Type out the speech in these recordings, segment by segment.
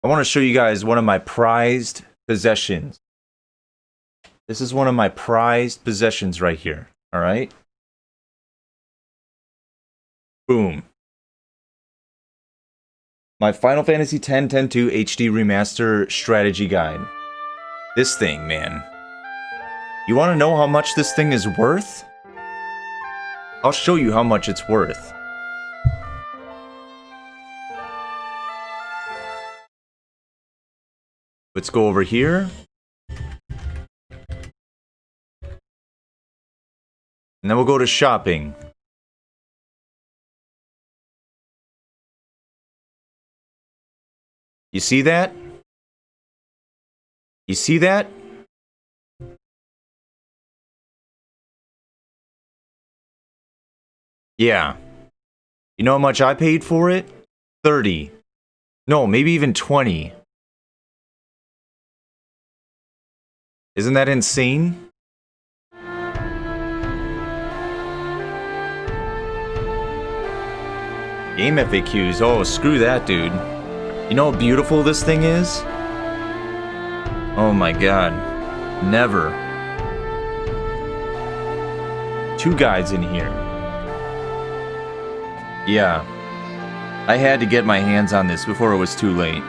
I want to show you guys one of my prized possessions. This is one of my prized possessions right here. All right. Boom. My Final Fantasy X 10-2 HD Remaster Strategy Guide. This thing, man. You want to know how much this thing is worth? I'll show you how much it's worth. Let's go over here. And then we'll go to shopping. You see that? You see that? Yeah. You know how much I paid for it? 30. No, maybe even 20. Isn't that insane? Game FAQs. Oh, screw that, dude. You know how beautiful this thing is? Oh my god. Never. 2 guides in here. Yeah. I had to get my hands on this before it was too late.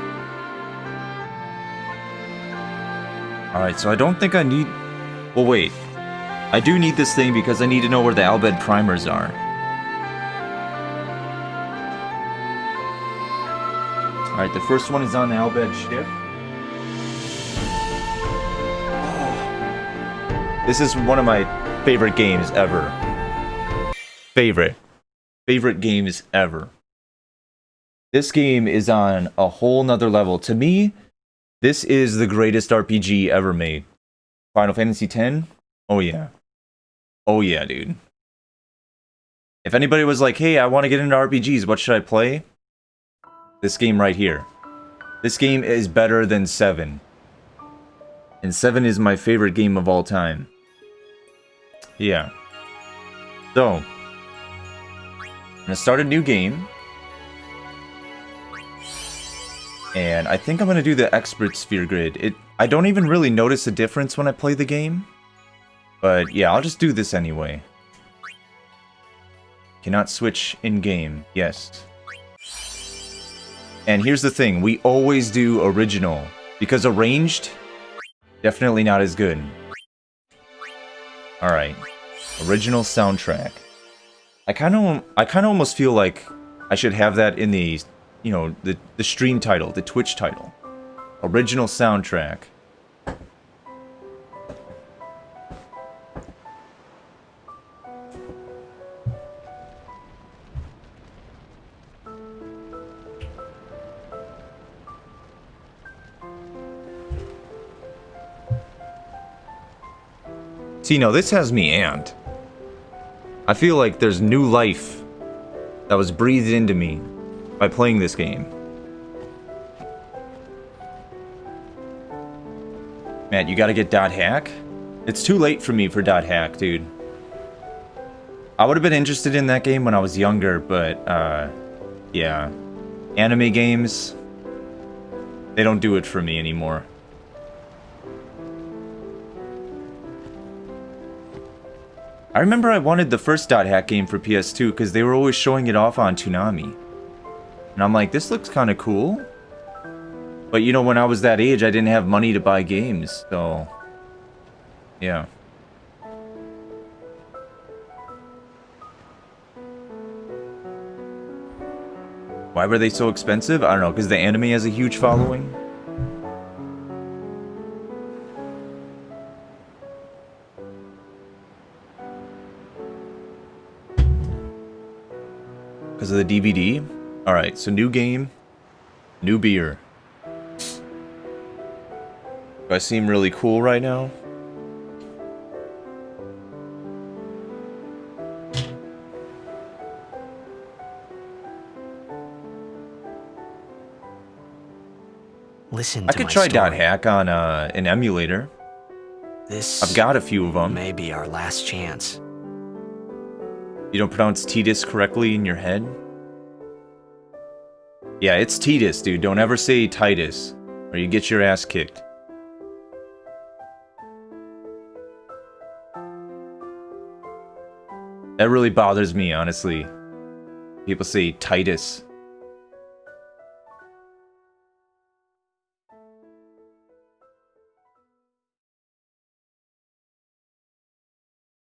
Alright, so I don't think I need... Well, wait. I do need this thing because I need to know where the Al Bhed primers are. Alright, the first one is on the Al Bhed ship. Oh. This is one of my favorite games ever. Favorite games ever. This game is on a whole nother level. To me, this is the greatest RPG ever made. Final Fantasy X? Oh yeah. Oh yeah, dude. If anybody was like, hey, I want to get into RPGs, what should I play? This game right here. This game is better than 7. And 7 is my favorite game of all time. Yeah. So, I'm gonna start a new game. And I think I'm gonna do the Expert Sphere Grid. I don't even really notice a difference when I play the game. But yeah, I'll just do this anyway. Cannot switch in-game. Yes. And here's the thing, we always do original, because arranged, definitely not as good. Alright, original soundtrack. I kind of almost feel like I should have that in the, you know, the stream title, the Twitch title. Original soundtrack. See, no, this has me amped. I feel like there's new life that was breathed into me by playing this game. Man, you gotta get Dot Hack? It's too late for me for Dot Hack, dude. I would have been interested in that game when I was younger, but, yeah. Anime games, they don't do it for me anymore. I remember I wanted the first Dot Hack game for PS2 because they were always showing it off on Toonami. And I'm like, this looks kind of cool. But you know, when I was that age, I didn't have money to buy games, so... yeah. Why were they so expensive? I don't know, because the anime has a huge following? Because of the DVD? Alright, so new game, new beer. Do I seem really cool right now? Listen I to could my try story. Dot Hack on an emulator. This I've got a few of them. may be our last chance. You don't pronounce Tidus correctly in your head? Yeah, it's Titus, dude. Don't ever say Titus, or you get your ass kicked. That really bothers me, honestly. People say Titus.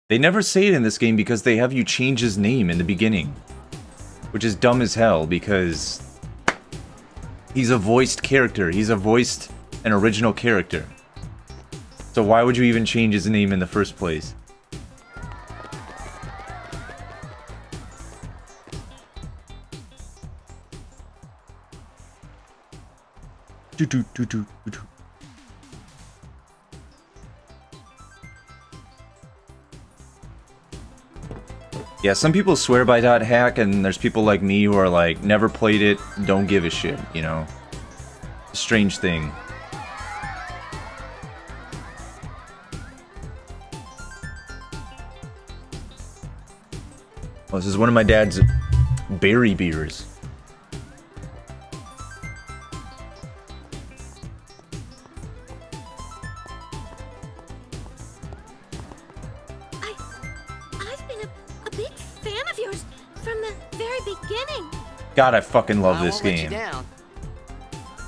They never say it in this game because they have you change his name in the beginning. Which is dumb as hell because he's a voiced character. He's a voiced and original character. So why would you even change his name in the first place? Yeah, some people swear by .hack, and there's people like me who are like, never played it, don't give a shit, you know? Strange thing. Oh, this is one of my dad's berry beers. I've been a big fan of yours from the very beginning. God, I fucking love this won't let you game. down.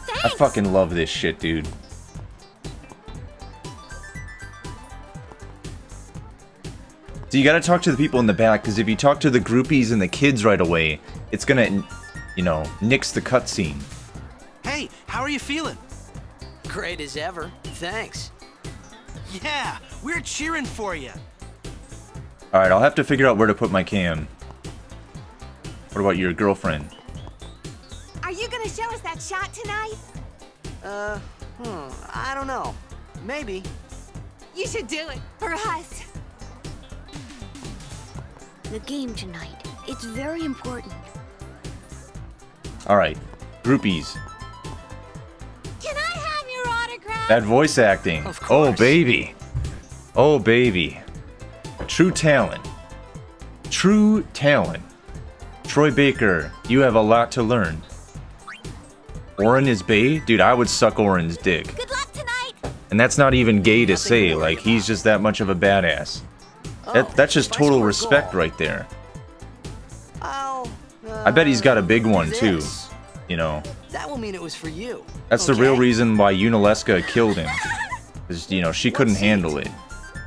I Thanks. fucking love this shit, dude. So you gotta talk to the people in the back, because if you talk to the groupies and the kids right away, it's gonna, you know, nix the cutscene. Hey, how are you feeling? Great as ever. Thanks. Yeah, we're cheering for you. Alright, I'll have to figure out where to put my cam. What about your girlfriend? Are you gonna show us that shot tonight? I don't know. Maybe. You should do it for us. The game tonight. It's very important. Alright, groupies. Can I have your autograph? That voice acting. Of Oh, course. baby. Oh, baby. True talent. True talent. Troy Baker, you have a lot to learn. Orin is bae? Dude, I would suck Orin's dick. Good luck tonight. And that's not even gay to Nothing to say, worry like, about. he's just that much of a badass. Oh, That's just if I total score a respect goal, right there. I'll, I bet he's got a big do one, too. this. You know, That will mean it was for you. that's the real Okay? reason why Unileska killed him. Because, you know, she couldn't handle it.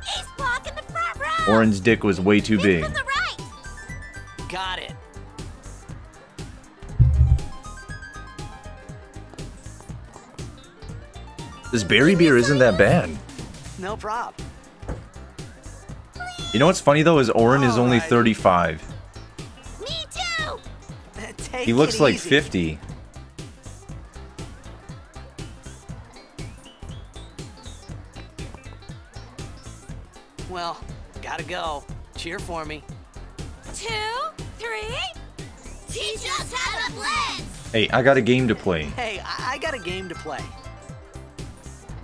He's blocking the front row. Orin's dick was way too Hit big. from the right. Got it. This berry beer isn't that bad. No prob. You know what's funny, though, is Orin is only Alright. 35. Me too. Take He looks it like easy. 50. Well, gotta go. Cheer for me. 2, 3. Teach us how to blitz. Hey, I got a game to play. Hey, I got a game to play.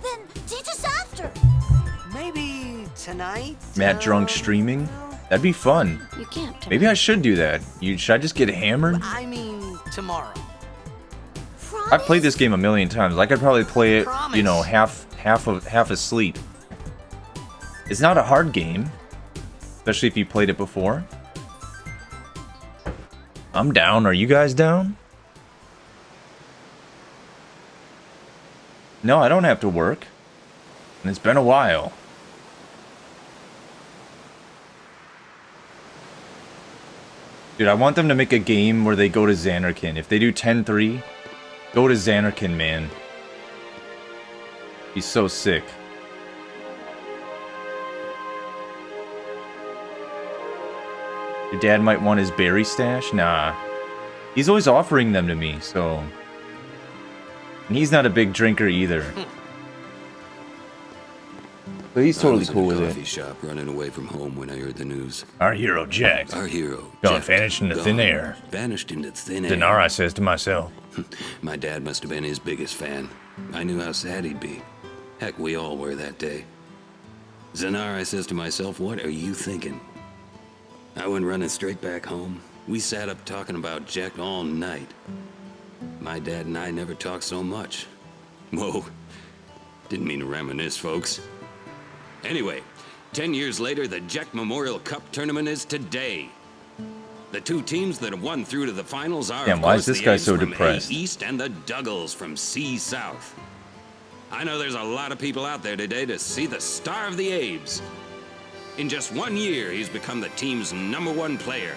Then teach us after. Maybe tonight? Matt drunk streaming? That'd be fun. You can't. Maybe I should do that. Should I just get hammered? I mean, tomorrow. I've played this game a million times. I could probably play it, you know, Promise. half asleep. It's not a hard game, especially if you played it before. I'm down. Are you guys down? No, I don't have to work. And it's been a while. Dude, I want them to make a game where they go to Xanarkin. If they do 10-3, go to Xanarkin, man. He's so sick. Your dad might want his berry stash? Nah. He's always offering them to me, so... And he's not a big drinker either. But he's totally I was cool at with a coffee it. shop running away from home when I heard the news. Our hero, Jack. Our hero, Gone Jack, vanished into thin gone, air. Vanished into thin air. Denara says to myself. My dad must have been his biggest fan. I knew how sad he'd be. Heck, we all were that day. Zanara says to myself, what are you thinking? I went running straight back home. We sat up talking about Jack all night. My dad and I never talked so much. Whoa. Didn't mean to reminisce, folks. Anyway, 10 years later, the Jack Memorial Cup tournament is today. The two teams that have won through to the finals are, Damn, of why course, is this the guy A's so from depressed? A East and the Duggles from C South. I know there's a lot of people out there today to see the star of the A's. In just 1 year, he's become the team's #1 player.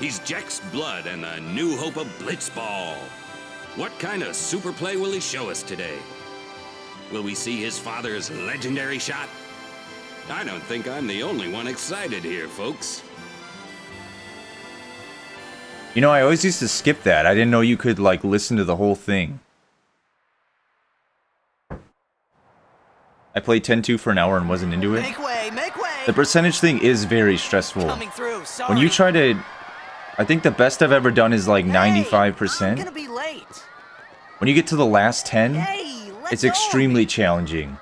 He's Jack's blood and the new hope of Blitzball. What kind of super play will he show us today? Will we see his father's legendary shot? I don't think I'm the only one excited here, folks. You know, I always used to skip that. I didn't know you could, like, listen to the whole thing. I played 10-2 for an hour and wasn't into it. Make way, make way! The percentage thing is very stressful. Coming through, sorry. When you try to... I think the best I've ever done is like Hey, 95%. I'm gonna be late. When you get to the last 10, Hey, let it's go of extremely me. challenging.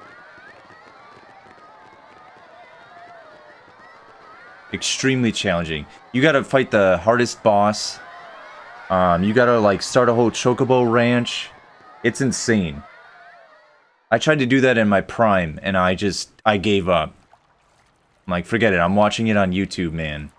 Extremely challenging. You gotta fight the hardest boss. You gotta like start a whole chocobo ranch. It's insane. I tried to do that in my prime and I gave up. I'm like, forget it, I'm watching it on YouTube, man.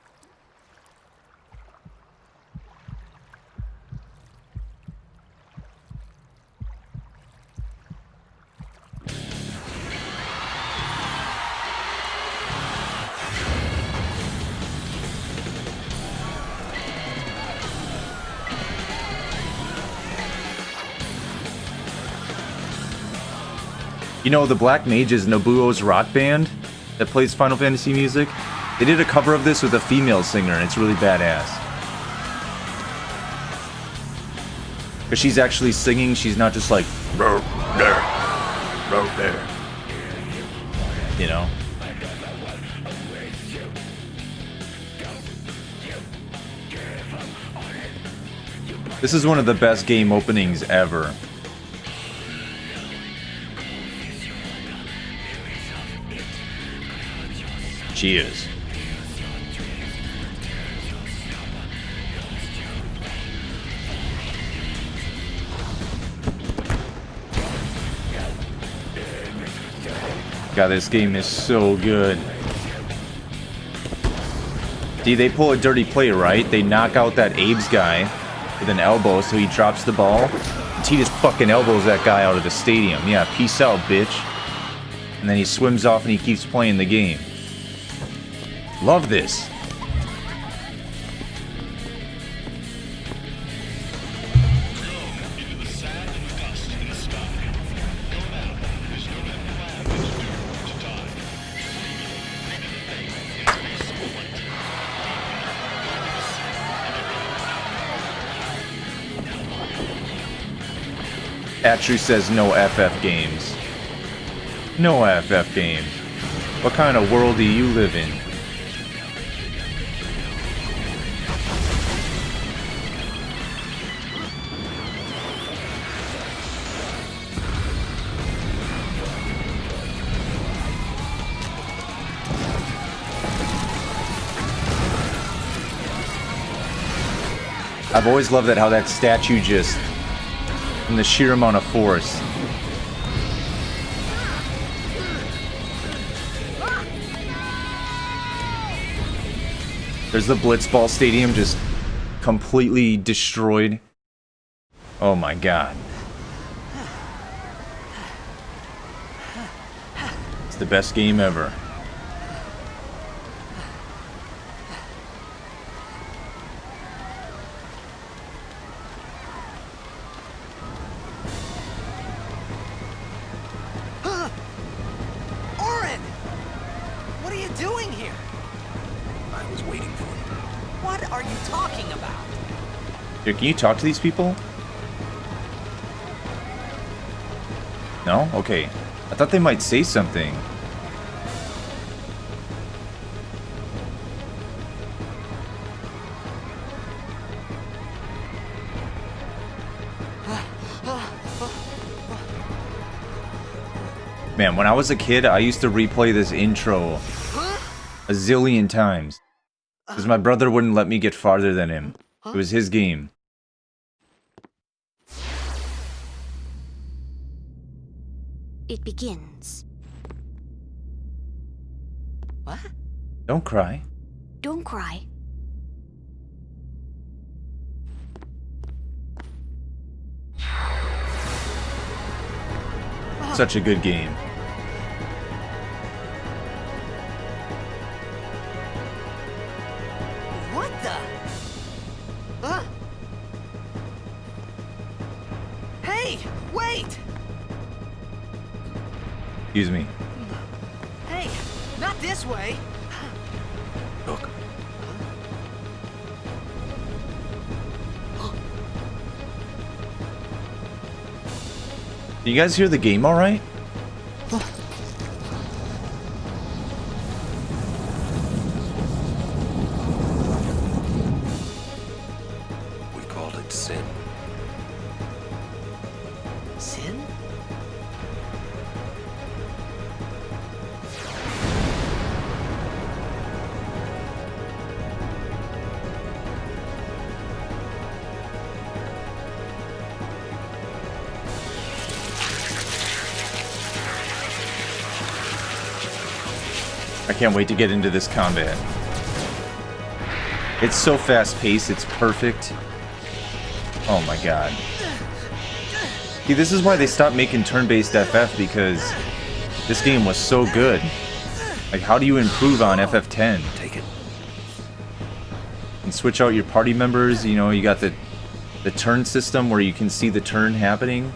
You know, the Black Mages, Nobuo's rock band that plays Final Fantasy music, they did a cover of this with a female singer, and it's really badass. Because she's actually singing, she's not just like, "Row there, row there." You know? This is one of the best game openings ever. Cheers. God, this game is so good. See, they pull a dirty play, right? They knock out that Abe's guy with an elbow so he drops the ball. And he just fucking elbows that guy out of the stadium. Yeah, peace out, bitch. And then he swims off and he keeps playing the game. Love this. Atru says no FF games. No FF games. What kind of world do you live in? I've always loved that how that statue just, from the sheer amount of force. There's the Blitzball Stadium just completely destroyed. Oh my god. It's the best game ever. Orin! What are you doing here? I was waiting for you. What are you talking about? Dude, can you talk to these people? No? Okay. I thought they might say something. Man, when I was a kid, I used to replay this intro a zillion times. Because my brother wouldn't let me get farther than him. It was his game. it begins. What? Don't cry. Don't cry. Such a good game. What the? Huh? Hey, wait! Excuse me. Hey, not this way. Look. Do you guys hear the game all right? We called it sin. Sin? I can't wait to get into this combat. It's so fast-paced, it's perfect. Oh my god. See, this is why they stopped making turn-based FF, because this game was so good. Like, how do you improve on FF10? Take it. And switch out your party members, you know, you got the turn system where you can see the turn happening,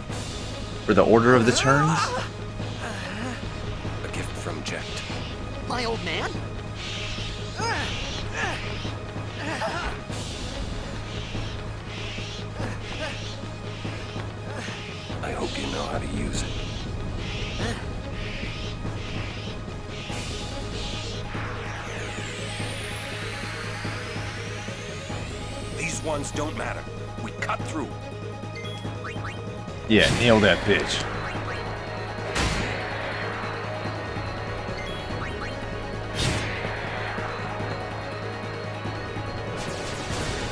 or the order of the turns. A gift from Jet. My old man? I hope you know how to use it. These ones don't matter. We cut through. Yeah, nail that bitch.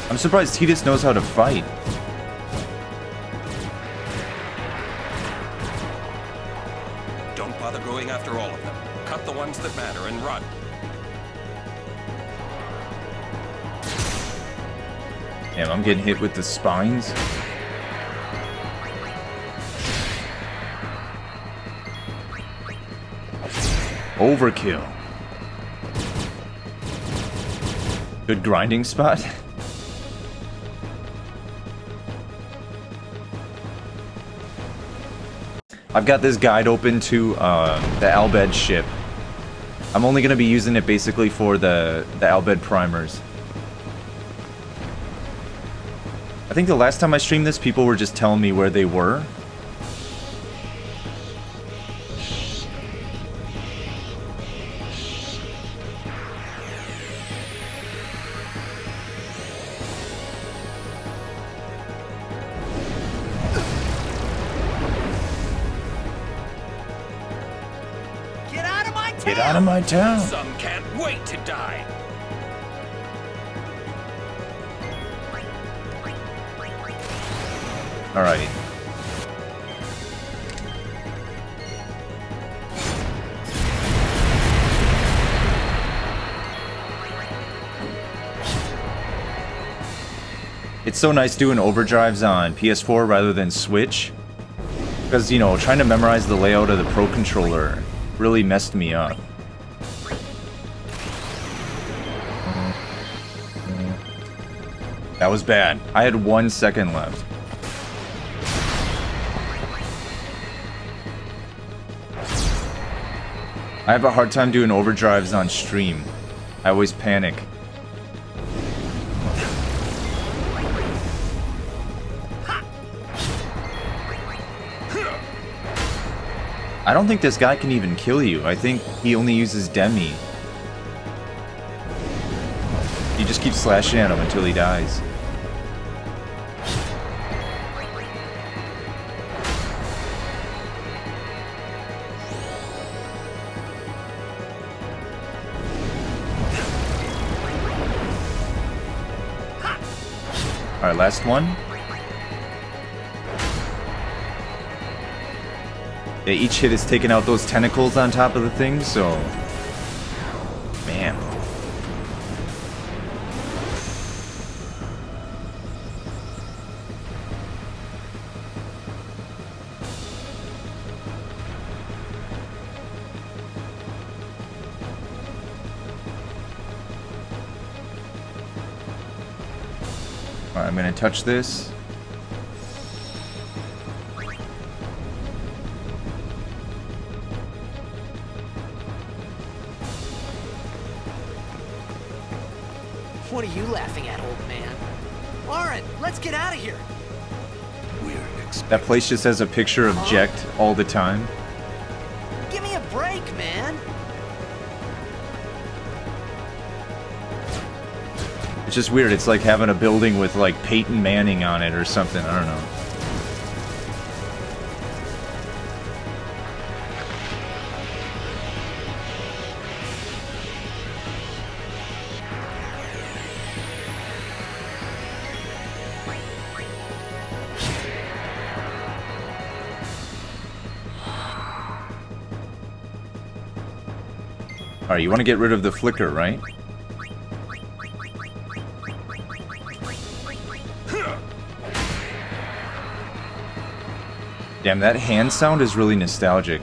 I'm surprised Tidus knows how to fight. Don't bother going after all of them. Cut the ones that matter and run. Damn, I'm getting hit with the spines. Overkill. Good grinding spot. I've got this guide open to the Albed ship. I'm only going to be using it basically for the Albed primers. I think the last time I streamed this, people were just telling me where they were. Get out of my town! Get out of my town! Some can't wait to die. Alright. It's so nice doing overdrives on PS4 rather than Switch. Because, you know, trying to memorize the layout of the Pro Controller really messed me up. That was bad. I had 1 second left. I have a hard time doing overdrives on stream. I always panic. I don't think this guy can even kill you. I think he only uses Demi. You just keep slashing at him until he dies. Alright, last one. Yeah, each hit is taking out those tentacles on top of the thing, so... Man. Alright, I'm gonna touch this. What are you laughing at, old man? Lauren, let's get out of here. That place just has a picture of Jekt all the time. Give me a break, man. It's just weird. It's like having a building with like Peyton Manning on it or something. I don't know. Alright, you want to get rid of the flicker, right? Damn, that hand sound is really nostalgic.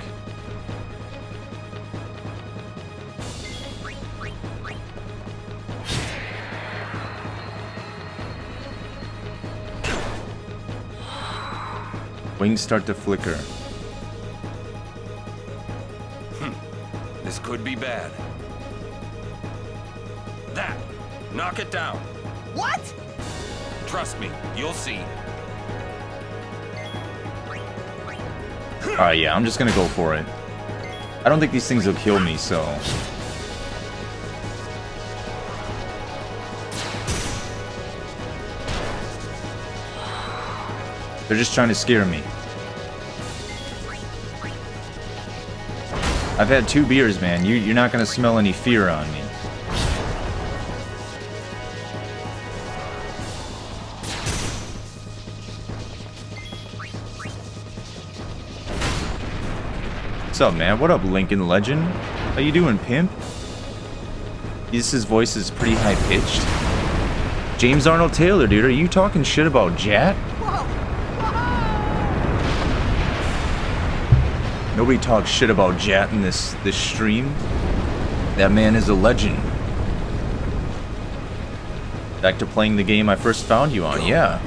Wings start to flicker. This could be bad. That! Knock it down. What? Trust me, you'll see. Alright, yeah, I'm just gonna go for it. I don't think these things will kill me, so... They're just trying to scare me. I've had 2 beers, man. You're not gonna smell any fear on me. What's up, man? What up, Lincoln Legend? How you doing, pimp? His voice is pretty high-pitched. James Arnold Taylor, dude, are you talking shit about Jat? Nobody talks shit about Jat in this stream. That man is a legend. Back to playing the game I first found you on, yeah.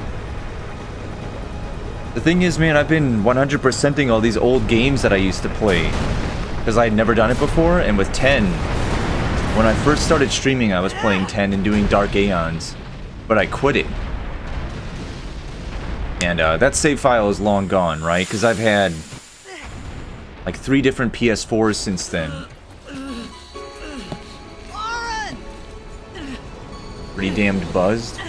The thing is, man, I've been 100%ing all these old games that I used to play. Because I had never done it before, and with 10, when I first started streaming, I was playing 10 and doing Dark Aeons. But I quit it. And that save file is long gone, right? Because I've had like 3 different PS4s since then. Lauren! Pretty damned buzzed.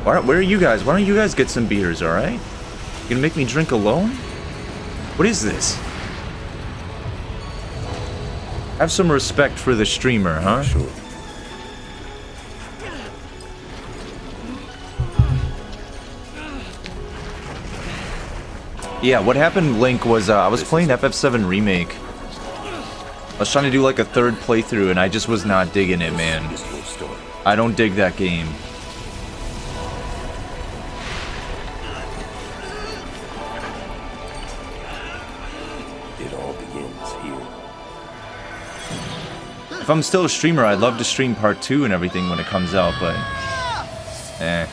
Where are you guys? Why don't you guys get some beers, alright? You gonna make me drink alone? What is this? Have some respect for the streamer, huh? Sure. Yeah, what happened, Link, was I was playing FF7 Remake. I was trying to do like a 3rd playthrough and I just was not digging it, man. I don't dig that game. It all begins here. If I'm still a streamer, I'd love to stream part 2 and everything when it comes out, but... eh.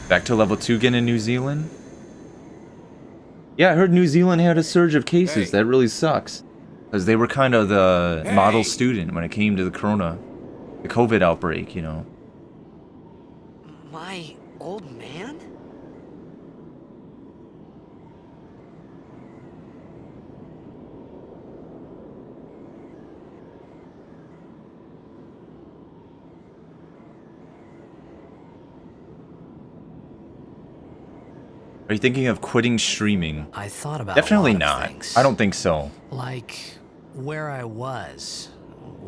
Back to level 2 again in New Zealand? Yeah, I heard New Zealand had a surge of cases. That really sucks. Because they were kind of the model student when it came to the COVID outbreak, you know. My old man? Are you thinking of quitting streaming? I thought about Definitely a lot of not. things. I don't think so. Like where I was,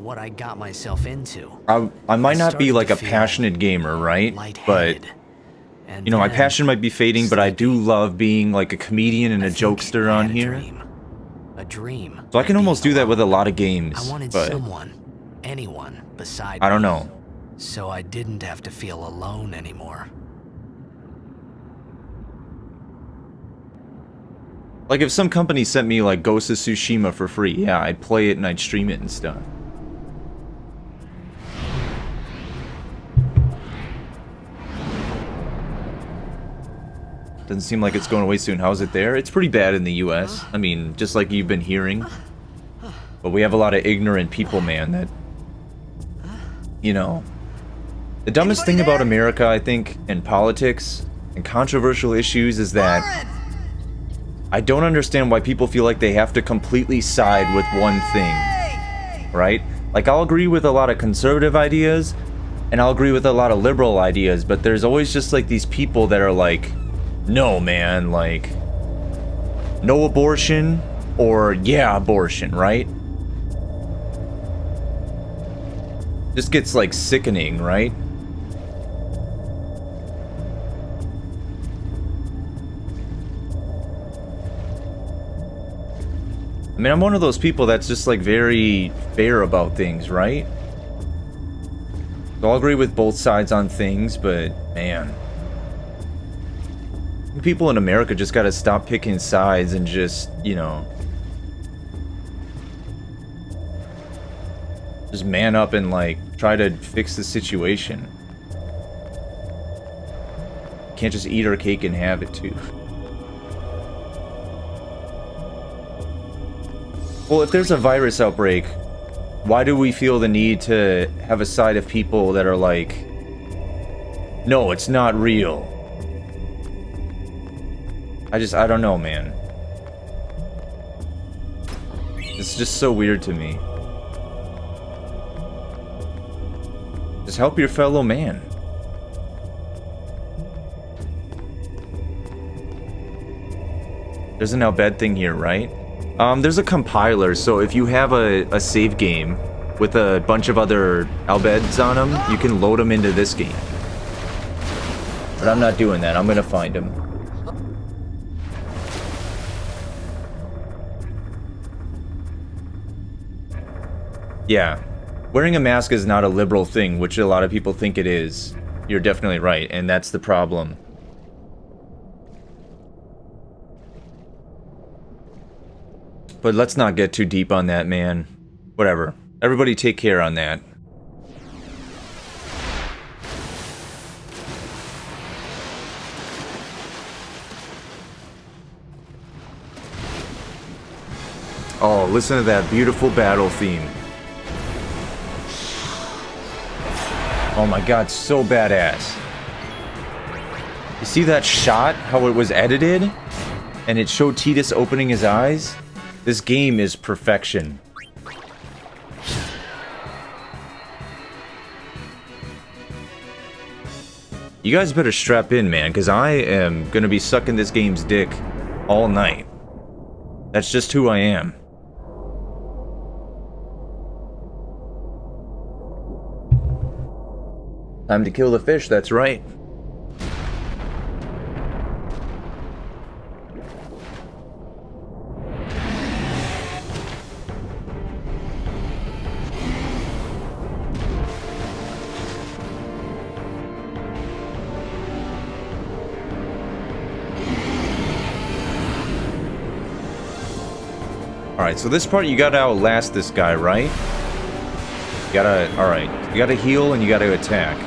what I got myself into. I might not be started like to a feel passionate gamer, right? But lightheaded. And you know, my then passion might be fading, but I do love being like a comedian and I a think jokester I on had here. A dream. So I can of almost being do that with a alone. lot of games, I wanted but someone, anyone beside I don't me, know. so I didn't have to feel alone anymore. Like if some company sent me like Ghost of Tsushima for free, yeah, I'd play it and I'd stream it and stuff. Doesn't seem like it's going away soon. How's it there? It's pretty bad in the US. I mean, just like you've been hearing. But we have a lot of ignorant people, man, that... You know... The dumbest thing about America, I think, and politics, and controversial issues is that... I don't understand why people feel like they have to completely side with one thing. Right? Like, I'll agree with a lot of conservative ideas, and I'll agree with a lot of liberal ideas, but there's always just like these people that are like... No, man, like, no abortion, or yeah, abortion, right? Just gets, like, sickening, right? I mean, I'm one of those people that's just, like, very fair about things, right? So I'll agree with both sides on things, but, man... People in America just gotta stop picking sides and just, you know... Just man up and, like, try to fix the situation. Can't just eat our cake and have it, too. Well, if there's a virus outbreak, why do we feel the need to have a side of people that are like... No, it's not real. I don't know, man. It's just so weird to me. Just help your fellow man. There's an Al Bhed thing here, right? There's a compiler, so if you have a save game with a bunch of other Al Bheds on them, you can load them into this game. But I'm not doing that. I'm gonna find them. Yeah, wearing a mask is not a liberal thing, which a lot of people think it is. You're definitely right, and that's the problem. But let's not get too deep on that, man. Whatever. Everybody take care on that. Oh, listen to that beautiful battle theme. Oh my god, so badass. You see that shot? How it was edited? And it showed Tidus opening his eyes? This game is perfection. You guys better strap in, man, because I am gonna be sucking this game's dick all night. That's just who I am. Time to kill the fish, that's right. Alright, so this part you gotta outlast this guy, right? You gotta, alright, you gotta heal and you gotta attack.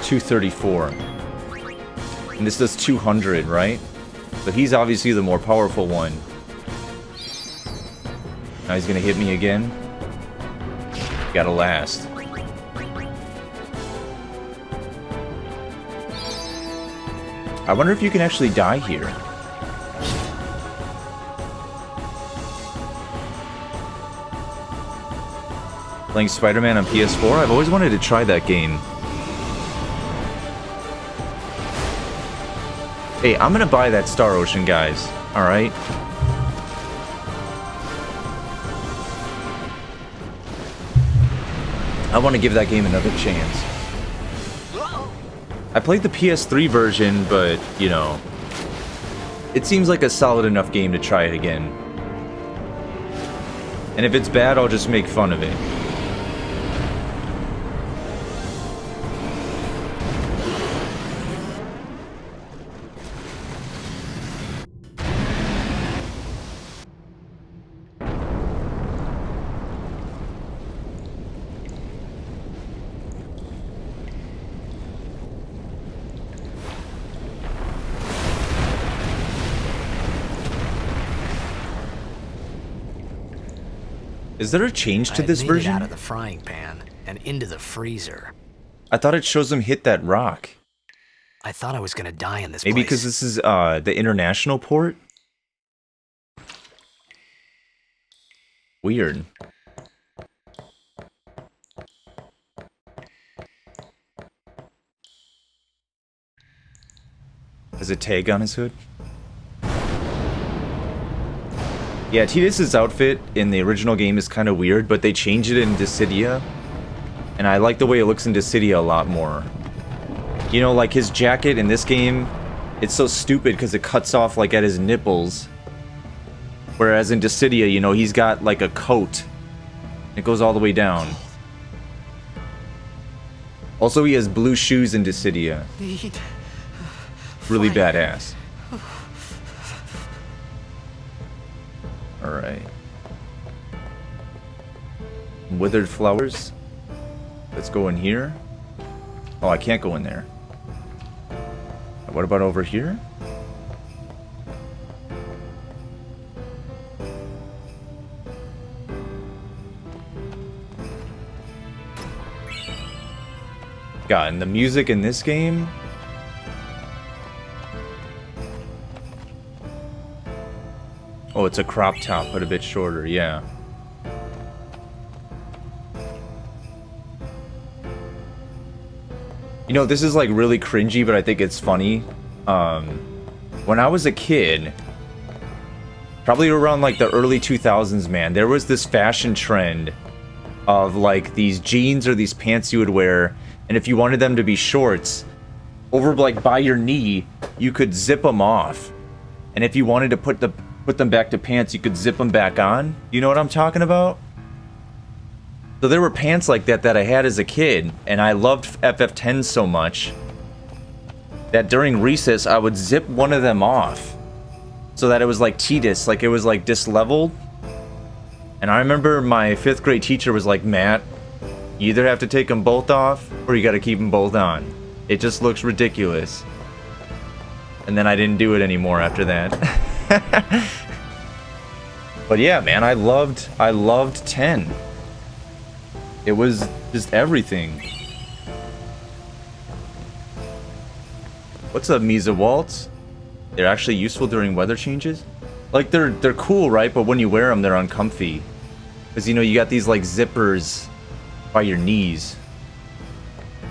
234. And this does 200, right? So he's obviously the more powerful one. Now he's gonna hit me again. Gotta last. I wonder if you can actually die here. Playing Spider-Man on PS4? I've always wanted to try that game. Hey, I'm gonna buy that Star Ocean, guys. Alright? I want to give that game another chance. I played the PS3 version, but, you know, it seems like a solid enough game to try it again. And if it's bad, I'll just make fun of it. Is there a change to this I made version? it out of the frying pan and into the freezer. I thought it shows him hit that rock. I thought I was gonna die in this Maybe place. because this is the international port? Weird. Has a tag on his hood? Yeah, Tidus's outfit in the original game is kind of weird, but they changed it in Dissidia. And I like the way it looks in Dissidia a lot more. You know, like his jacket in this game, it's so stupid because it cuts off like at his nipples. Whereas in Dissidia, you know, he's got like a coat. It goes all the way down. Also, he has blue shoes in Dissidia. Really badass. Alright. Withered flowers. Let's go in here. Oh, I can't go in there. What about over here? God, and the music in this game? Oh, it's a crop top, but a bit shorter, yeah. You know, this is like really cringy, but I think it's funny. When I was a kid, probably around like the early 2000s, man, there was this fashion trend of like these jeans or these pants you would wear, and if you wanted them to be shorts, over like by your knee, you could zip them off. And if you wanted to put them back to pants, you could zip them back on. You know what I'm talking about? So there were pants like that that I had as a kid, and I loved FF10 so much that during recess I would zip one of them off so that it was like Tidus, like it was like disleveled. And I remember my 5th grade teacher was like, Matt, you either have to take them both off or you gotta keep them both on. It just looks ridiculous. And then I didn't do it anymore after that. But yeah, man, I loved 10. It was just everything. What's up, Misa Waltz? They're actually useful during weather changes? Like, they're cool, right? But when you wear them, they're uncomfy. Because, you know, you got these, like, zippers by your knees.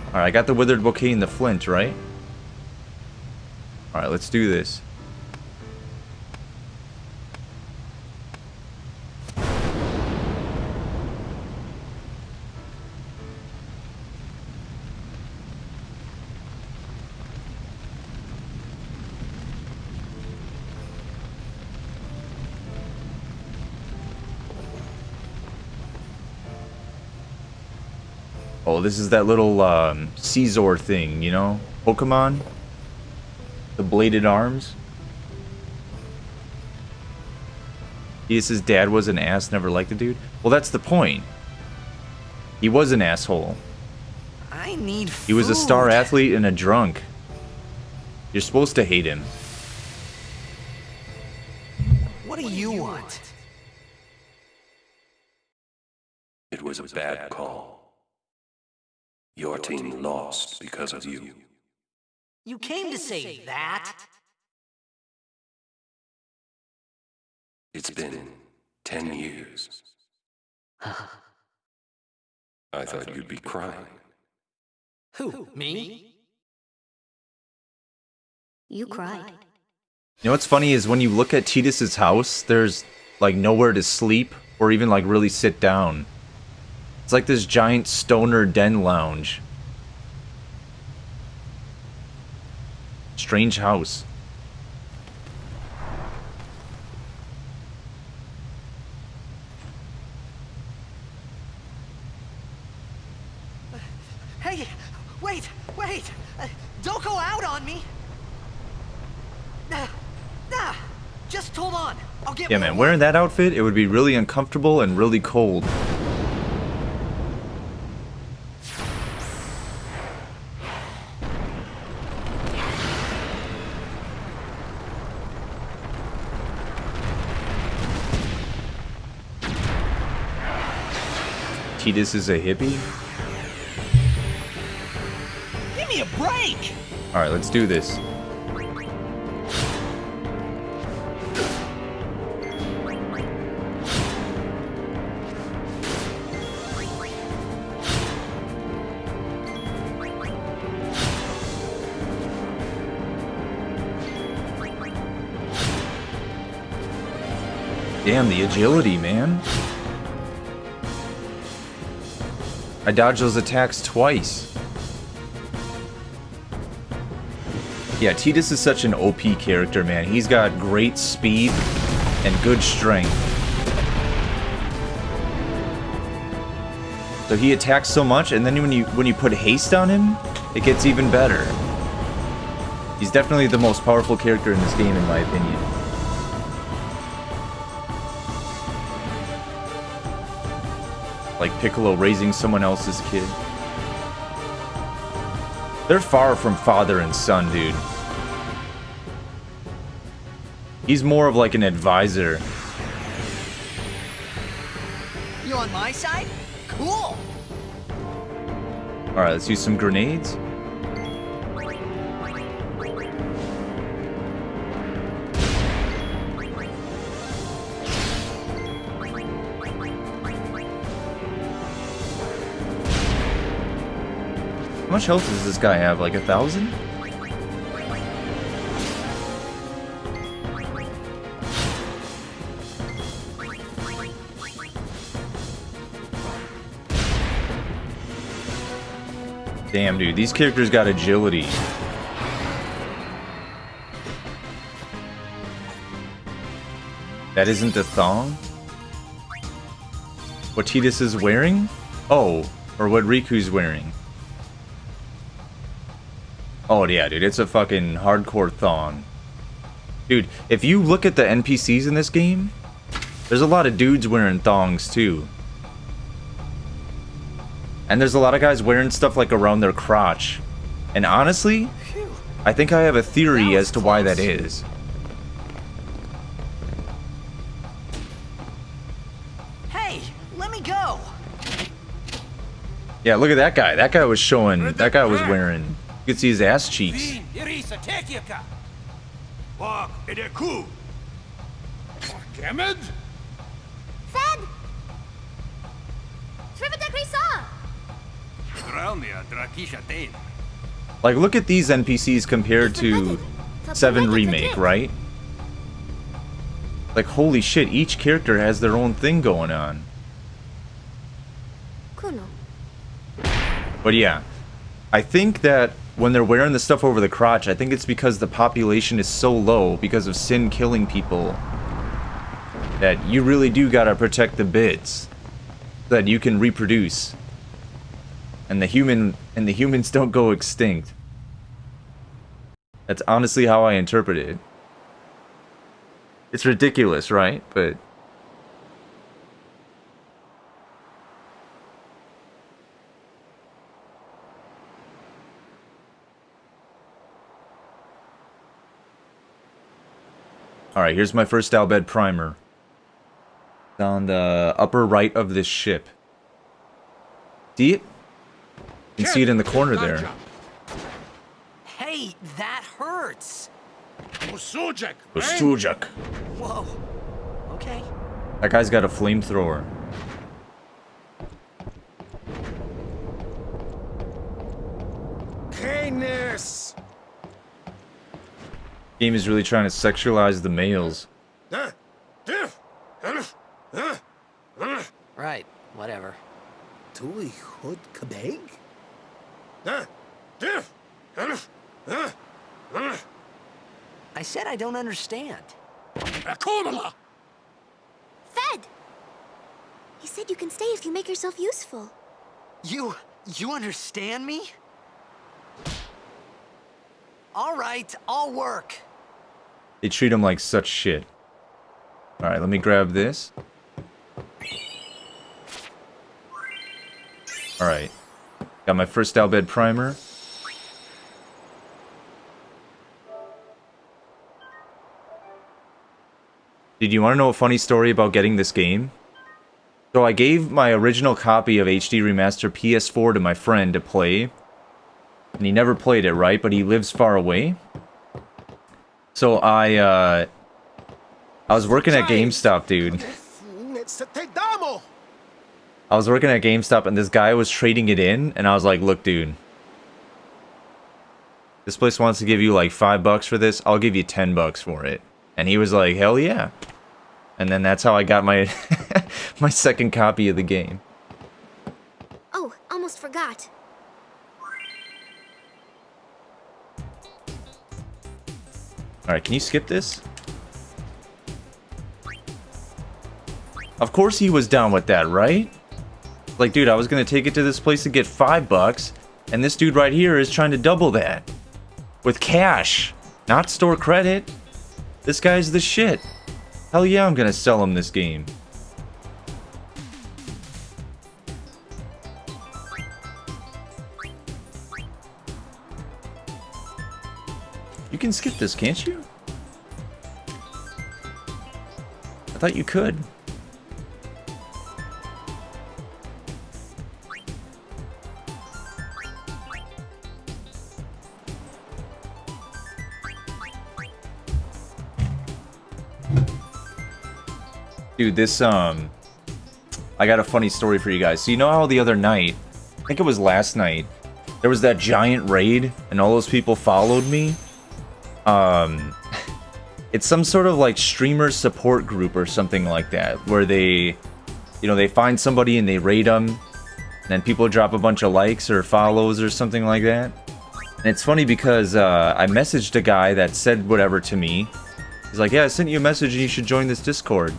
Alright, I got the withered bouquet in the flint, right? Alright, let's do this. Oh, this is that little Caesar thing, you know? Pokemon? The bladed arms? His dad was an ass, never liked the dude? Well, that's the point. He was an asshole. I need food. He was a star athlete and a drunk. You're supposed to hate him. What do you want? It was a bad call. Your team lost because of you. You came to say that? It's been 10 years. I thought you'd be crying. Who, me? You cried. You know what's funny is when you look at Tidus's house, there's like nowhere to sleep or even like really sit down. It's like this giant stoner den lounge. Strange house. Hey, wait! Don't go out on me! Nah, just hold on. I'll get Yeah, more man, wearing that outfit, it would be really uncomfortable and really cold. Tidus is a hippie? Give me a break! Alright, let's do this. Damn, the agility, man. I dodged those attacks twice. Yeah, Tidus is such an OP character, man. He's got great speed and good strength. So he attacks so much, and then when you put haste on him, it gets even better. He's definitely the most powerful character in this game, in my opinion. Like Piccolo raising someone else's kid. They're far from father and son, dude. He's more of like an advisor. You on my side? Cool! Alright, let's use some grenades. How much health does this guy have? Like 1,000? Damn, dude, these characters got agility. That isn't a thong? What Tidus is wearing? Oh, or what Riku's wearing. Oh yeah, dude, it's a fucking hardcore thong. Dude, if you look at the NPCs in this game, there's a lot of dudes wearing thongs too. And there's a lot of guys wearing stuff like around their crotch. And honestly, I think I have a theory as to why that is. Hey, let me go! Yeah, look at that guy. That guy was showing, that guy was wearing, you could see his ass cheeks. Fed! Trivida Like, look at these NPCs compared to 7 Remake, right? Like, holy shit, each character has their own thing going on. Kuno. But yeah, I think that when they're wearing the stuff over the crotch, I think it's because the population is so low because of Sin killing people that you really do gotta protect the bits so that you can reproduce. And the humans don't go extinct. That's honestly how I interpret it. It's ridiculous, right? But alright, here's my first Al Bhed primer. It's on the upper right of this ship. See it? You can see it in the corner there. Hey, that hurts! Ostujak. Whoa. Okay. That guy's got a flamethrower. Heinous! Game is really trying to sexualize the males. Right, whatever. Tui Hood Kabeg? I said I don't understand. Fed! He said you can stay if you make yourself useful. You understand me? All right, I'll work. They treat him like such shit. Alright, let me grab this. Alright. Got my first Albed primer. Did you want to know a funny story about getting this game? So I gave my original copy of HD Remaster PS4 to my friend to play. And he never played it, right? But he lives far away. So I was working at GameStop, dude. I was working at GameStop and this guy was trading it in, and I was like, look, dude. This place wants to give you like $5 for this. I'll give you $10 for it. And he was like, hell yeah. And then that's how I got my my second copy of the game. Oh, almost forgot. Alright, can you skip this? Of course he was down with that, right? Like, dude, I was gonna take it to this place to get $5, and this dude right here is trying to double that. With cash, not store credit. This guy's the shit. Hell yeah, I'm gonna sell him this game. You can skip this, can't you? I thought you could. Dude, this, I got a funny story for you guys. So you know how the other night, I think it was last night, there was that giant raid, and all those people followed me? It's some sort of, like, streamer support group or something like that, where they, you know, they find somebody and they raid them, and then people drop a bunch of likes or follows or something like that. And it's funny because, I messaged a guy that said whatever to me. He's like, yeah, I sent you a message and you should join this Discord.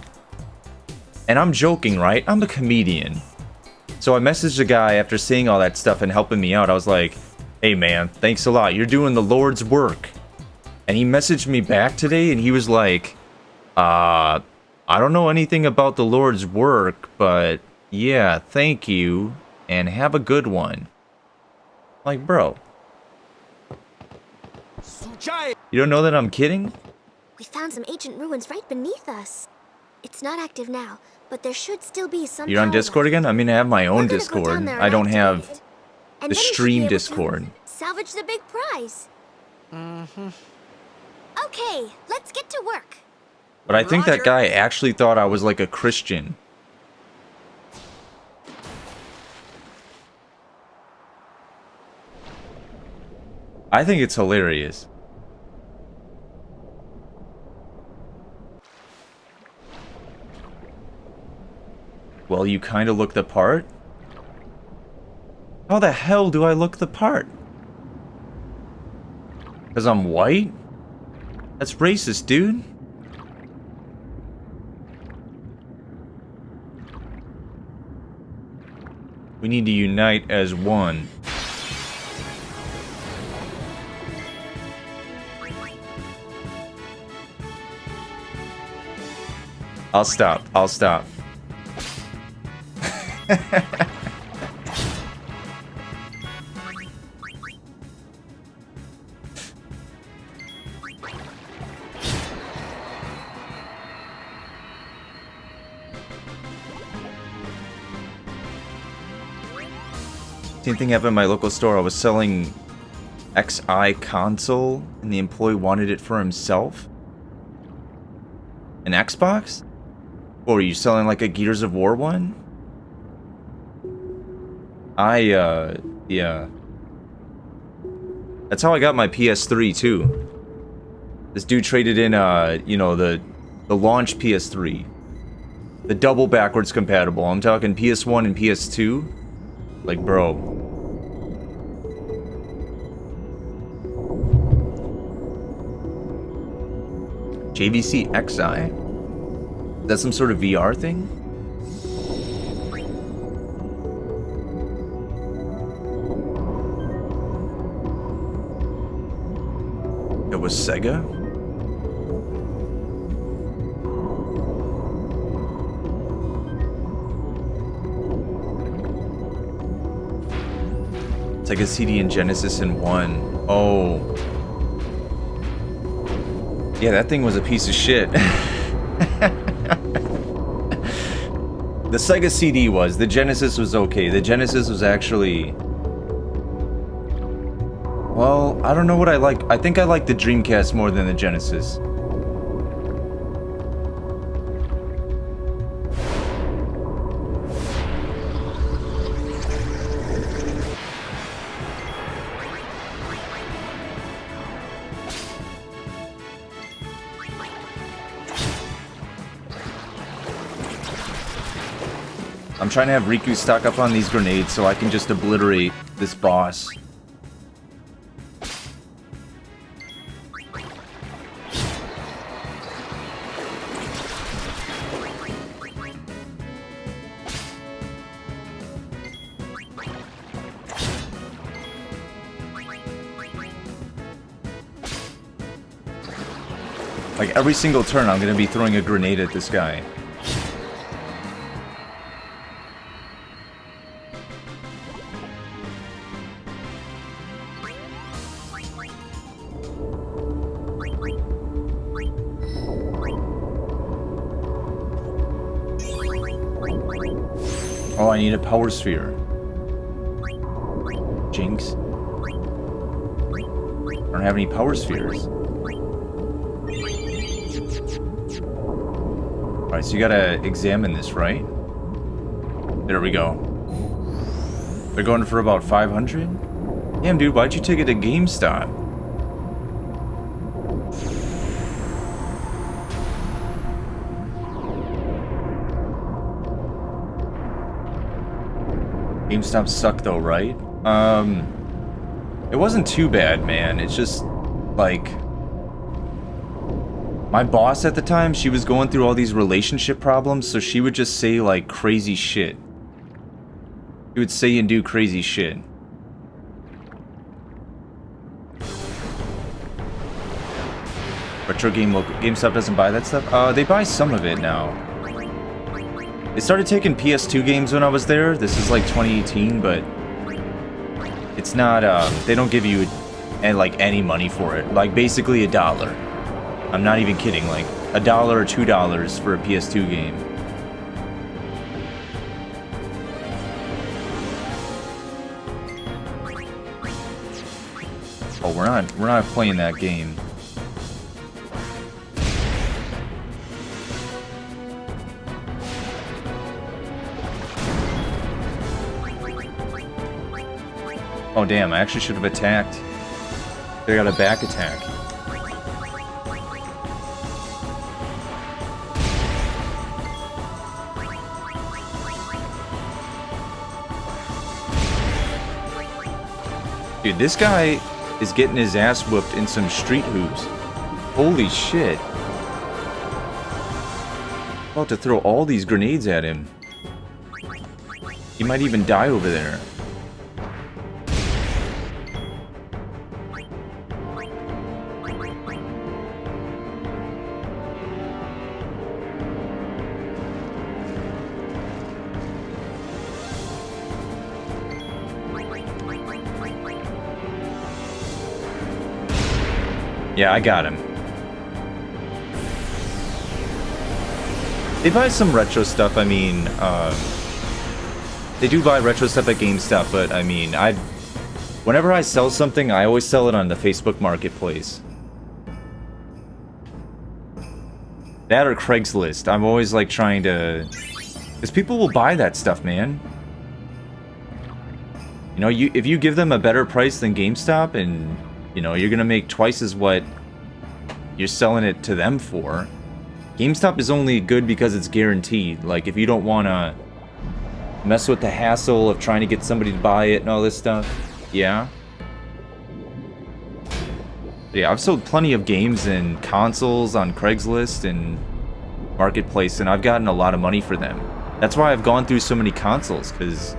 And I'm joking, right? I'm a comedian. So I messaged a guy after seeing all that stuff and helping me out. I was like, hey man, thanks a lot. You're doing the Lord's work. And he messaged me back today and he was like, I don't know anything about the Lord's work, but yeah, thank you. And have a good one. Like, bro. You don't know that I'm kidding? We found some ancient ruins right beneath us. It's not active now, but there should still be some. You're on Discord again? I mean, I have my own Discord. I don't have and the then we should be stream able to Discord. Salvage the big prize. Okay, let's get to work. But I think that Roger. guy actually thought I was like a Christian. I think it's hilarious. Well, you kind of look the part. How the hell do I look the part? Because I'm white? That's racist, dude. We need to unite as one. I'll stop. I'll stop. Same thing happened in my local store. I was selling XI console and the employee wanted it for himself. An Xbox? Or are you selling like a Gears of War one? Yeah. That's how I got my PS3 too. This dude traded in, you know, the launch PS3. The double backwards compatible. I'm talking PS1 and PS2. Like, bro. JVC XI? Is that some sort of VR thing? It was Sega? Sega CD and Genesis in one. Oh. Yeah, that thing was a piece of shit. The Sega CD was. The Genesis was okay. The Genesis was actually... Well, I don't know what I like. I think I like the Dreamcast more than the Genesis. I'm trying to have Riku stock up on these grenades so I can just obliterate this boss. Like every single turn I'm gonna be throwing a grenade at this guy. Oh, I need a power sphere. Jinx. I don't have any power spheres. Alright, so you gotta examine this, right? There we go. They're going for about 500? Damn, dude, why'd you take it to GameStop? GameStop suck though, right? It wasn't too bad, man. It's just, like... My boss at the time, she was going through all these relationship problems, so she would just say, like, crazy shit. She would say and do crazy shit. Retro Game Local... GameStop doesn't buy that stuff? They buy some of it now. They started taking PS2 games when I was there. This is like 2018, but... It's not, they don't give you, like, any money for it. Like, basically $1. I'm not even kidding, like, $1 or $2 for a PS2 game. Oh, we're not playing that game. Oh damn, I actually should have attacked. They got a back attack. Dude, this guy is getting his ass whooped in some street hoops. Holy shit. I'm about to throw all these grenades at him. He might even die over there. Yeah, I got him. They buy some retro stuff, I mean, they do buy retro stuff at GameStop, but I mean, whenever I sell something, I always sell it on the Facebook Marketplace. That or Craigslist. I'm always like trying to... Because people will buy that stuff, man. You know, if you give them a better price than GameStop and... You know, you're gonna make twice as what you're selling it to them for. GameStop is only good because it's guaranteed. Like, if you don't wanna... Mess with the hassle of trying to get somebody to buy it and all this stuff. Yeah. Yeah, I've sold plenty of games and consoles on Craigslist and Marketplace, and I've gotten a lot of money for them. That's why I've gone through so many consoles, because,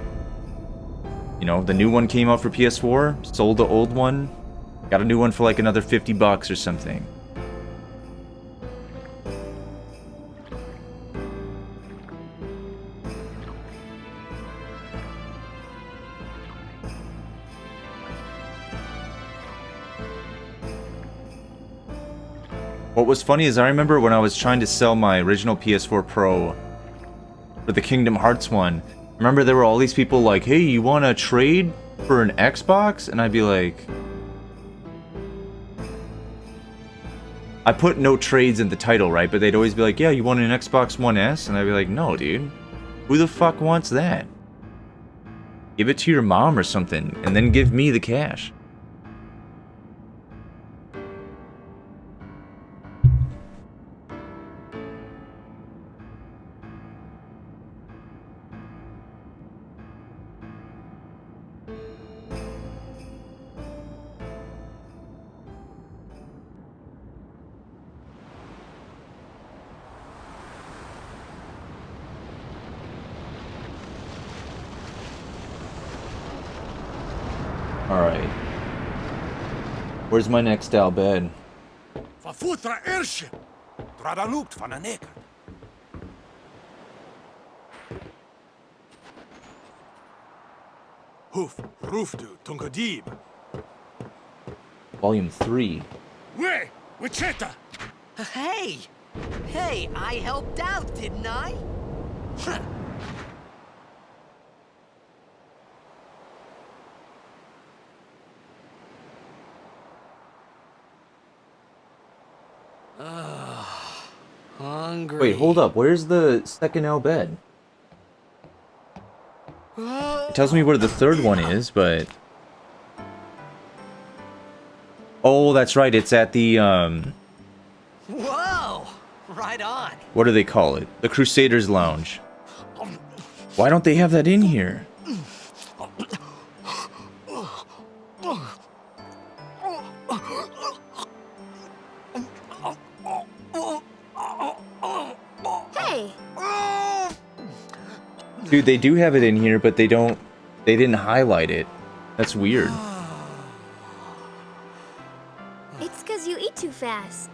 you know, the new one came out for PS4, sold the old one, got a new one for like another $50 or something. What was funny is I remember when I was trying to sell my original PS4 Pro for the Kingdom Hearts one, I remember there were all these people like, hey, you want to trade for an Xbox? And I'd be like... I put no trades in the title, right? But they'd always be like, yeah, you want an Xbox One S? And I'd be like, no, dude. Who the fuck wants that? Give it to your mom or something, and then give me the cash. Alright. Where's my next Al bed? Verfutra Irsche! Tradanukt van een neker. Hoof, roofdu, tungadib. Volume 3. We, Wichita! Hey! Hey, I helped out, didn't I? Hungry. Wait, hold up. Where's the second Al bed? It tells me where the third one is, but... Oh, that's right. It's at the, Whoa! Right on. what do they call it? The Crusaders Lounge. Why don't they have that in here? Hey, Dude, they do have it in here, but they didn't highlight it. That's weird. it's because you eat too fast.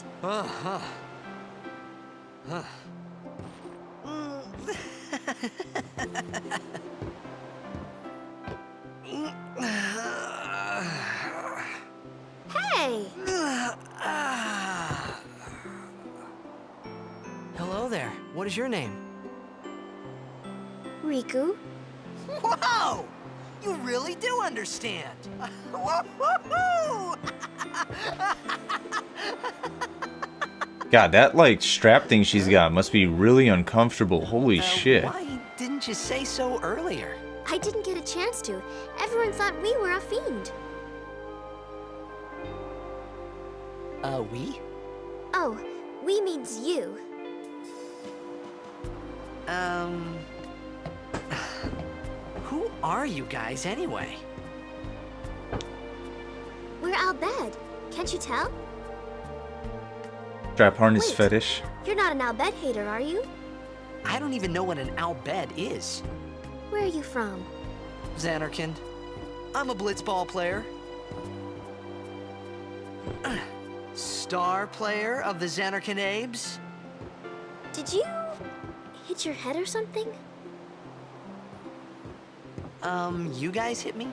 Hey, Hello there. What is your name? Riku. Whoa! You really do understand. Woo-hoo-hoo! God, that, like, strap thing she's got must be really uncomfortable. Holy shit. Why didn't you say so earlier? I didn't get a chance to. Everyone thought we were a fiend. We? Oh, we means you. Who are you guys anyway? We're Al Bhed. Can't you tell? Strap harness Wait. fetish. You're not an Al Bhed hater, are you? I don't even know what an Al Bhed is. Where are you from? Xanarkand. I'm a blitzball player. Star player of the Xanarkand Abes. Did you hit your head or something? You guys hit me?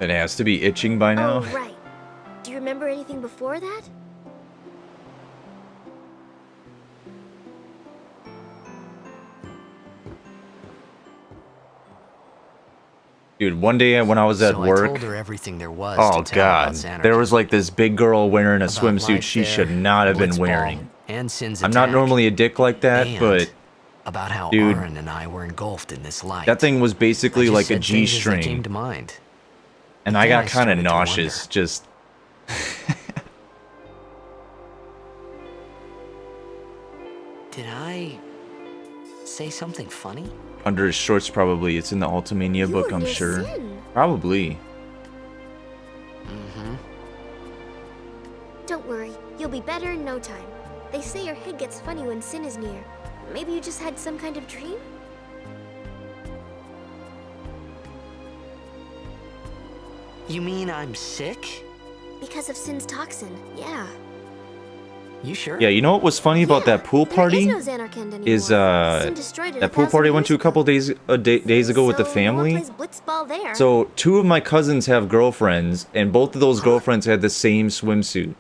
It has to be itching by now. Oh, right. Do you remember anything before that? Dude, one day when I was at So I work, told her everything there was oh to tell about god, Xanarkand. there was like this big girl wearing a About swimsuit life she there, should not have been blitzball, wearing. And Sin's I'm not attack, normally a dick like that, and but about how dude, Aaron and I were engulfed in this light. that thing was basically I just like a said things as they came G-string, to mind. and I Then got I kind of started to nauseous. wonder. Just Did I say something funny? under his shorts probably. It's in the Ultimania You book, were I'm near sure. Sin. Probably. Don't worry, you'll be better in no time. They say your head gets funny when Sin is near. Maybe you just had some kind of dream? You mean I'm sick? Because of Sin's toxin, yeah. You sure? Yeah, you know what was funny about that pool party? There is no Xanarkand anymore. Is Sin destroyed it that pool 1,000 party I went to a years couple ago. days ago with the So, no one family. plays blitzball there. So 2 of my cousins have girlfriends, and both of those girlfriends had the same swimsuit,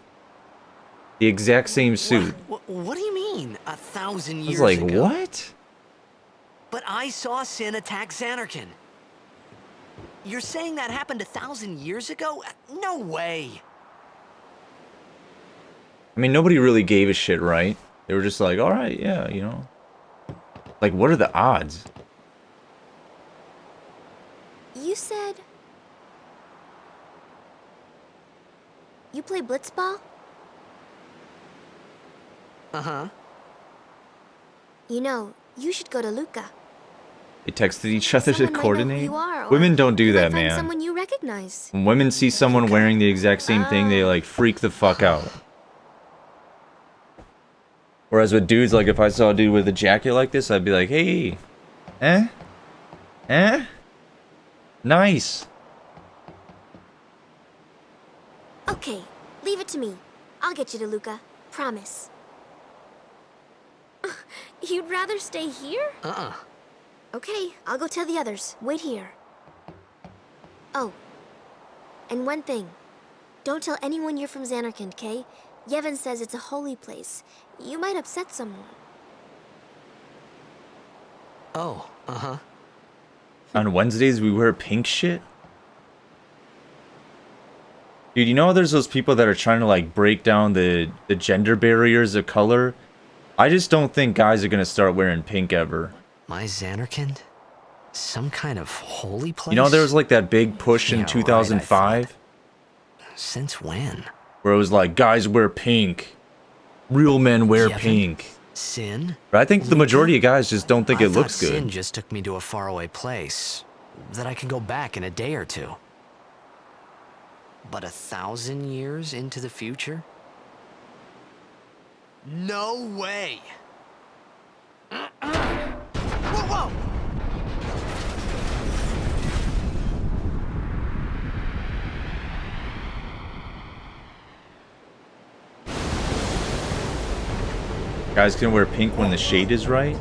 the exact same suit. What do you mean, 1,000 I years was like, ago? what? But I saw Sin attack Xanarkand. You're saying that happened 1,000 years ago? No way. I mean, nobody really gave a shit, right? They were just like, all right, yeah, you know. Like, what are the odds? You said... You play blitzball? Uh-huh. You know, you should go to Luca. They texted each other to Someone might know who coordinate. you are, or Women don't do you might that, find man. someone you recognize. When women see someone wearing the exact same thing, they like freak the fuck out. Whereas with dudes, like if I saw a dude with a jacket like this, I'd be like, hey, nice. Okay, leave it to me. I'll get you to Luca. Promise. You'd rather stay here? Uh-uh. Okay, I'll go tell the others. Wait here. Oh, and one thing. Don't tell anyone you're from Xanarkand, okay? Yevon says it's a holy place. You might upset someone. Oh, uh-huh. On Wednesdays, we wear pink shit? Dude, you know how there's those people that are trying to like break down the gender barriers of color? I just don't think guys are gonna start wearing pink ever. My Xanarkand? Some kind of holy place? You know, there was like that big push Yeah, in right, 2005 Since when? where it was like, guys wear pink. Real men wear Yevon? pink. Sin? But I think the majority of guys just don't think I it looks thought Sin good. just took me to a faraway place that I could go back in a day or two. But 1,000 years into the future? No way! Whoa, whoa! Guys can wear pink when the shade is right.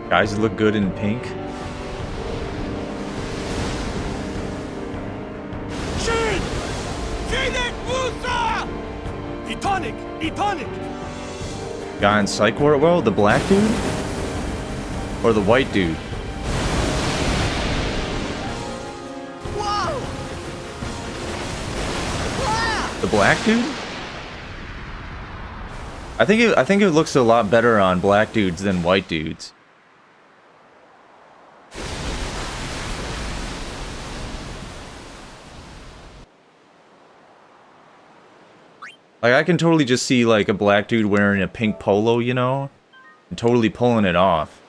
Guys look good in pink. Shin! Fidek Musa! Etonic! Etonic! Guy in Psych Ward, well, the black dude? Or the white dude? Whoa! Ah! The black dude? I think it looks a lot better on black dudes than white dudes. Like I can totally just see like a black dude wearing a pink polo, you know, and totally pulling it off.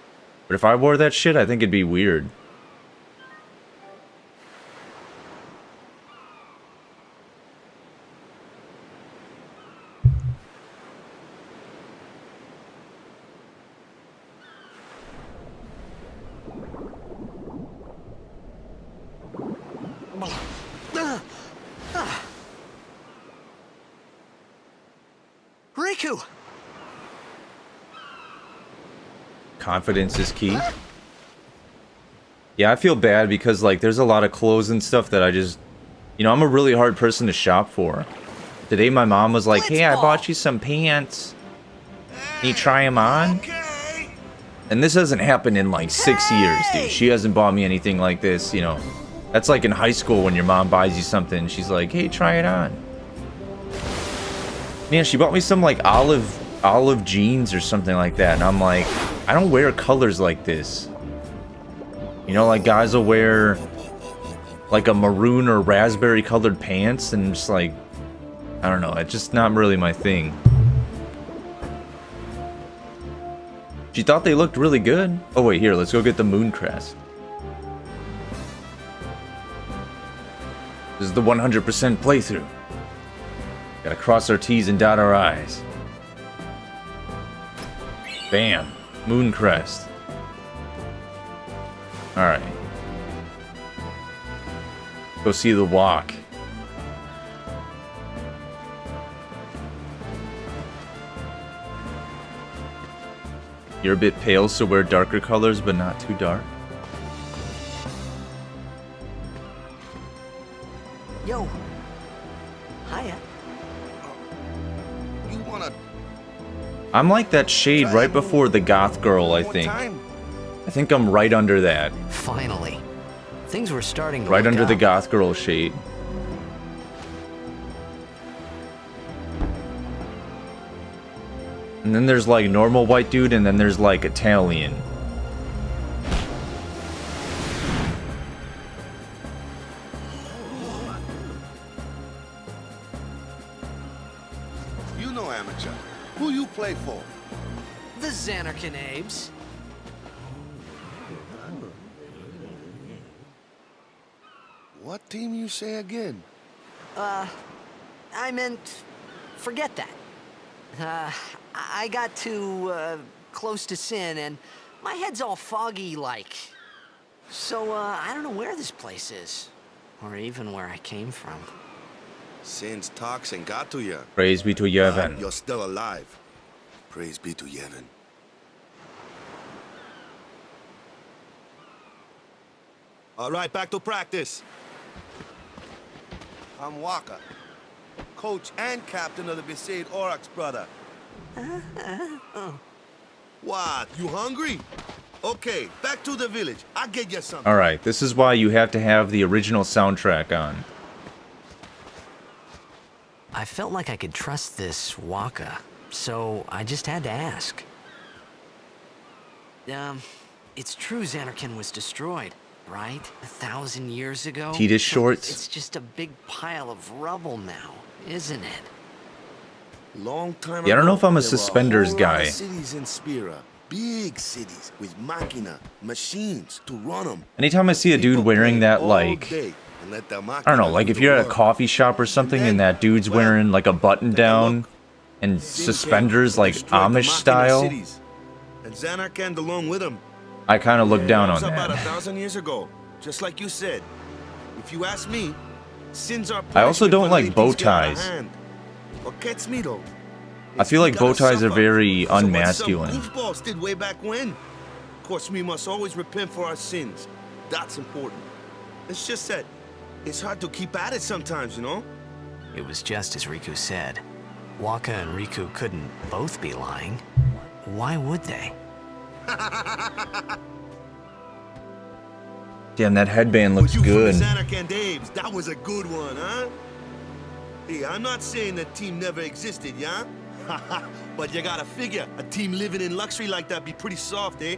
But if I wore that shit, I think it'd be weird. Riku! Confidence is key. Yeah, I feel bad because like there's a lot of clothes and stuff that I just, you know, I'm a really hard person to shop for. Today my mom was like, "Hey, I bought you some pants. Can you try them on?" And this hasn't happened in like 6 years, dude. She hasn't bought me anything like this, you know. That's like in high school when your mom buys you something. She's like, "Hey, try it on." Man, she bought me some like olive jeans or something like that. And I'm like, I don't wear colors like this. You know, like guys will wear like a maroon or raspberry colored pants and just like, I don't know. It's just not really my thing. you thought they looked really good? Oh wait, here, let's go get the moon crest. This is the 100% playthrough. Gotta cross our T's and dot our I's. Bam. Moon crest. Alright. Go see the walk. You're a bit pale, so wear darker colors, but not too dark. Yo. Hiya. You wanna I'm like that shade right before the goth girl, I more think. time? I think I'm right under that. Finally. Things were starting to Right look under the up. goth girl shade. And then there's like normal white dude, and then there's like Italian. You know amateur. Who you play for? The Xanarkin Abes. What team you say again? I meant, forget that. I got too, close to Sin, and my head's all foggy like. So, I don't know where this place is. Or even where I came from. Since Toxin got to you. Praise be to Yevon. You're still alive. Praise be to Yevon. All right, back to practice. I'm Waka, coach and captain of the Besaid Aurochs, brother. What, you hungry? Okay, back to the village. I'll get you something. Alright, this is why you have to have the original soundtrack on. I felt like I could trust this Waka, so I just had to ask. It's true Xanarkin was destroyed, right? 1,000 years ago? Titus shorts. It's just a big pile of rubble now, isn't it? Long time Yeah, I don't know ago, if I'm a there were suspenders whole lot of guy. Cities in Spira, big cities with machina, machines to run them. Anytime I see a dude wearing that, like, I don't know, like if you're at a coffee shop or something and that dude's wearing like a button down and suspenders like Amish style, And Xanarkand along with him. I kind of look down on That was about that. 1,000 years ago, just like you said. If you ask me, sins are I also punishment don't for like letting bow things get out of ties. hand. What gets me though? I feel like we bow gotta ties are suffer very for what some unmasculine. goofballs did way back when. Of course, we must always repent for our sins. That's important. It's just that it's hard to keep at it sometimes, you know? It was just as Riku said. Waka and Riku couldn't both be lying. Why would they? Damn, that headband looks you good. From the Xanarkand Abes, that was a good one, huh? Hey, I'm not saying the team never existed, yeah? But you gotta figure, a team living in luxury like that be pretty soft, eh?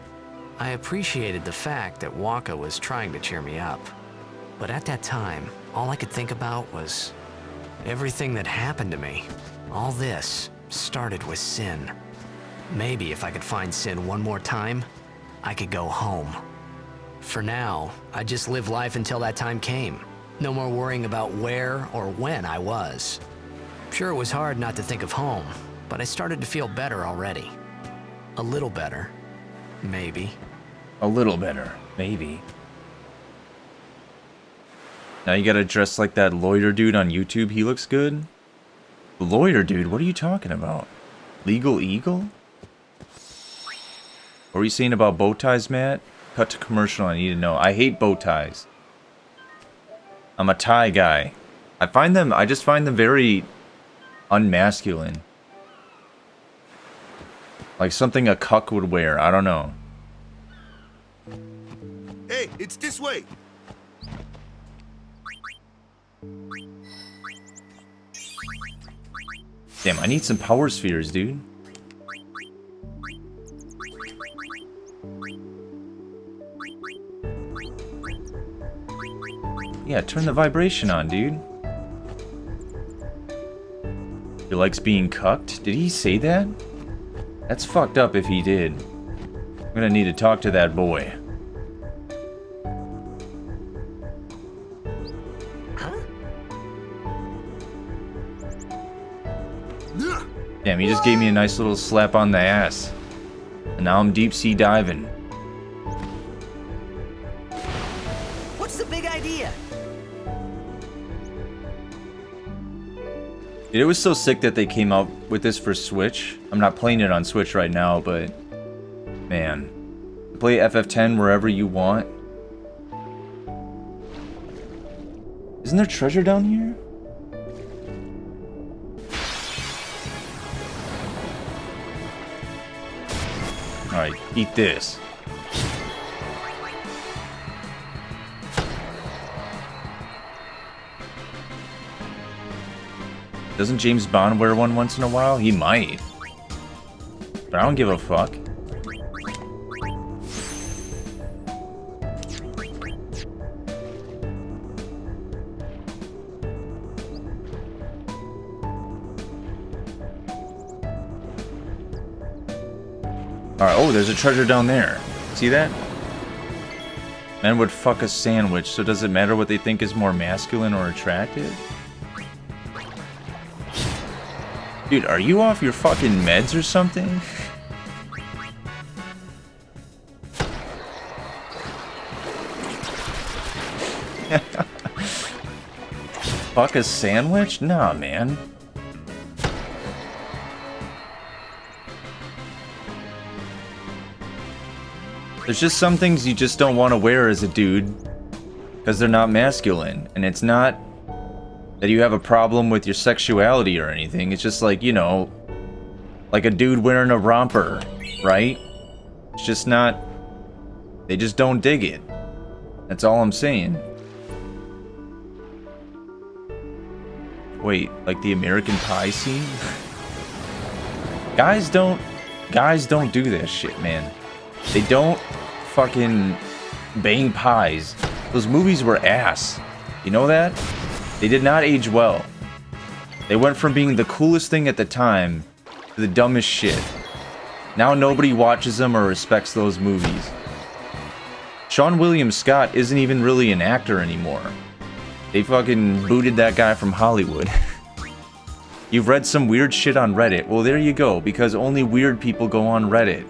I appreciated the fact that Waka was trying to cheer me up. But at that time, all I could think about was everything that happened to me. All this started with Sin. Maybe if I could find Sin one more time, I could go home. For now, I just live life until that time came. No more worrying about where or when I was. Sure, it was hard not to think of home, but I started to feel better already. A little better, maybe. A little better, maybe. Now you gotta dress like that lawyer dude on YouTube. He looks good. Lawyer dude, what are you talking about? Legal Eagle? What were you saying about bow ties, Matt? Cut to commercial, I need to know. I hate bow ties. I'm a tie guy. I just find them very unmasculine. Like something a cuck would wear, I don't know. Hey, it's this way. Damn, I need some power spheres, dude. Yeah, turn the vibration on, dude. He likes being cucked? Did he say that? That's fucked up if he did. I'm gonna need to talk to that boy. Damn, he just gave me a nice little slap on the ass. And now I'm deep sea diving. What's the big idea? Dude, it was so sick that they came out with this for Switch. I'm not playing it on Switch right now, but man, play FF10 wherever you want. Isn't there treasure down here? Alright, eat this. Doesn't James Bond wear one once in a while? He might. But I don't give a fuck. Alright, oh, there's a treasure down there. See that? Men would fuck a sandwich, so does it matter what they think is more masculine or attractive? Dude, are you off your fucking meds or something? Fuck a sandwich? Nah, man. There's just some things you just don't want to wear as a dude because they're not masculine. And it's not that you have a problem with your sexuality or anything. It's just like, you know, like a dude wearing a romper, right? It's just not... They just don't dig it. That's all I'm saying. Wait, like the American Pie scene? Guys don't do this shit, man. They don't fucking bang pies. Those movies were ass. You know that? They did not age well. They went from being the coolest thing at the time to the dumbest shit. Now nobody watches them or respects those movies. Sean William Scott isn't even really an actor anymore. They fucking booted that guy from Hollywood. You've read some weird shit on Reddit. Well, there you go, because only weird people go on Reddit.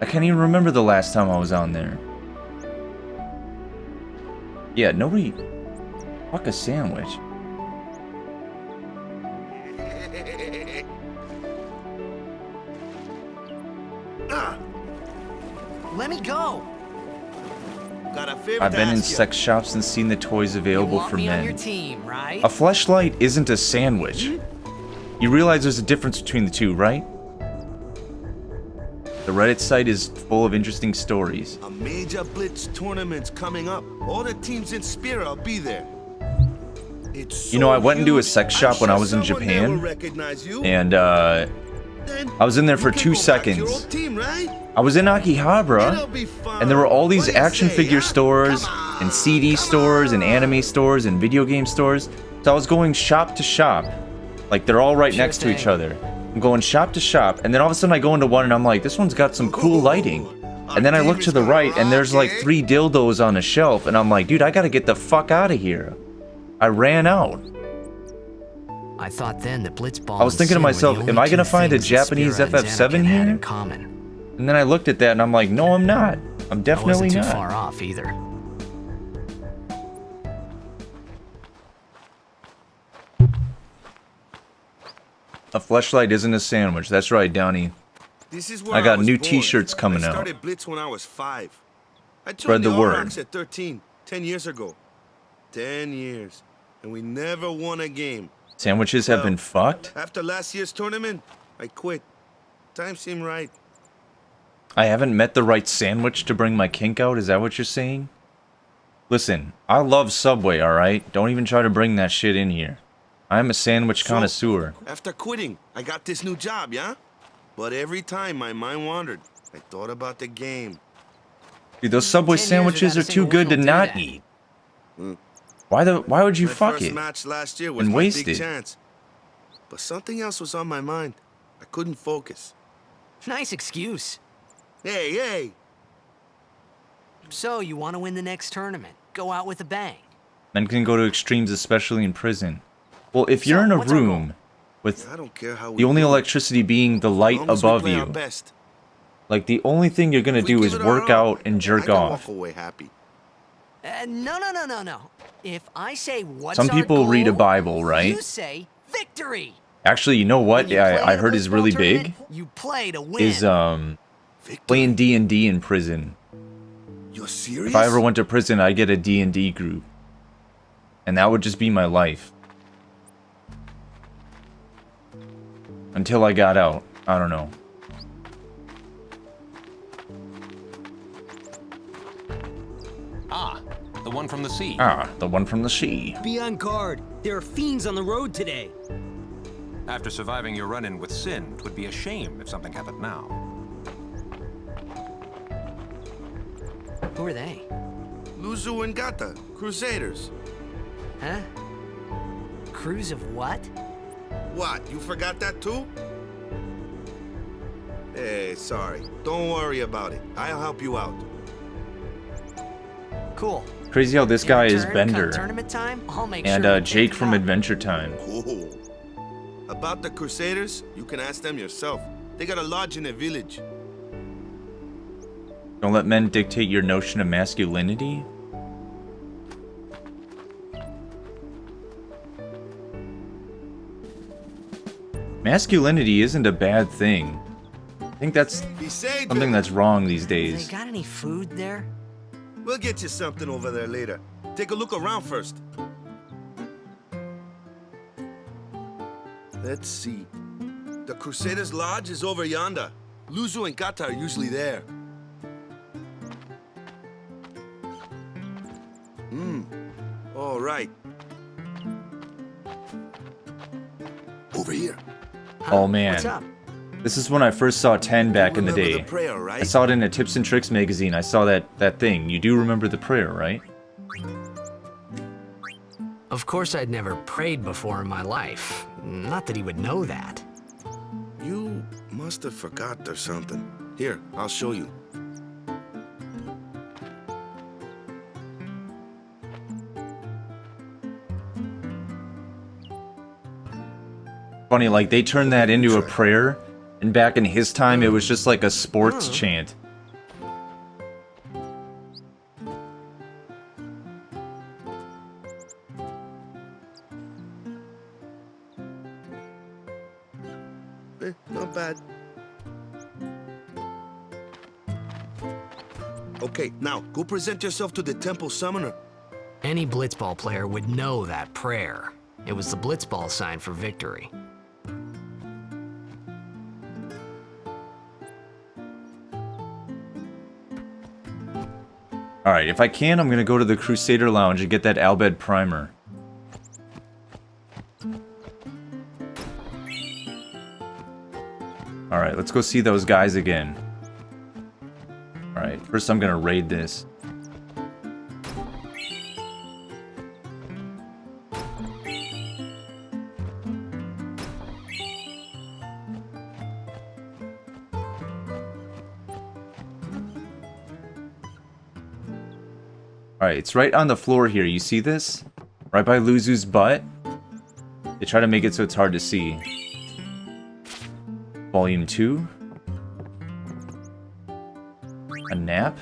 I can't even remember the last time I was on there. Yeah, nobody... Fuck a sandwich. Let me go. Got a favor I've to been in ask ya. sex shops and seen the toys available want for me on your men. team, right? A fleshlight isn't a sandwich. You realize there's a difference between the two, right? The Reddit site is full of interesting stories. A major blitz tournament's coming up. All the teams in Spira will be there. It's You know, I so went into a huge, sex I'm shop when I sure was in someone there Japan, will recognize you. and Then I was in there for you can 2 go back to your seconds. old team, right? I was in It'll Akihabara, be fun. and there were all What these do you action say, figure huh? stores, Come on, and CD come stores, and on. anime stores, and video game stores. So I was going shop to shop. Like, they're all right Sure next to each thing. other. I'm going shop to shop, and then all of a sudden I go into one, and I'm like, this one's got some cool lighting. And then I look to the right, and there's like 3 dildos on a shelf, and I'm like, dude, I gotta get the fuck out of here. I ran out. I thought then that Blitzball I was thinking to and Sin were myself, the am only I gonna two find a things that Japanese Spira and FF7 Xanarkand had here? in common. And then I looked at that, and I'm like, no, I'm not. I'm I definitely wasn't too not. far off either. A fleshlight isn't a sandwich. That's right, Downey. This is where I got was new born. t-shirts coming I out. started Blitz when I was 5. I Spread joined the the word. Aurochs at 13, 10 years ago. 10 years. And we never won a game. Sandwiches have been fucked? After last year's tournament, I quit. Time seemed right. I haven't met the right sandwich to bring my kink out? Is that what you're saying? Listen, I love Subway, alright? Don't even try to bring that shit in here. I'm a sandwich So, connoisseur. After quitting, I got this new job, yeah? But every time my mind wandered, I thought about the game. Dude, those Subway 10 years sandwiches are without a too single good to win will do not that. eat. Mm. Why would you My fuck first it? match last year was and my waste big it? chance. but something else was on my mind. I couldn't focus. Nice excuse. Hey, hey! So, you want to win the next tournament? Go out with a bang. Men can go to extremes, especially in prison. Well, if you're in a what's our goal? room with I don't care how we the only do it, electricity being the as light long as we above play our you, best. like the only thing you're gonna If we do give is it our work all, out and I jerk can off. walk away happy. No. If I say what's Some our people read a goal, Bible, right? You say victory. Actually, you know what? When you play I in a heard is blitzball really tournament, big. You play to win. Is Victory? playing D&D in prison. You're serious? If I ever went to prison, I'd get a D&D group. And that would just be my life. Until I got out. I don't know. Ah, the one from the sea. Ah, the one from the sea. Be on guard. There are fiends on the road today. After surviving your run-in with Sin, it would be a shame if something happened now. Who are they? Luzu and Gata, Crusaders. Huh? Crews of what? What, you forgot that too? Hey, sorry. Don't worry about it. I'll help you out. Cool. Crazy how this guy In is return, come Bender. Tournament time, I'll make And sure to Jake pick from it up. Adventure Time. Cool. About the Crusaders, you can ask them yourself. They got a lodge in a village. Don't let men dictate your notion of masculinity. Masculinity isn't a bad thing. I think that's He said something that's wrong these They days. got any food there? We'll get you something over there later. Take a look around first. Let's see. The Crusaders' Lodge is over yonder. Luzu and Gata are usually there. All right. Over here. Oh man. What's up? This is when I first saw 10 back in the Remember day. the prayer, right? I saw it in a Tips and Tricks magazine. I saw that thing. You do remember the prayer, right? Of course I'd never prayed before in my life. Not that he would know that. You must have forgot or something. Here, I'll show you. Funny, like they turned that into a prayer, and back in his time, it was just like a sports chant. Not bad. Okay, now go present yourself to the temple summoner. Any blitzball player would know that prayer. It was the blitzball sign for victory. Alright, if I can, I'm gonna go to the Crusader Lounge and get that Albed primer. Alright, let's go see those guys again. Alright, first I'm gonna raid this. Alright, it's right on the floor here. You see this? Right by Luzu's butt. They try to make it so it's hard to see. Volume 2. A nap?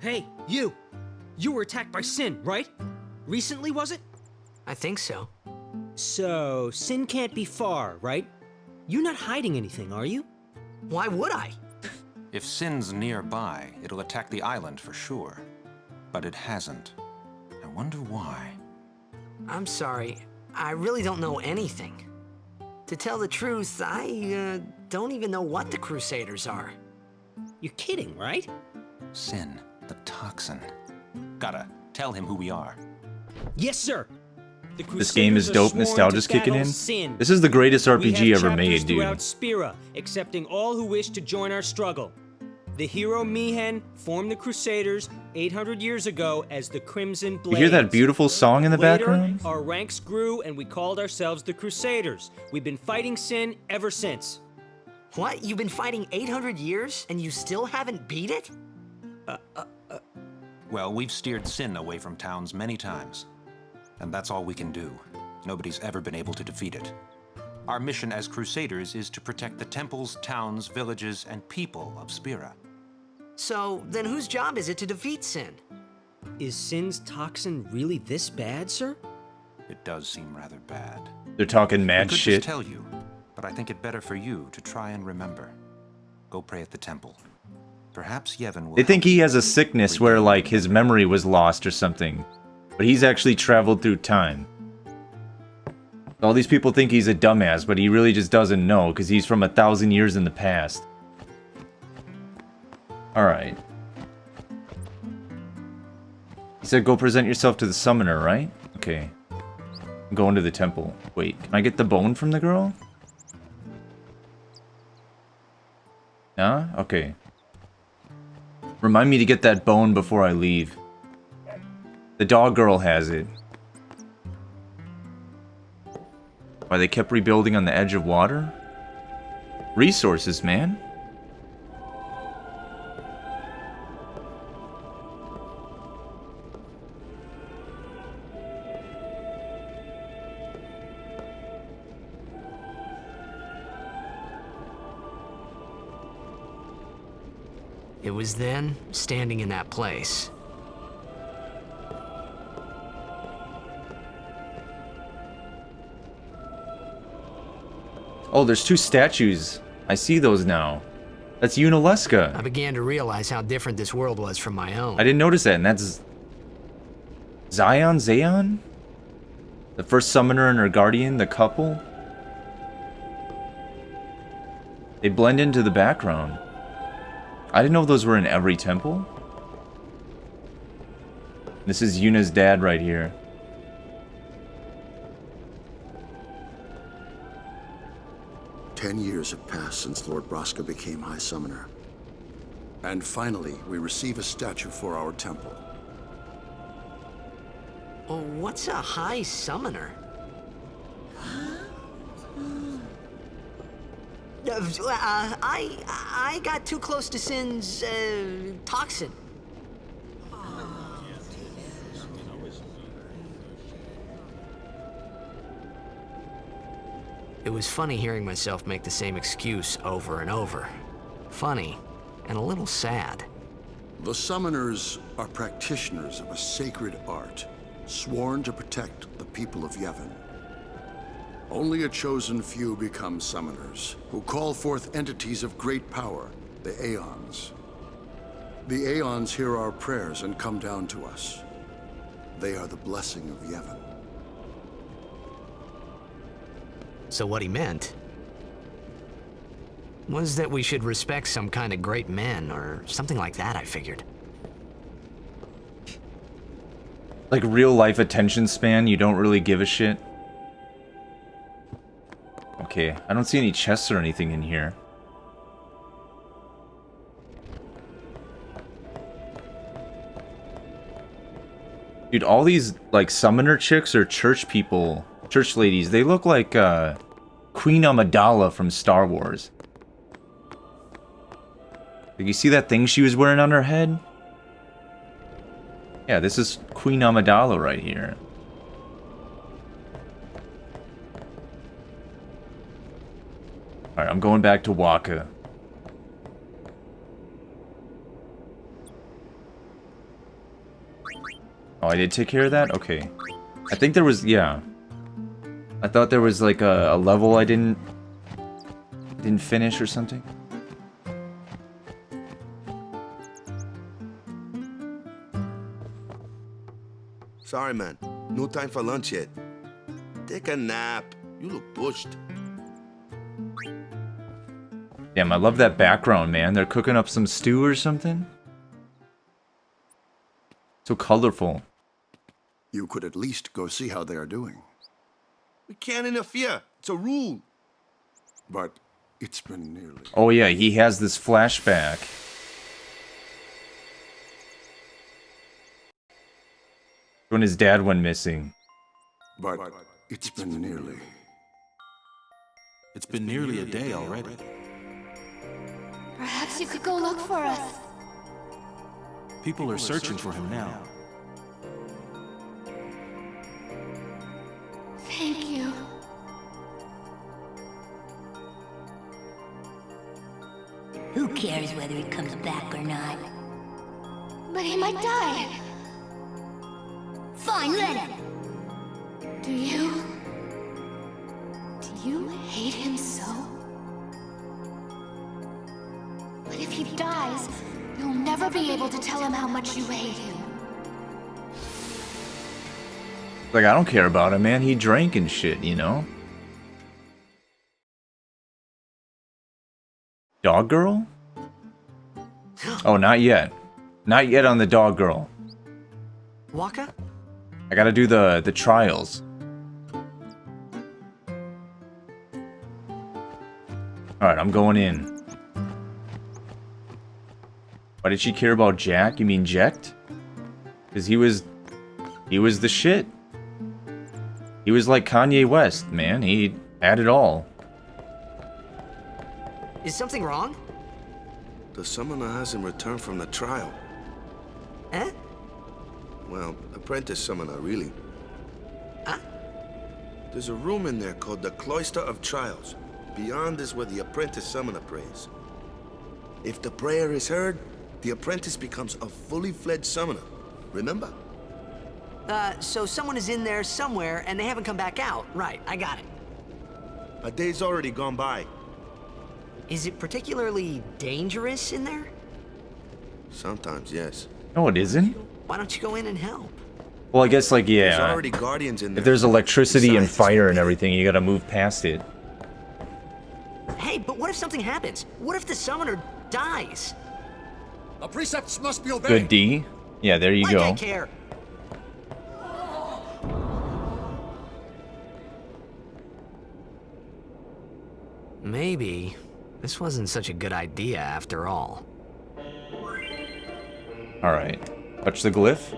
Hey, you! You were attacked by Sin, right? Recently, was it? I think so. So, Sin can't be far, right? You're not hiding anything, are you? Why would I? If Sin's nearby, it'll attack the island for sure. But it hasn't. I wonder why. I'm sorry. I really don't know anything. To tell the truth, I don't even know what the Crusaders are. You're kidding, right? Sin, the toxin. Gotta tell him who we are. Yes, sir. The This game is Crusaders are dope. sworn to Nostalgia's kicking battle in. Sin. This is the greatest We RPG have ever chapters made, dude. throughout Spira, accepting all who wish to join our struggle. The hero Mihen formed the Crusaders 800 years ago as the Crimson Blades. You hear that beautiful song in the Later, background? our ranks grew and we called ourselves the Crusaders. We've been fighting sin ever since. What? You've been fighting 800 years and you still haven't beat it? Well, we've steered sin away from towns many times. And that's all we can do. Nobody's ever been able to defeat it. Our mission as Crusaders is to protect the temples, towns, villages, and people of Spira. So, then whose job is it to defeat sin? Is Sin's toxin really this bad, sir? It does seem rather bad. They're talking I mad could shit. just tell you, but I think it better for you to try and remember. Go pray at the temple. Perhaps Yevon will They think help he you has a sickness where, regain like, his memory was lost or something. But he's actually traveled through time. All these people think he's a dumbass, but he really just doesn't know, because he's from 1,000 years in the past. Alright. He said go present yourself to the summoner, right? Okay. I'm going to the temple. Wait, can I get the bone from the girl? Nah? Okay. Remind me to get that bone before I leave. The dog girl has it. Why, they kept rebuilding on the edge of water? Resources, man. It was then, standing in that place. Oh, there's two statues. I see those now. That's I Yunalesca. began to realize how different this world was from my own. I didn't notice that, and that's... Zayon? The first summoner and her guardian, the couple? They blend into the background. I didn't know those were in every temple. This is Yuna's dad right here. Ten years have passed since Lord Braska became High Summoner. And finally, we receive a statue for our temple. Oh, what's a high summoner? I got too close to Sin's toxin. It was funny hearing myself make the same excuse over and over. Funny, and a little sad. The Summoners are practitioners of a sacred art, sworn to protect the people of Yevon. Only a chosen few become Summoners, who call forth entities of great power, the Aeons. The Aeons hear our prayers and come down to us. They are the blessing of Yevon. So what he meant was that we should respect some kind of great men, or something like that, I figured. Like real life attention span, you don't really give a shit. Okay, I don't see any chests or anything in here. Dude, all these, like, summoner chicks or church people, church ladies, they look like, Queen Amidala from Star Wars. Like, you see that thing she was wearing on her head? Yeah, this is Queen Amidala right here. Alright, I'm going back to Wakka. Oh, I did take care of that? Okay. I think there was, yeah. I thought there was like a level I didn't finish or something. Sorry, man. No time for lunch yet. Take a nap. You look pushed. Damn, I love that background, man. They're cooking up some stew or something. So colorful. You could at least go see how they are doing. We can't interfere. It's a rule. But it's been nearly... Oh yeah, he has this flashback. When his dad went missing. But it's been nearly. It's been nearly a day already. Perhaps you could go look for us. People are searching for him now. Thank you. Who cares whether he comes back or not? But he might die. Fine, let him. Do you hate him so? But if he dies, you'll never be able to tell him how much you hate him. Like, I don't care about him, man. He drank and shit, you know? Dog girl? Oh, not yet. Not yet on the dog girl. Wakka? I gotta do the trials. Alright, I'm going in. Why did she care about Jack? You mean Jecht? Because he was the shit. He was like Kanye West, man. He had it all. Is something wrong? The summoner hasn't returned from the trial. Eh? Well, apprentice summoner, really. Huh? There's a room in there called the Cloister of Trials. Beyond is where the apprentice summoner prays. If the prayer is heard, the apprentice becomes a fully fledged summoner. Remember? So someone is in there somewhere and they haven't come back out. Right, I got it. A day's already gone by. Is it particularly dangerous in there? Sometimes, yes. No, it isn't. Why don't you go in and help? Well, I guess, like, There's yeah. already guardians in there. If there's electricity and Besides, fire and everything, you gotta move past it. Hey, but what if something happens? What if the summoner dies? The precepts must be obeyed. Good D. Yeah, there you Like I go. care. Maybe this wasn't such a good idea after all. Alright. Touch the glyph.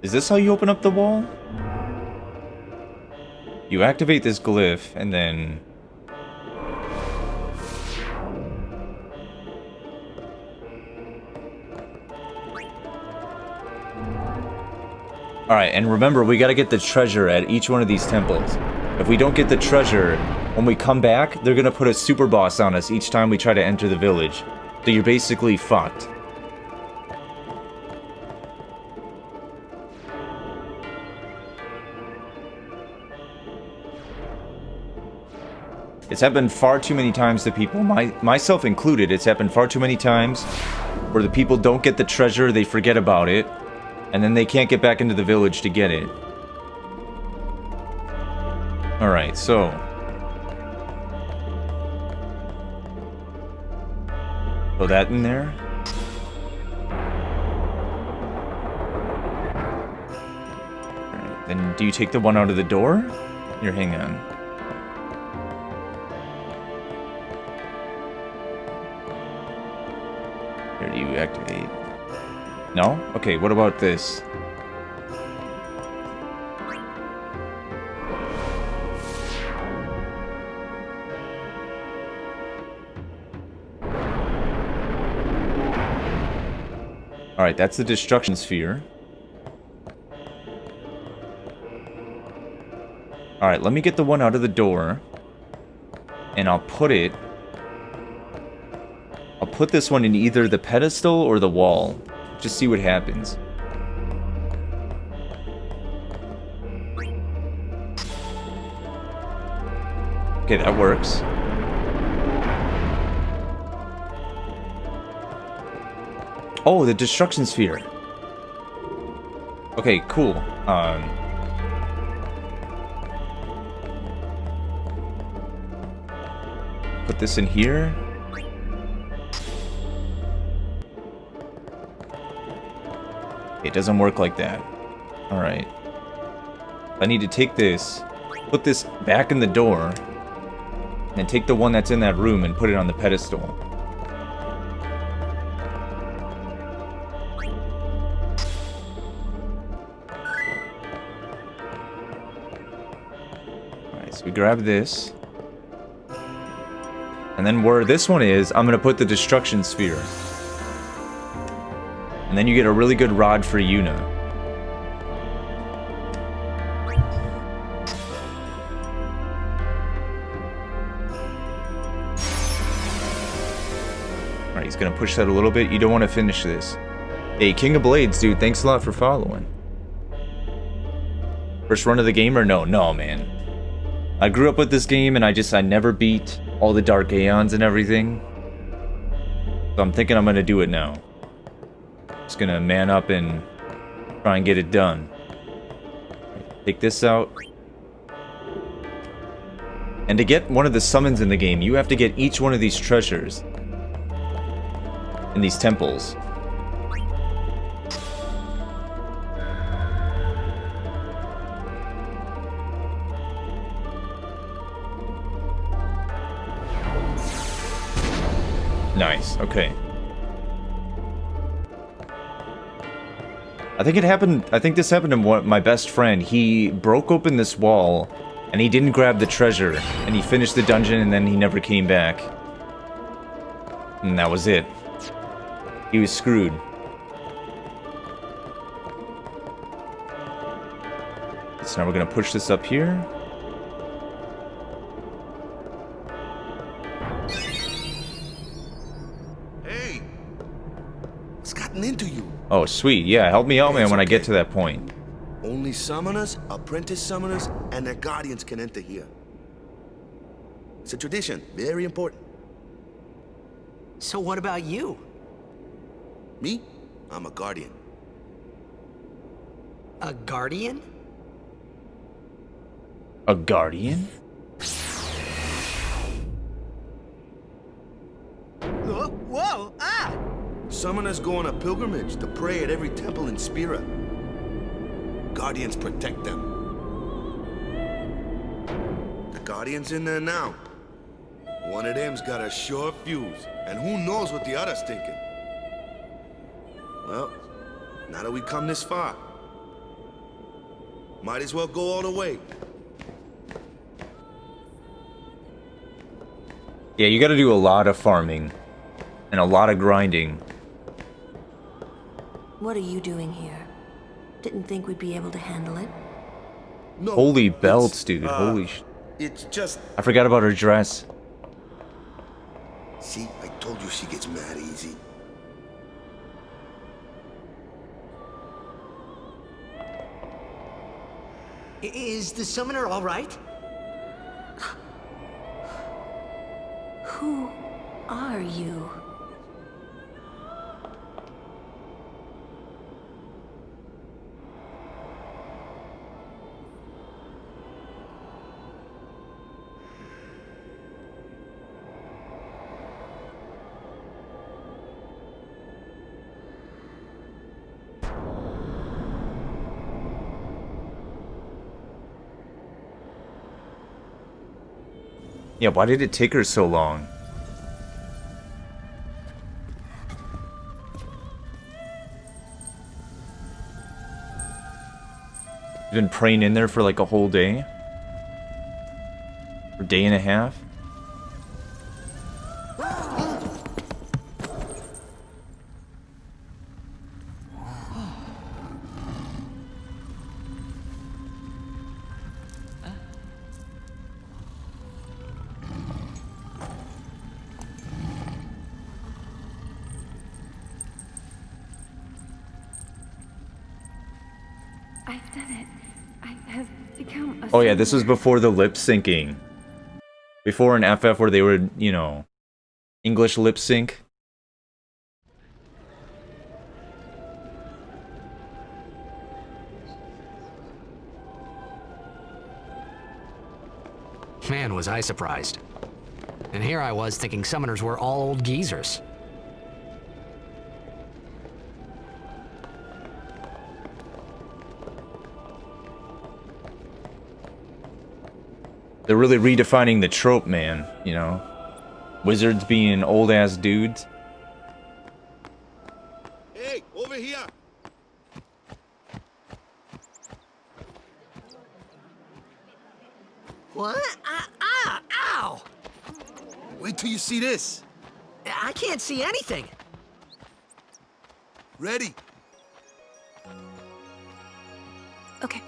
Is this how you open up the wall? You activate this glyph, and then... Alright, and remember, we gotta get the treasure at each one of these temples. If we don't get the treasure, when we come back, they're gonna put a super boss on us each time we try to enter the village. So you're basically fucked. It's happened far too many times to people, myself included. It's happened far too many times where the people don't get the treasure, they forget about it, and then they can't get back into the village to get it. Alright, so... Throw that in there. Alright, then do you take the one out of the door? Here, hang on. Here, do you activate? No? Okay, what about this? Alright, that's the destruction sphere. Alright, let me get the one out of the door. And I'll put it... I'll put this one in either the pedestal or the wall. Just see what happens. Okay, that works. Oh, the destruction sphere. Okay, cool. Put this in here. It doesn't work like that. Alright. I need to take this, put this back in the door. And take the one that's in that room and put it on the pedestal. Alright, so we grab this. And then where this one is, I'm going to put the destruction sphere. And then you get a really good rod for Yuna. Alright, he's gonna push that a little bit. You don't want to finish this. Hey, King of Blades, dude, thanks a lot for following. First run of the game or no? No, man. I grew up with this game and I never beat all the Dark Aeons and everything. So I'm thinking I'm gonna do it now. Just gonna man up and try and get it done. Take this out. And to get one of the summons in the game, you have to get each one of these treasures in these temples. Nice, okay. I think this happened to my best friend. He broke open this wall and he didn't grab the treasure and he finished the dungeon and then he never came back. And that was it. He was screwed. So now we're gonna push this up here. Hey! What's gotten into you? Oh, sweet. Yeah, help me out, man, when I get to that point. Only summoners, apprentice summoners, and their guardians can enter here. It's a tradition, very important. So what about you? Me? I'm a guardian. A guardian? A guardian? Whoa! Ah! Summoners go on a pilgrimage to pray at every temple in Spira. Guardians protect them. The Guardian's in there now. One of them's got a sure fuse, and who knows what the other's thinking. Well, now that we come this far, might as well go all the way. Yeah, you gotta do a lot of farming and a lot of grinding. What are you doing here? Didn't think we'd be able to handle it. No, Holy belts, dude. Holy sh... It's just... I forgot about her dress. See, I told you she gets mad easy. Is the summoner all right? Who are you? Yeah, why did it take her so long? You've been praying in there for like a whole day? Or day and a half? I've done it. I have become a... Oh yeah, this was before the lip syncing. Before an FF where they were, you know, English lip sync. Man, was I surprised. And here I was thinking summoners were all old geezers. They're really redefining the trope, man, you know? Wizards being old-ass dudes. Hey, over here! What? Ow! Wait till you see this. I can't see anything. Ready? Okay.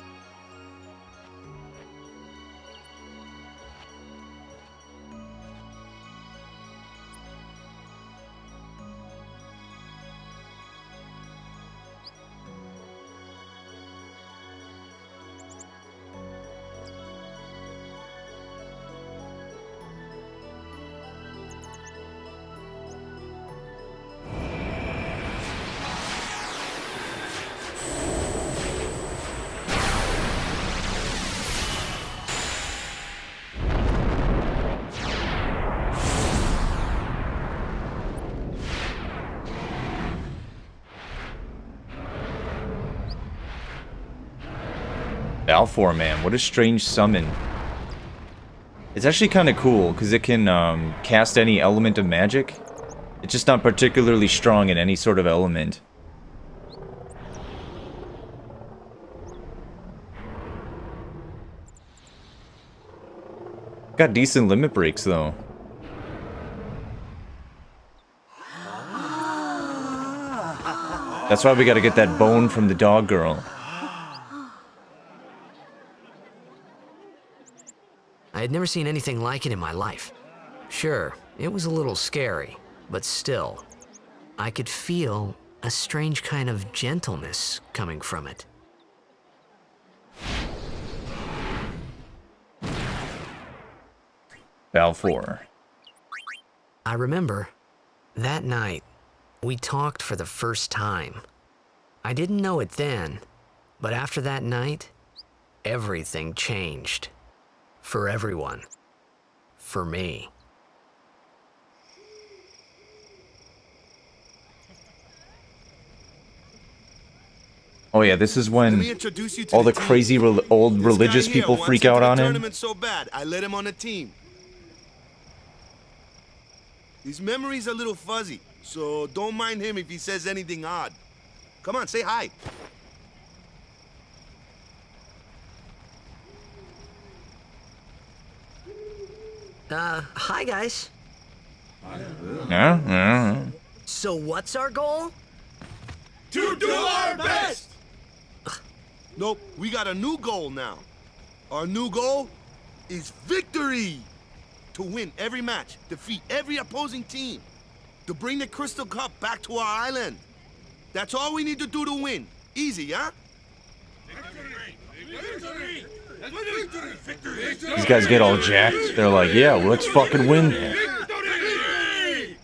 Balfour, man, what a strange summon. It's actually kind of cool, because it can cast any element of magic. It's just not particularly strong in any sort of element. Got decent limit breaks, though. That's why we gotta get that bone from the dog girl. I had never seen anything like it in my life. Sure, it was a little scary, but still, I could feel a strange kind of gentleness coming from it. Balfour. I remember, that night, we talked for the first time. I didn't know it then, but after that night, everything changed. For everyone. For me. Oh yeah, this is when all the crazy old religious people freak out on him. Tournament so bad, I let him on the team. His memory's a little fuzzy, so don't mind him if he says anything odd. Come on, say hi. Hi guys. Yeah. So what's our goal? To do our best! Nope, we got a new goal now. Our new goal is victory! To win every match, defeat every opposing team, to bring the Crystal Cup back to our island. That's all we need to do to win. Easy, huh? Victory! These guys get all jacked. They're like, yeah, well, let's fucking win. Victory!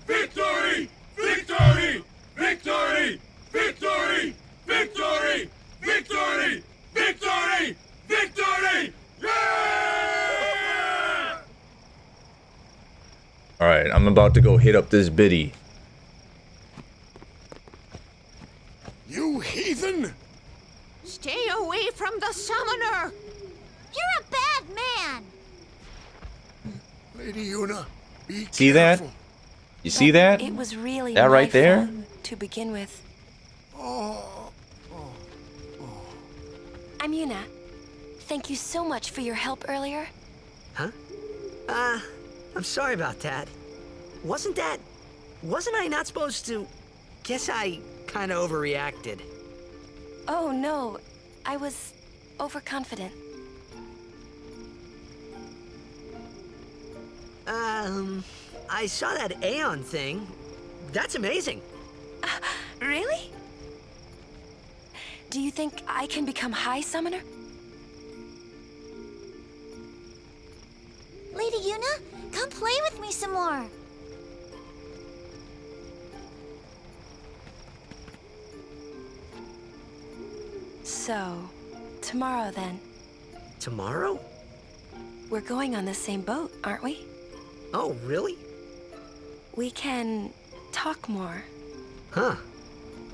Victory! Victory! Victory! Victory! Victory! Victory! Victory! Victory! Yeah! Alright, I'm about to go hit up this biddy. You heathen! Stay away from the summoner! You're a bad man! Lady Yuna, be See that? careful. You see that? It was really that right my there? fault to begin with. Oh. I'm Yuna. Thank you so much for your help earlier. Huh? I'm sorry about that. Wasn't I not supposed to? Guess I kinda overreacted. Oh no, I was overconfident. I saw that Aeon thing. That's amazing. Really? Do you think I can become High Summoner? Lady Yuna, come play with me some more. So, tomorrow then. Tomorrow? We're going on the same boat, aren't we? Oh, really? We can talk more. Huh.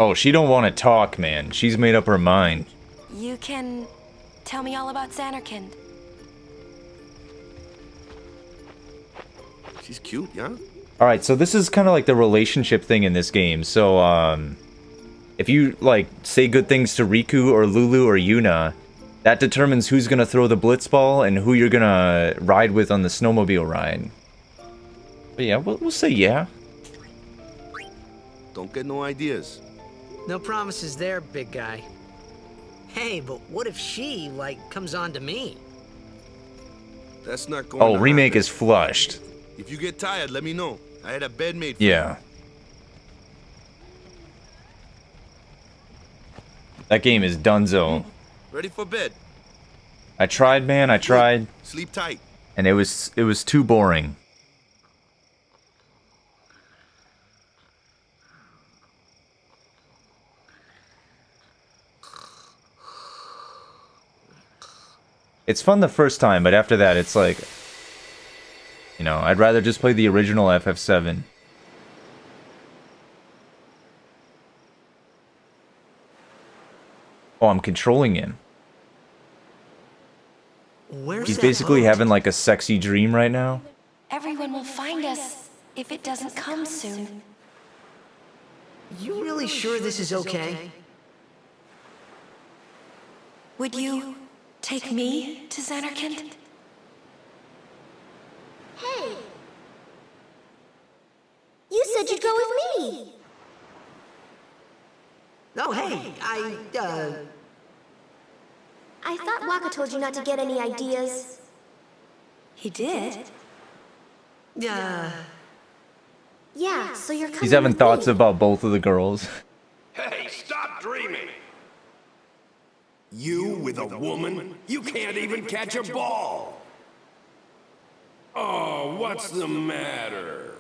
Oh, she don't want to talk, man. She's made up her mind. You can tell me all about Xanarkand. She's cute, yeah? Alright, so this is kind of like the relationship thing in this game. So, if you, like, say good things to Riku or Lulu or Yuna, that determines who's gonna throw the blitzball and who you're gonna ride with on the snowmobile ride. But yeah, we'll say yeah. Don't get no ideas. No promises there, big guy. Hey, but what if she, like, comes on to me? That's not going to remake happen. is flushed. If you get tired, let me know. I had a bed made for you. Yeah. That game is donezo. Ready for bed? I tried, man, I tried. Sleep tight. And it was too boring. It's fun the first time, but after that, it's like, you know, I'd rather just play the original FF7. Oh, I'm controlling him. Where's He's that basically boat? having like a sexy dream right now. Everyone will find us if it doesn't come soon. You really sure this is okay? Would you take me to Xanarkand? Hey! You said you'd go with me! Oh, hey, I thought Waka told you not to get any ideas. He did? Yeah, so you're coming He's having with thoughts me. about both of the girls. Hey, stop dreaming! You with a woman? You can't even catch a ball! Oh, what's the matter?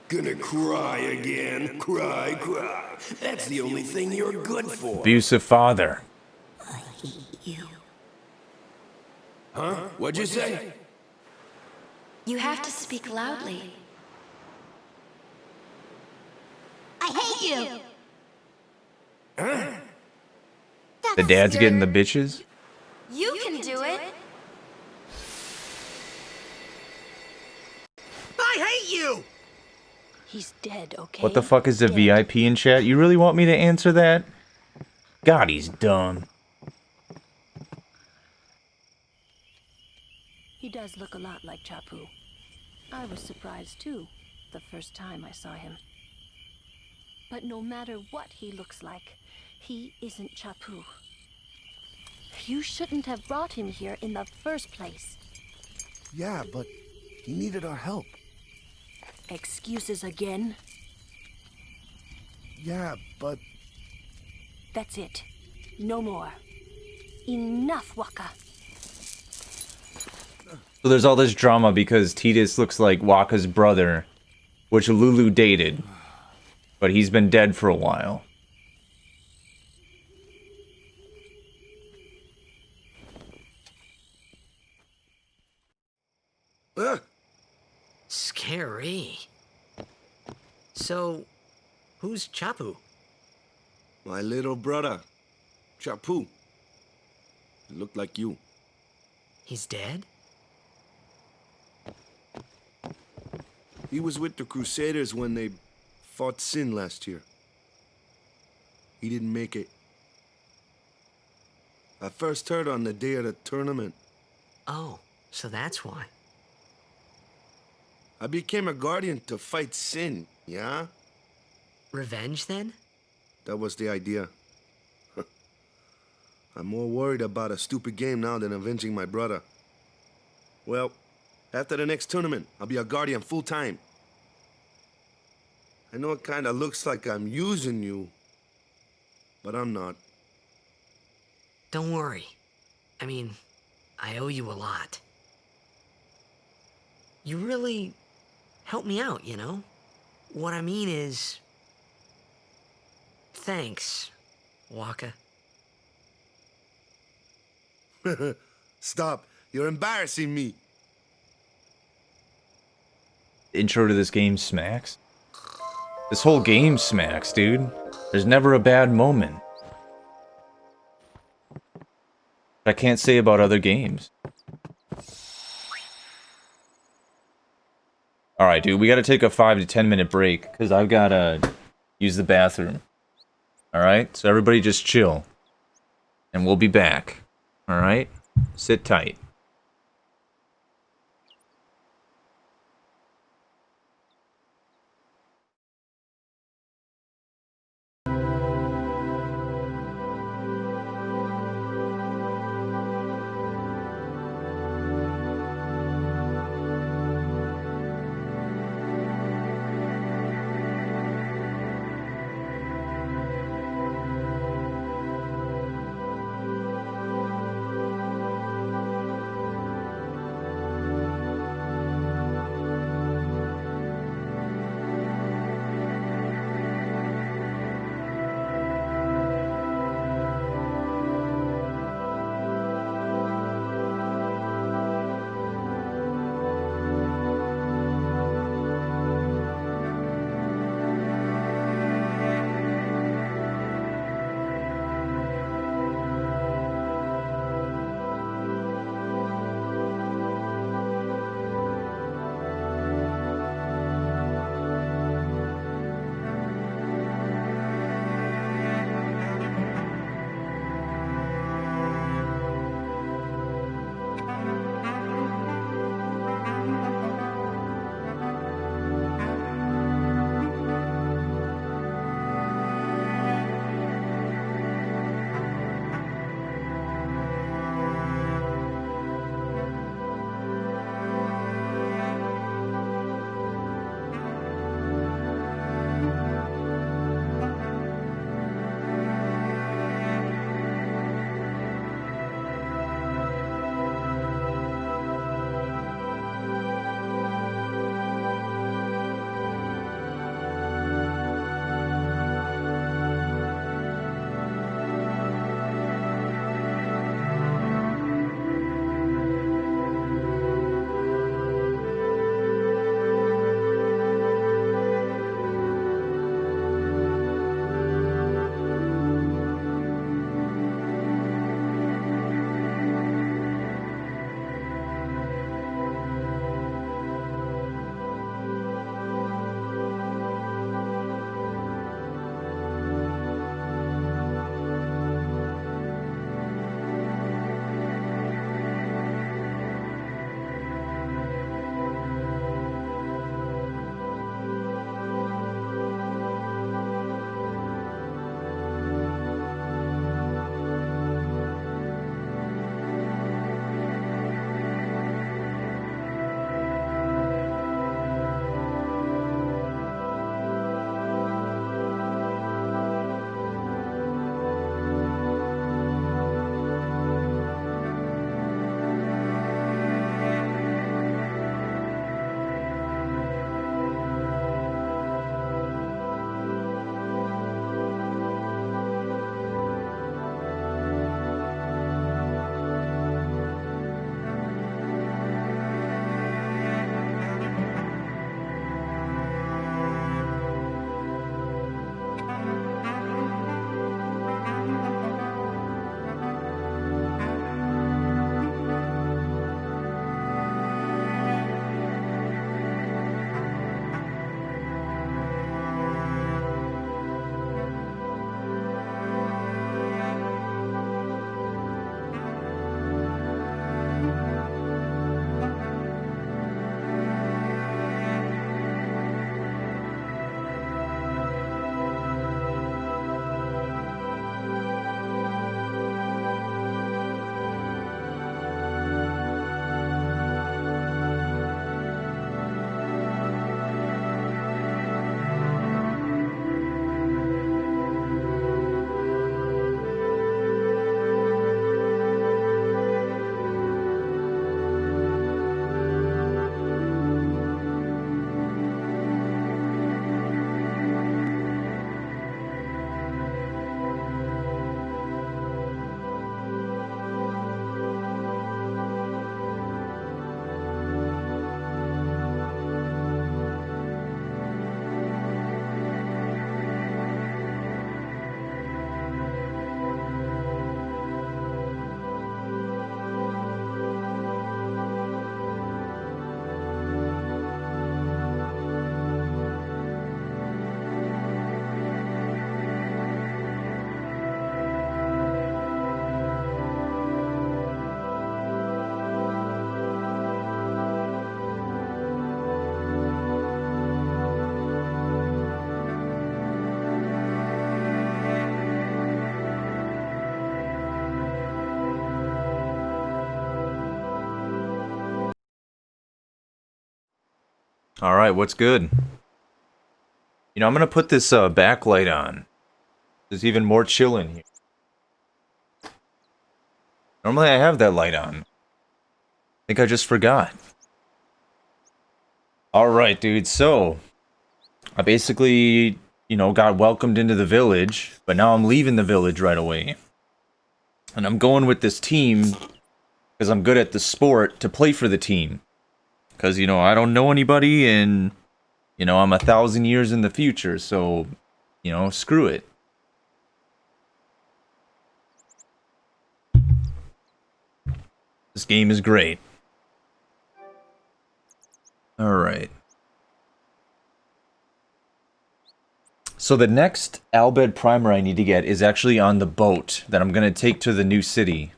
Gonna cry again? Cry, cry. That's the only thing you're good for. Abusive father. Huh? What'd you say? You have to speak loudly. I hate you! Huh? The dad's getting the bitches. You can do it. I hate you! He's dead, okay? What the fuck is the VIP in chat? You really want me to answer that? God, he's dumb. He does look a lot like Chapu. I was surprised too, the first time I saw him. But no matter what he looks like, he isn't Chapu. You shouldn't have brought him here in the first place. Yeah, but he needed our help. Excuses again? Yeah, but... That's it. No more. Enough, Waka. So there's all this drama because Tidus looks like Waka's brother, which Lulu dated. But he's been dead for a while. Scary. So, who's Chapu? My little brother, Chapu. He looked like you. He's dead? He was with the Crusaders when they fought Sin last year. He didn't make it. I first heard on the day of the tournament. Oh, so that's why. I became a guardian to fight Sin, yeah? Revenge, then? That was the idea. I'm more worried about a stupid game now than avenging my brother. Well, after the next tournament, I'll be a guardian full-time. I know it kinda looks like I'm using you, but I'm not. Don't worry. I mean, I owe you a lot. You really helped me out, you know? What I mean is... Thanks, Waka. Stop. You're embarrassing me. Intro to this game smacks. This whole game smacks, dude. There's never a bad moment. I can't say about other games. Alright, dude, we gotta take a 5 to 10 minute break, because I've gotta use the bathroom. Alright, so everybody just chill. And we'll be back. Alright? Sit tight. All right, what's good? You know, I'm gonna put this backlight on. There's even more chill in here. Normally I have that light on. I think I just forgot. Alright, dude, so I basically, you know, got welcomed into the village, but now I'm leaving the village right away. And I'm going with this team, because I'm good at the sport, to play for the team. Because, you know, I don't know anybody, and, you know, I'm 1,000 years in the future, so, you know, screw it. This game is great. Alright. So the next Albed Primer I need to get is actually on the boat that I'm going to take to the new city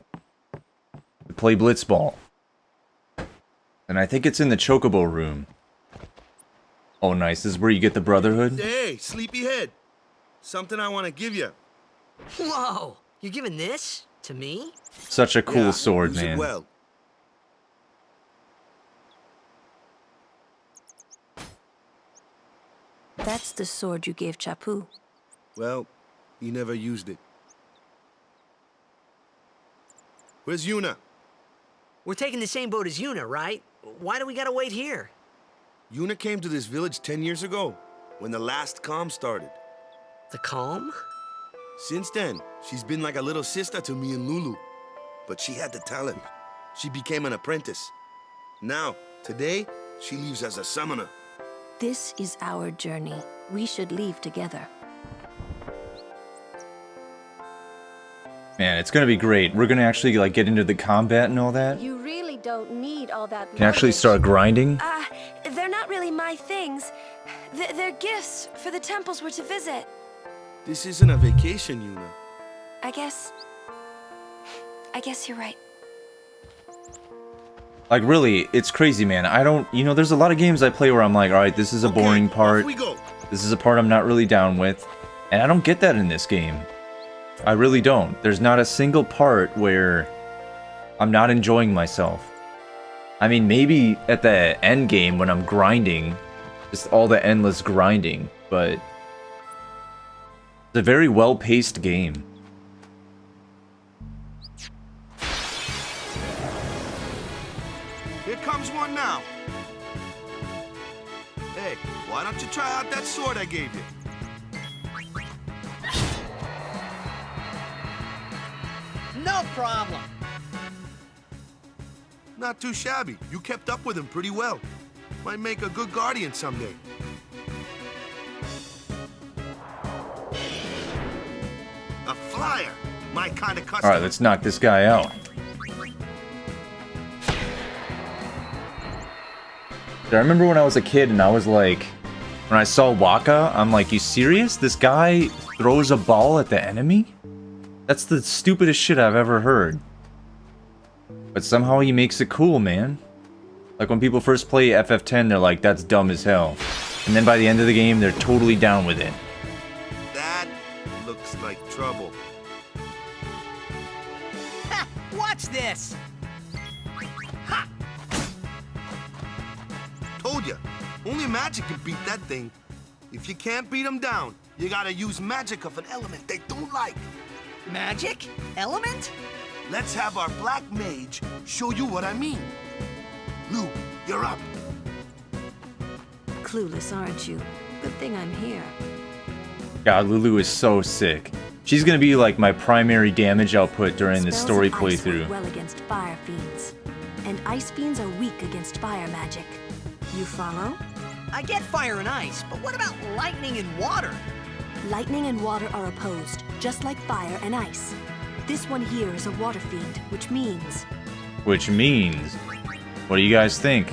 to play Blitzball. And I think it's in the Chocobo room. Oh, nice. This is where you get the Brotherhood? Hey, sleepyhead. Something I want to give you. Whoa! You're giving this to me? Such a cool sword, use it man. well. That's the sword you gave Chapu. Well, he never used it. Where's Yuna? We're taking the same boat as Yuna, right? Why do we gotta wait here? Yuna came to this village 10 years ago, when the last calm started. The calm? Since then, she's been like a little sister to me and Lulu. But she had the talent. She became an apprentice. Now, today, she leaves as a summoner. This is our journey. We should leave together. Man, it's gonna be great. We're gonna actually like get into the combat and all that. You really don't need all that. Can actually start grinding. They're not really my things. They're gifts for the temples we're to visit. This isn't a vacation, Yuna. I guess you're right. Like really, it's crazy, man. I don't, you know, there's a lot of games I play where I'm like, all right, this is a boring part. This is a part I'm not really down with. And I don't get that in this game. I really don't. There's not a single part where I'm not enjoying myself. I mean, maybe at the end game when I'm grinding, just all the endless grinding, but it's a very well-paced game. Here comes one now. Hey, why don't you try out that sword I gave you? No problem. Not too shabby. You kept up with him pretty well. Might make a good guardian someday. A flyer. My kind of customer. Alright, let's knock this guy out. I remember when I was a kid and I was like, when I saw Waka, I'm like, you serious? This guy throws a ball at the enemy? That's the stupidest shit I've ever heard. But somehow he makes it cool, man. Like when people first play FF10, they're like, that's dumb as hell. And then by the end of the game, they're totally down with it. That looks like trouble. Ha! Watch this! Ha! Told ya, only magic can beat that thing. If you can't beat them down, you gotta use magic of an element they don't like. Magic? Element? Let's have our black mage show you what I mean. Lou, you're up. Clueless, aren't you? Good thing I'm here. God, Lulu is so sick. She's gonna be like my primary damage output during this story Spells of ice playthrough. work well against fire fiends, and ice fiends are weak against fire magic. You follow? I get fire and ice, but what about lightning and water? Lightning and water are opposed, just like fire and ice. This one here is a water fiend, which means... Which means... What do you guys think?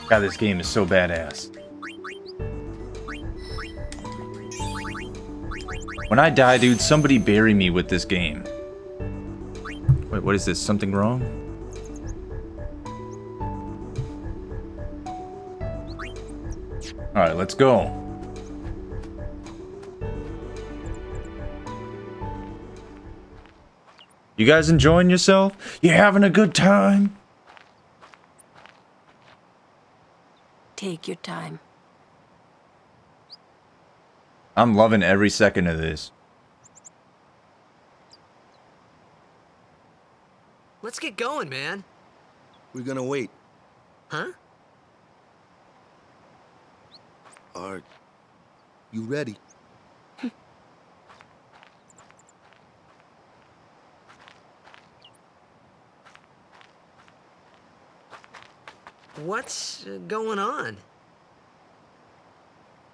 God, this game is so badass. When I die, dude, somebody bury me with this game. Wait, what is this? Something wrong? Alright, let's go. You guys enjoying yourself? You having a good time? Take your time. I'm loving every second of this. Let's get going, man. We're gonna wait. Huh? Are you ready? What's going on?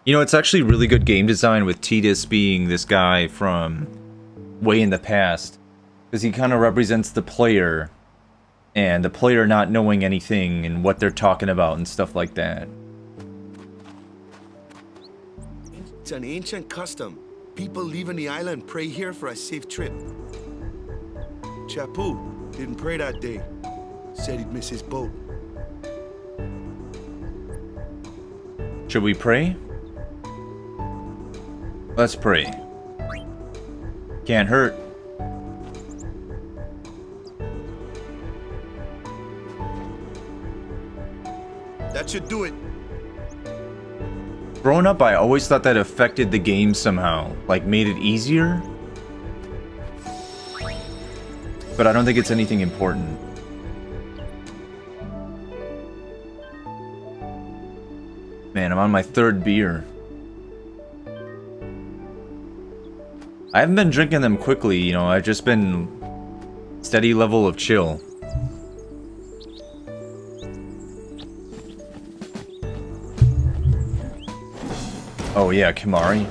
You know, it's actually really good game design with Tidus being this guy from way in the past. Because he kind of represents the player. And the player not knowing anything and what they're talking about and stuff like that. It's an ancient custom. People leaving the island pray here for a safe trip. Chappu didn't pray that day. Said he'd miss his boat. Should we pray? Let's pray. Can't hurt. That should do it. Growing up, I always thought that affected the game somehow. Like, made it easier. But I don't think it's anything important. Man, I'm on my 3rd beer. I haven't been drinking them quickly, you know, I've just been steady level of chill. Oh yeah, Kimahri.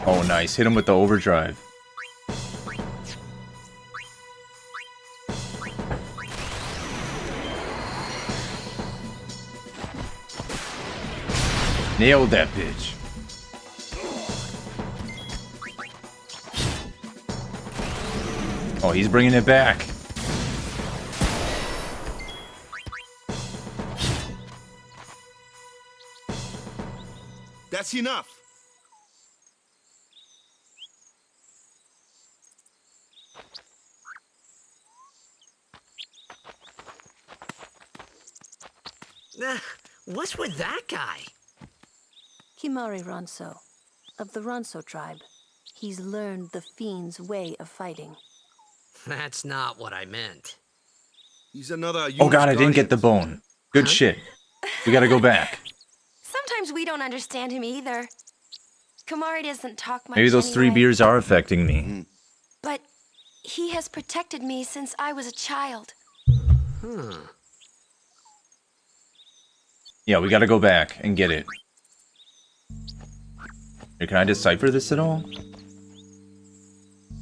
Oh nice, hit him with the overdrive. Nailed that bitch. Oh, he's bringing it back. That's enough. What's with that guy? Kimahri Ronso, of the Ronso tribe. He's learned the Fiend's way of fighting. That's not what I meant. He's another. Oh god, I didn't get the bone. Good shit. We gotta go back. Sometimes we don't understand him either. Kimahri doesn't talk much Maybe those 3 anyway, beers are affecting me. but he has protected me since I was a child. Yeah, we gotta go back and get it. Here, can I decipher this at all?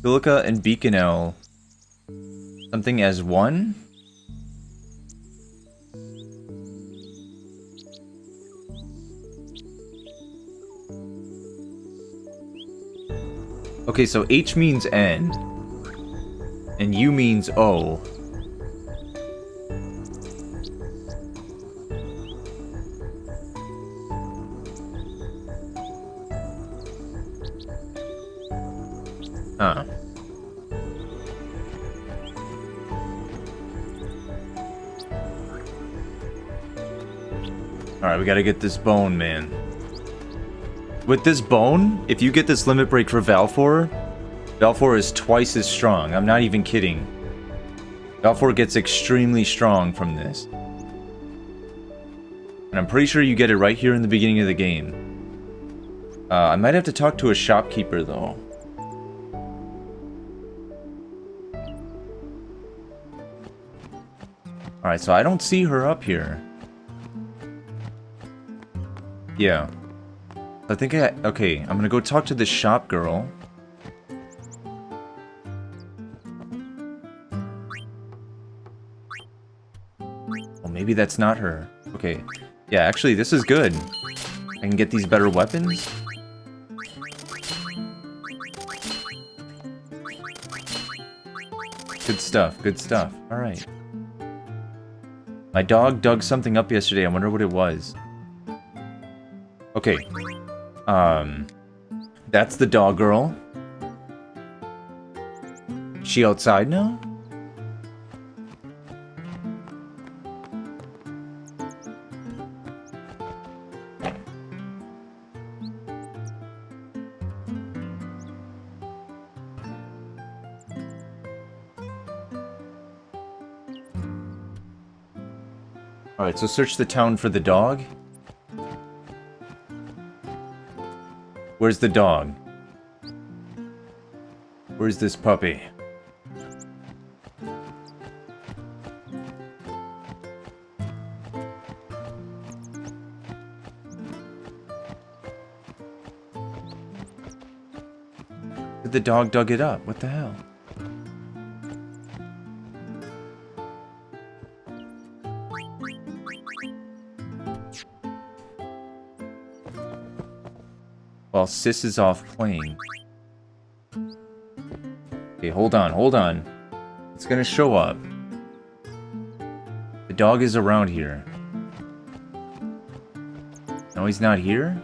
Silica and Beaconel. Something as one? Okay, so H means N. And U means O. Huh. Alright, we gotta get this bone, man. With this bone, if you get this limit break for Valfor, Valfor is twice as strong. I'm not even kidding. Valfor gets extremely strong from this. And I'm pretty sure you get it right here in the beginning of the game. I might have to talk to a shopkeeper, though. Alright, so I don't see her up here. Yeah. I think okay, I'm gonna go talk to the shop girl. Well, maybe maybe that's not her. Okay. Yeah, actually, this is good. I can get these better weapons. Good stuff, good stuff. Alright. My dog dug something up yesterday. I wonder what it was. Okay. That's the dog girl. She outside now? Alright, so search the town for the dog. Where's the dog? Where's this puppy? The dog dug it up. What the hell? While Sis is off playing. Okay, hold on, hold on. It's gonna show up. The dog is around here. No, he's not here?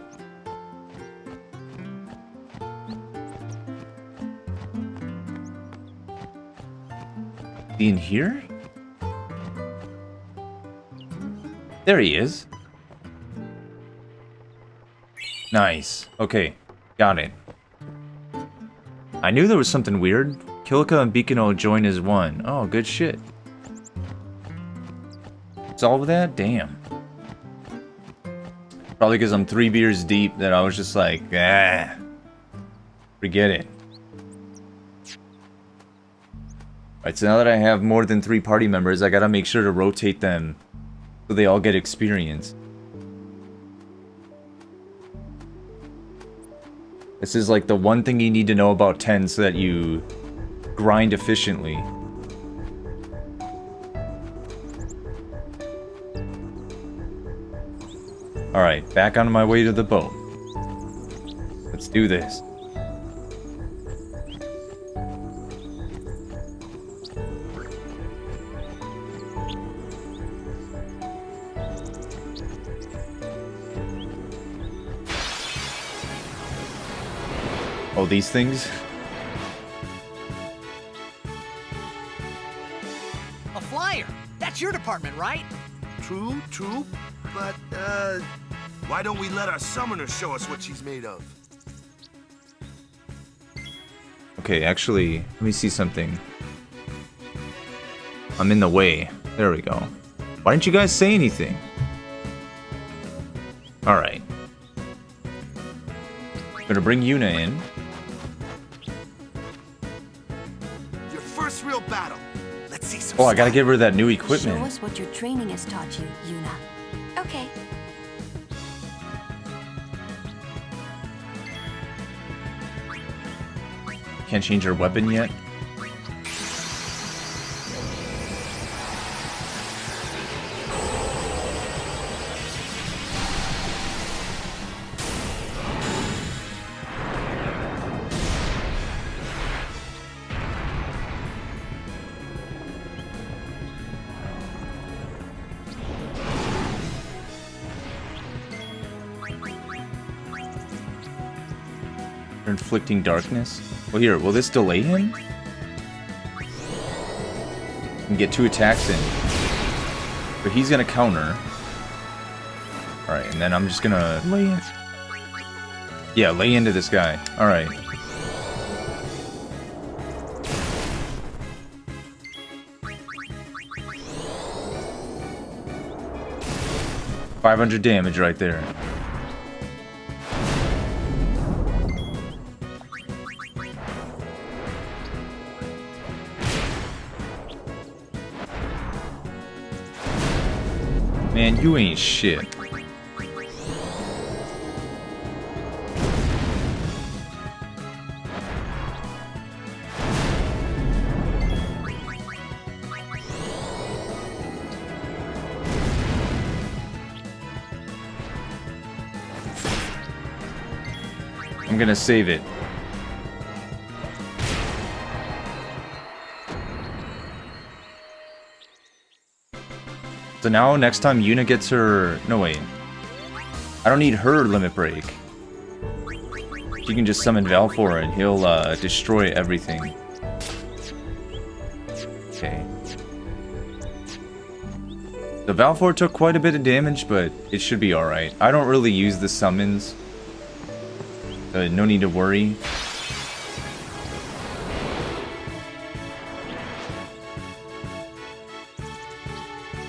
Is he in here? There he is. Nice. Okay. Got it. I knew there was something weird. Kilika and Beacon join as one. Oh, good shit. Solve that? Damn. Probably because I'm 3 beers deep that I was just like, ah. Forget it. Alright, so now that I have more than 3 party members, I gotta make sure to rotate them so they all get experience. This is like the one thing you need to know about 10 so that you grind efficiently. Alright, back on my way to the boat. Let's do this. Oh, these things? A flyer! That's your department, right? True, true. But, why don't we let our summoner show us what she's made of? Okay, actually, let me see something. I'm in the way. There we go. Why didn't you guys say anything? Alright. Gonna bring Yuna in. First real battle. Let's see some. Oh, I gotta get rid of that new equipment. Show us what your training has taught you, Yuna. Okay. Can't change her weapon yet. Inflicting darkness. Well, here, will this delay him? And get 2 attacks in. But he's gonna counter. Alright, and then I'm just gonna lay in. Yeah, lay into this guy. Alright. $500 damage right there. Man, you ain't shit. I'm gonna save it. So now, next time Yuna gets her... No, wait. I don't need her limit break. She can just summon Valfor and he'll destroy everything. Okay. The Valfor took quite a bit of damage, but it should be alright. I don't really use the summons. No need to worry.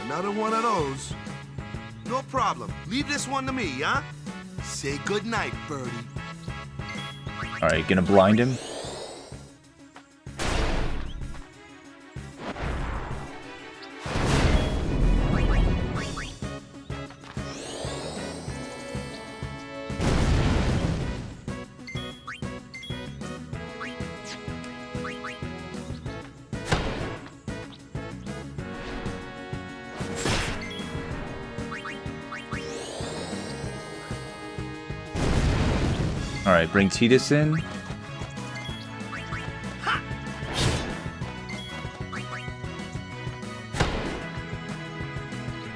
Another one of those. No problem. Leave this one to me, huh? Say goodnight, birdie. Alright, gonna blind him. Alright, bring Tidus in.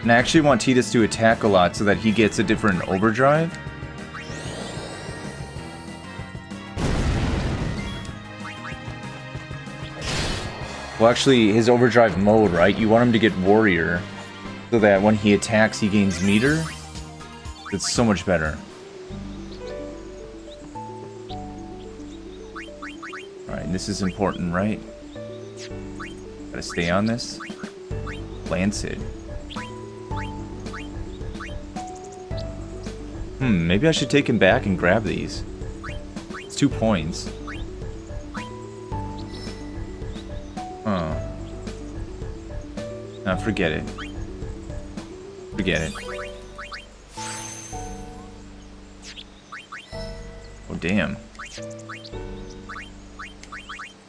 And I actually want Tidus to attack a lot so that he gets a different overdrive. Well, actually, his overdrive mode, right? You want him to get warrior so that when he attacks, he gains meter. It's so much better. Alright, this is important, right? Gotta stay on this. Lancet. Maybe I should take him back and grab these. It's 2 points. Huh. Nah, forget it. Forget it. Oh, damn.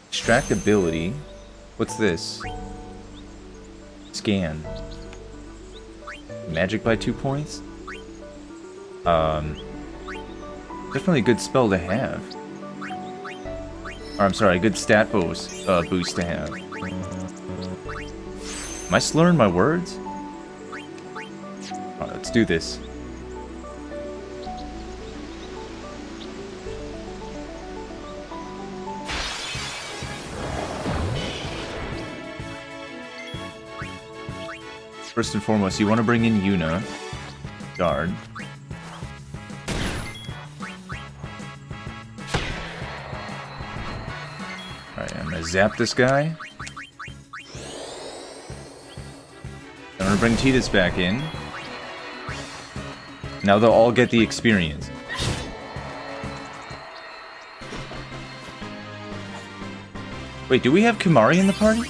Extract ability. What's this? Scan. Magic by 2 points? Definitely a good spell to have. Or, I'm sorry, a good stat boost to have. Am I slurring my words? Alright, let's do this. First and foremost, you want to bring in Yuna. Guard. Alright, I'm gonna zap this guy. I'm gonna bring Tidus back in. Now they'll all get the experience. Wait, do we have Kimahri in the party?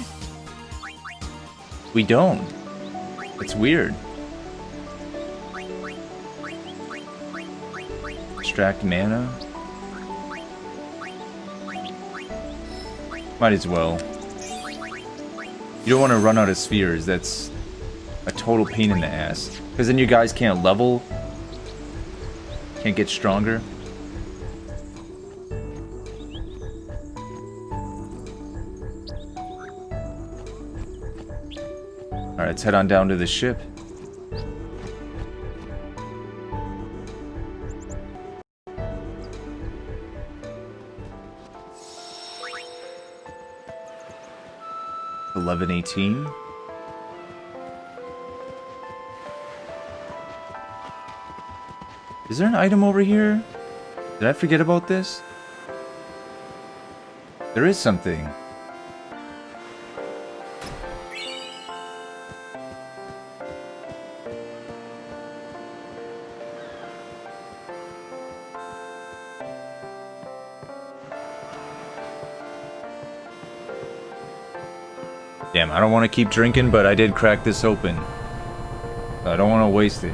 We don't. It's weird. Extract mana. Might as well. You don't want to run out of spheres. That's a total pain in the ass. Because then you guys can't level. Can't get stronger. Alright, let's head on down to the ship. $11.18. Is there an item over here? Did I forget about this? There is something. Damn, I don't want to keep drinking, but I did crack this open. I don't want to waste it.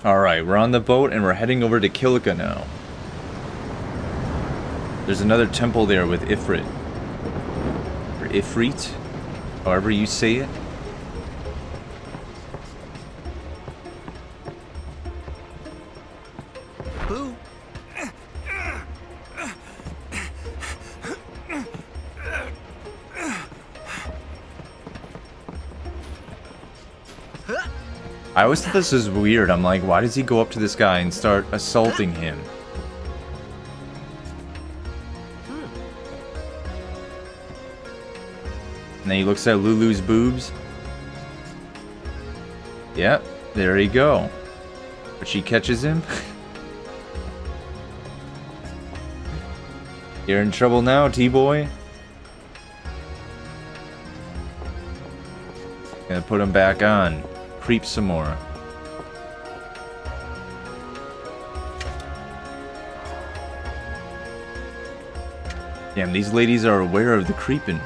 Alright, we're on the boat and we're heading over to Kilika now. There's another temple there with Ifrit. Or Ifrit, however you say it. Who? I always thought this was weird. I'm like, why does he go up to this guy and start assaulting him? And then he looks at Lulu's boobs. Yep, there you go. But she catches him. You're in trouble now, T-boy. Gonna put him back on. Creep some more. Damn, these ladies are aware of the creeping.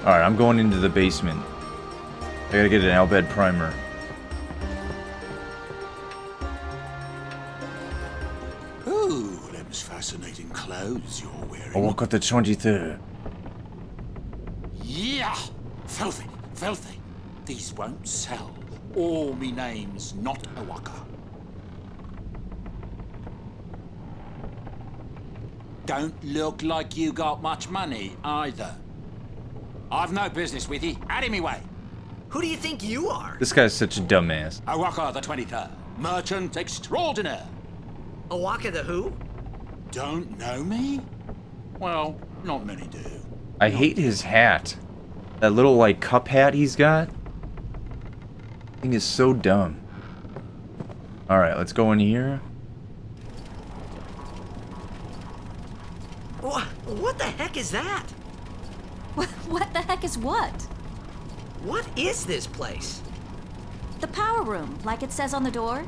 Alright, I'm going into the basement. I gotta get an Albed primer. Ooh, them's fascinating clothes you're wearing. I woke up the 23rd. Yeah! Filthy, filthy. These won't sell. All me name's not Awaka. Don't look like you got much money, either. I've no business with you. Out of me way. Who do you think you are? This guy's such a dumbass. Awaka the 23rd. Merchant extraordinaire. Awaka the who? Don't know me? Well, not many do. I hate his hat. That little, like, cup hat he's got. Thing is so dumb. Alright, let's go in here. What the heck is that? What the heck is what? What is this place? The power room, like it says on the door.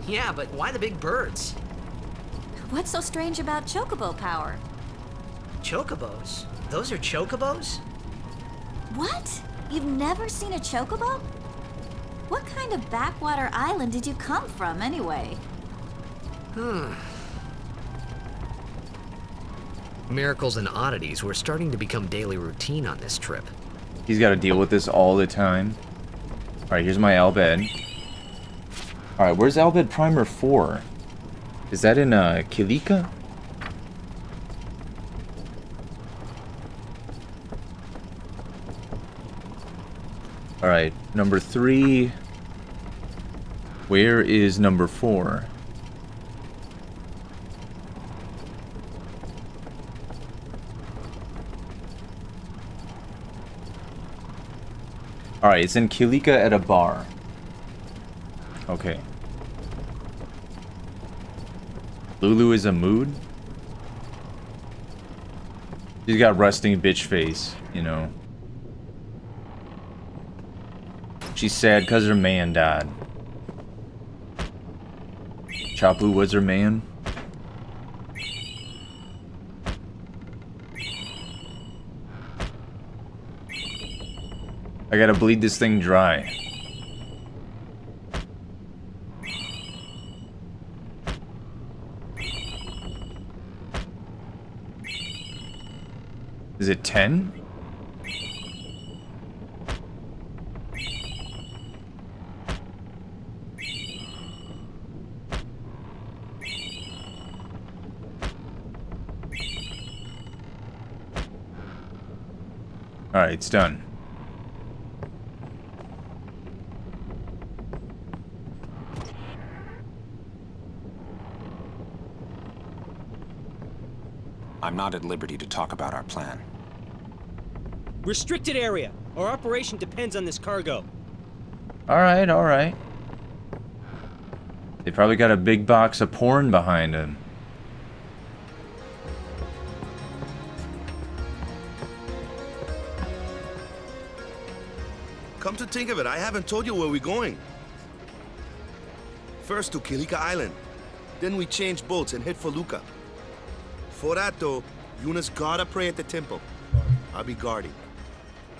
Yeah, but why the big birds? What's so strange about chocobo power? Chocobos? Those are chocobos? What? You've never seen a chocobo? What kind of backwater island did you come from, anyway? Miracles and oddities were starting to become daily routine on this trip. He's got to deal with this all the time. Alright, here's my Albed. Alright, where's Albed Primer 4? Is that in Kilika? Alright, number 3. Where is number 4? Alright, it's in Kilika at a bar. Okay. Lulu is a mood? She's got resting bitch face, you know. She's sad because her man died. Chapu was her man. I gotta bleed this thing dry. Is it 10? Alright, it's done. I'm not at liberty to talk about our plan. Restricted area. Our operation depends on this cargo. Alright, alright. They probably got a big box of porn behind him. Come to think of it, I haven't told you where we're going. First to Kilika Island. Then we change boats and head for Luca. For that though, Yuna's gotta pray at the temple. I'll be guarding.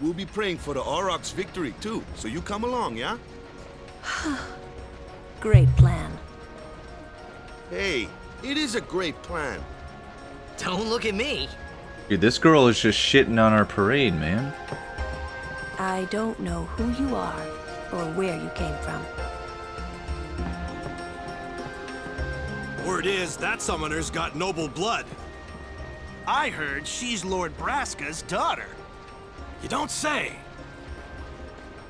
We'll be praying for the Aurochs' victory, too, so you come along, yeah? Great plan. Hey, it is a great plan. Don't look at me. Dude, this girl is just shitting on our parade, man. I don't know who you are or where you came from. Word is that summoner's got noble blood. I heard she's Lord Braska's daughter. You don't say.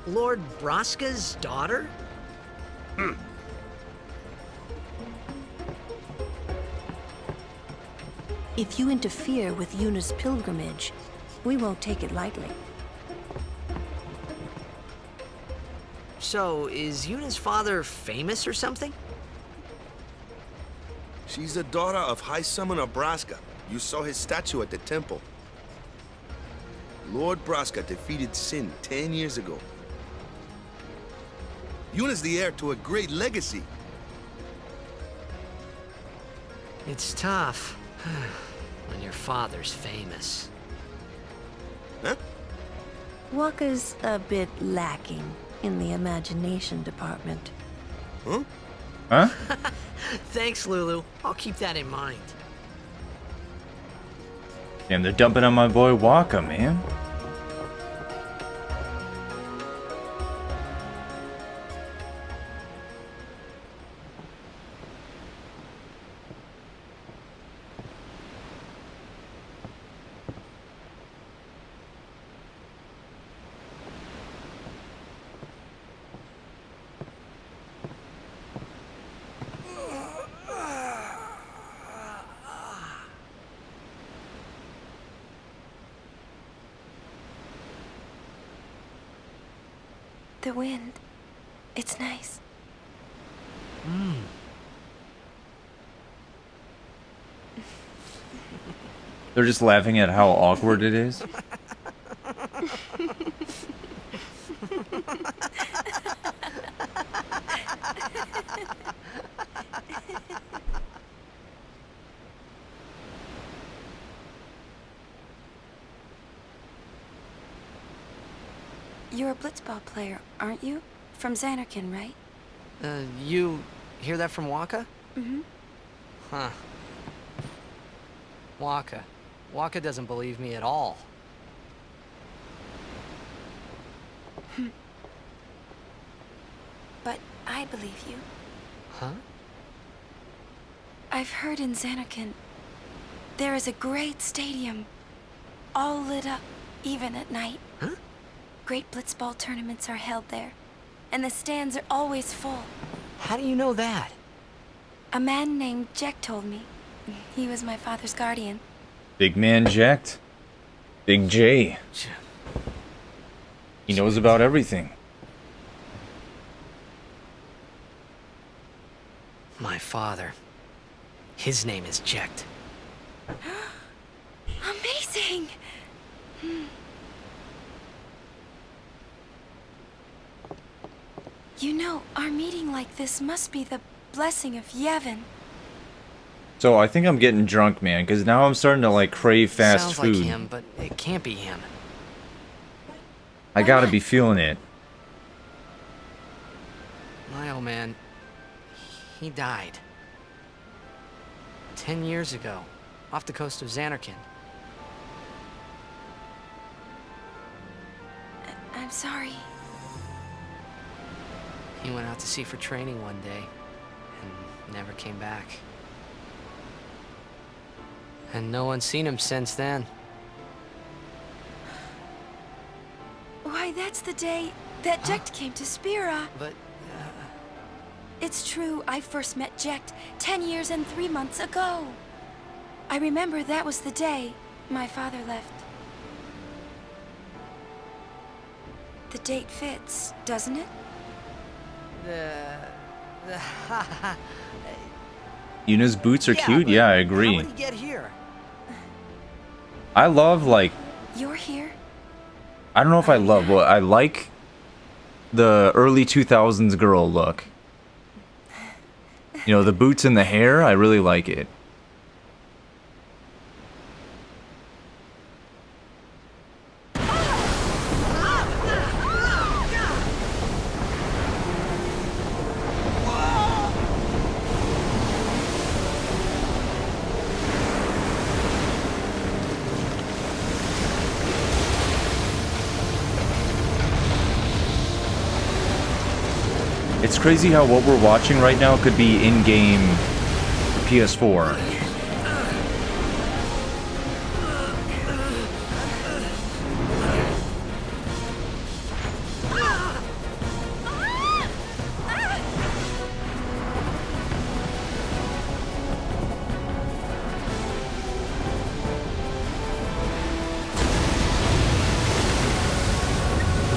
Lord Braska's daughter? If you interfere with Yuna's pilgrimage, we won't take it lightly. So, is Yuna's father famous or something? She's the daughter of High Summoner Braska. You saw his statue at the temple. Lord Braska defeated Sin 10 years ago. Yuna's the heir to a great legacy. It's tough when your father's famous. Huh? Waka's a bit lacking in the imagination department. Huh? Huh? Thanks, Lulu. I'll keep that in mind. Damn, they're dumping on my boy Waka, man. The wind. It's nice. They're just laughing at how awkward it is. You're a blitzball player, aren't you? From Xanarkin, right? You hear that from Waka? Mm-hmm. Huh. Waka. Waka doesn't believe me at all. But I believe you. Huh? I've heard in Xanarkin, there is a great stadium, all lit up, even at night. Huh? Great blitzball tournaments are held there, and the stands are always full. How do you know that? A man named Jack told me. He was my father's guardian. Big man jacked. Big J. He knows about everything. My father. His name is Jecht. Amazing! You know, our meeting like this must be the blessing of Yevon. So I think I'm getting drunk, man, because now I'm starting to like crave fast Sounds food. like him, but it can't be him. I gotta be feeling it. My old man, he died. 10 years ago, off the coast of Xanarkin. I'm sorry. He went out to sea for training one day, and never came back. And no one's seen him since then. Why, that's the day that Jecht came to Spira. But, It's true, I first met Jecht 10 years and 3 months ago. I remember that was the day my father left. The date fits, doesn't it? Yuna's boots are cute? Yeah, I agree. How did he get here? I love, like, You're here? I don't know if I love, but I like the early 2000s girl look. You know, the boots and the hair, I really like it. It's crazy how what we're watching right now could be in-game PS4.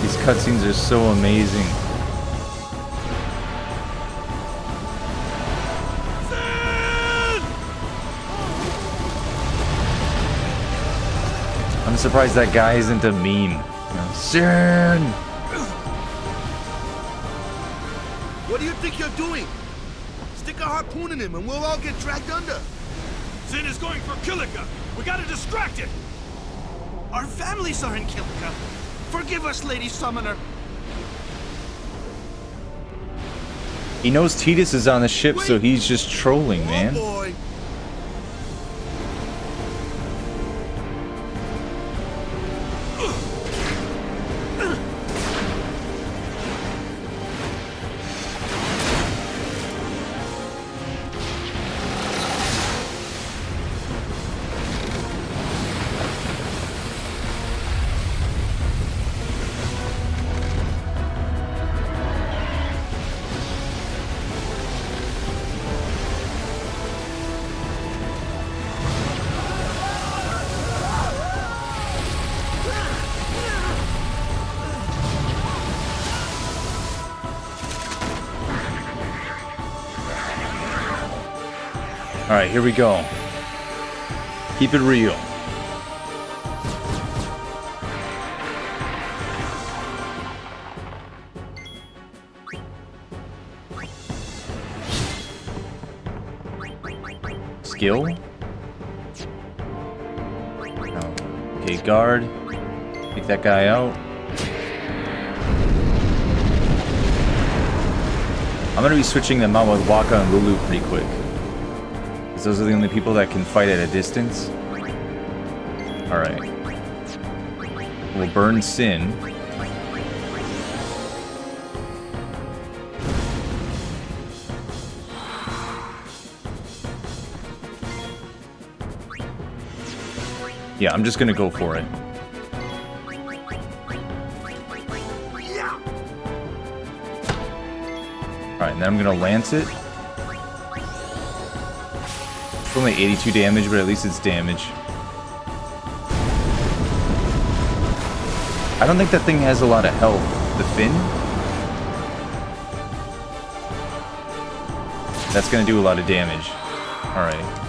These cutscenes are so amazing. I'm surprised that guy isn't a meme. Sin! What do you think you're doing? Stick a harpoon in him and we'll all get dragged under. Sin is going for Kilika. We gotta distract it. Our families are in Kilika. Forgive us, Lady Summoner. He knows Tidus is on the ship, so he's just trolling, man. Boy. Alright, here we go. Keep it real. Skill? Oh. Okay, guard. Take that guy out. I'm gonna be switching them out with Wakka and Lulu pretty quick. Those are the only people that can fight at a distance. Alright. We'll burn Sin. Yeah, I'm just gonna go for it. Alright, and then I'm gonna lance it. It's only 82 damage, but at least it's damage. I don't think that thing has a lot of health. The fin? That's gonna do a lot of damage. Alright.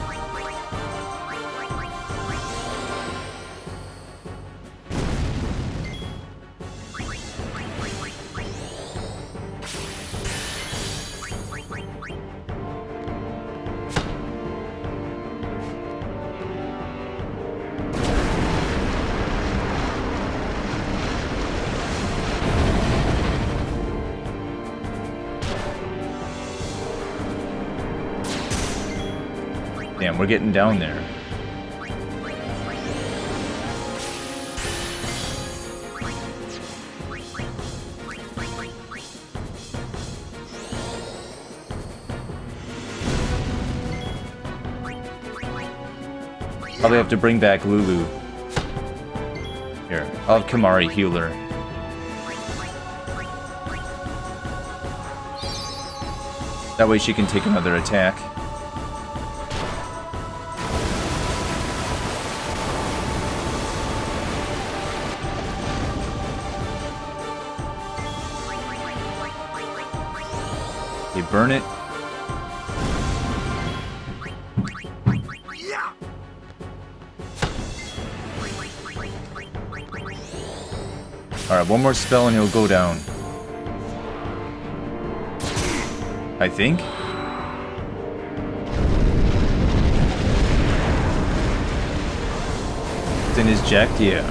Damn, we're getting down there. Probably have to bring back Lulu. Here, I'll have Kimahri heal her. That way she can take another attack. They burn it. Alright, one more spell and he'll go down. I think. Sin is jacked, yeah.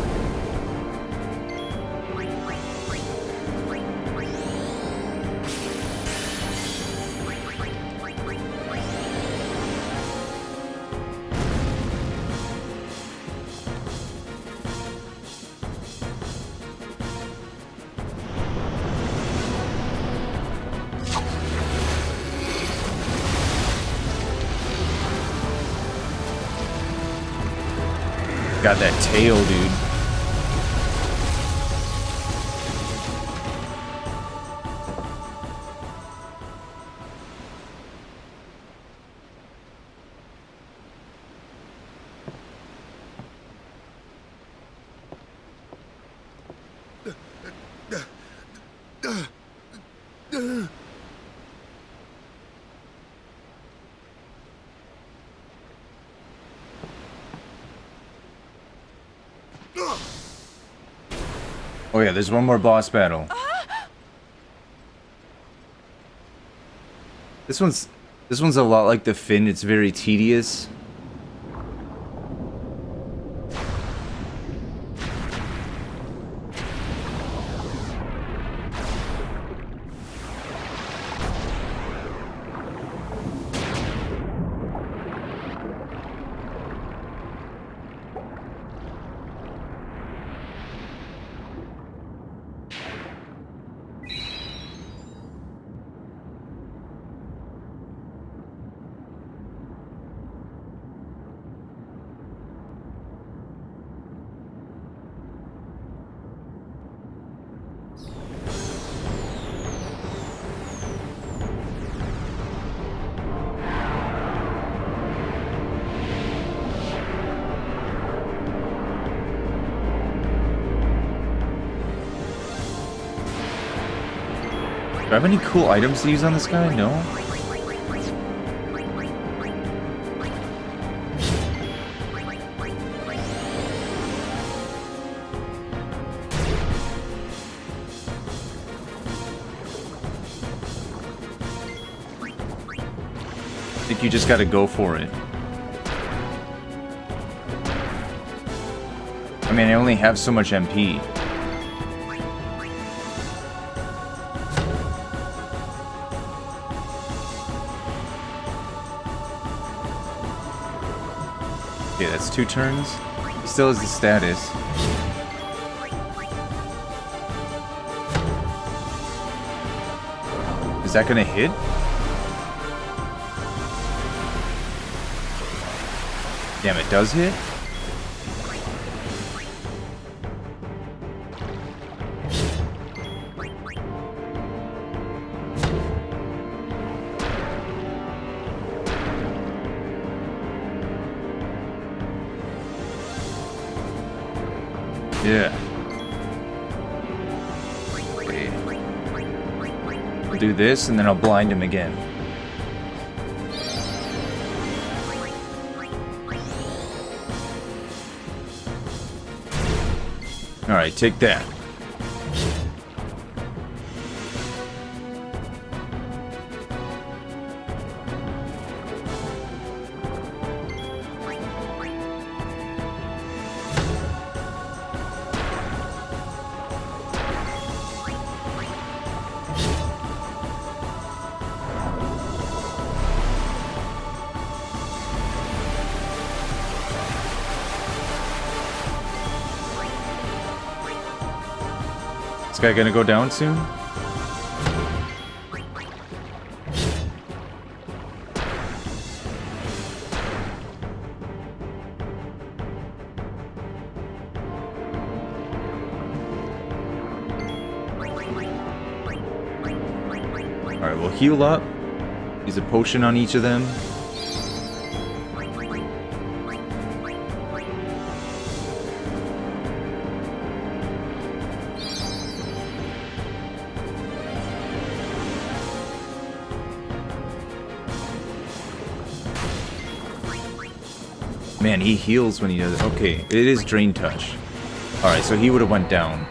Got that tail, dude. Oh yeah, there's one more boss battle. This one's a lot like the Finn. It's very tedious. Do I have any cool items to use on this guy? No. I think you just gotta go for it. I mean, I only have so much MP. Okay, that's 2 turns. He still has the status. Is that gonna hit? Damn, it does hit? Yeah. Okay. I'll do this and then I'll blind him again. Alright, take that. Guy gonna go down soon? Alright, we'll heal up. Use a potion on each of them. Man, he heals when he does it. Okay, it is Drain Touch. Alright, so he would have went down.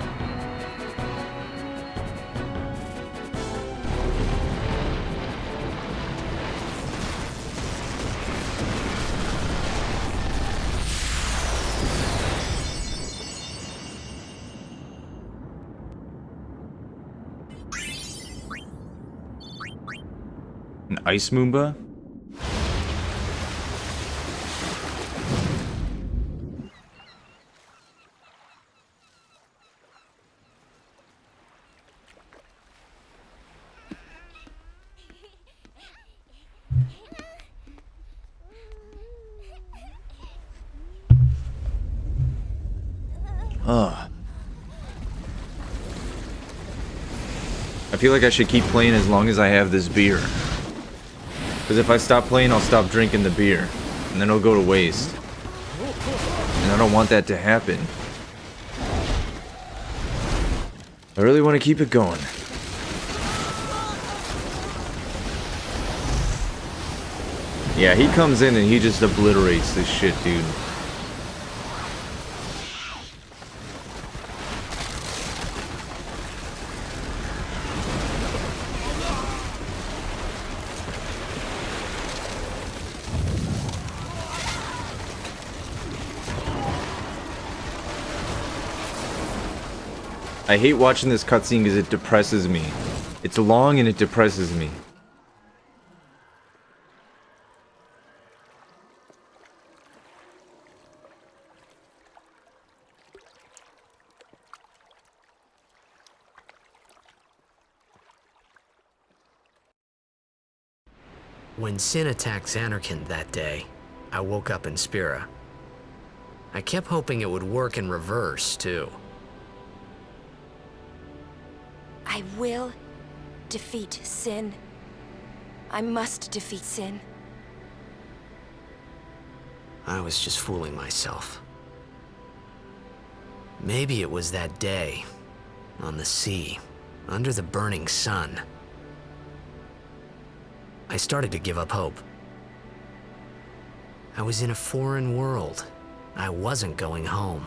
An Ice Moomba? Ugh. I feel like I should keep playing as long as I have this beer. Because if I stop playing, I'll stop drinking the beer. And then it'll go to waste. And I don't want that to happen. I really want to keep it going. Yeah, he comes in and he just obliterates this shit, dude. I hate watching this cutscene because it depresses me. It's long and it depresses me. When Sin attacked Zanarkand that day, I woke up in Spira. I kept hoping it would work in reverse, too. I will defeat Sin. I must defeat Sin. I was just fooling myself. Maybe it was that day, on the sea, under the burning sun. I started to give up hope. I was in a foreign world. I wasn't going home.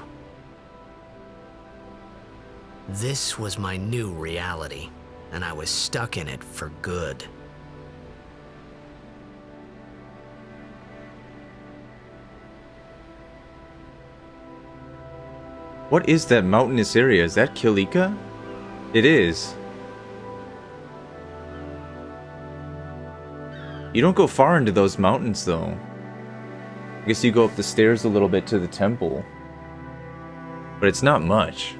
This was my new reality, and I was stuck in it for good. What is that mountainous area? Is that Kilika? It is. You don't go far into those mountains, though. I guess you go up the stairs a little bit to the temple. But it's not much.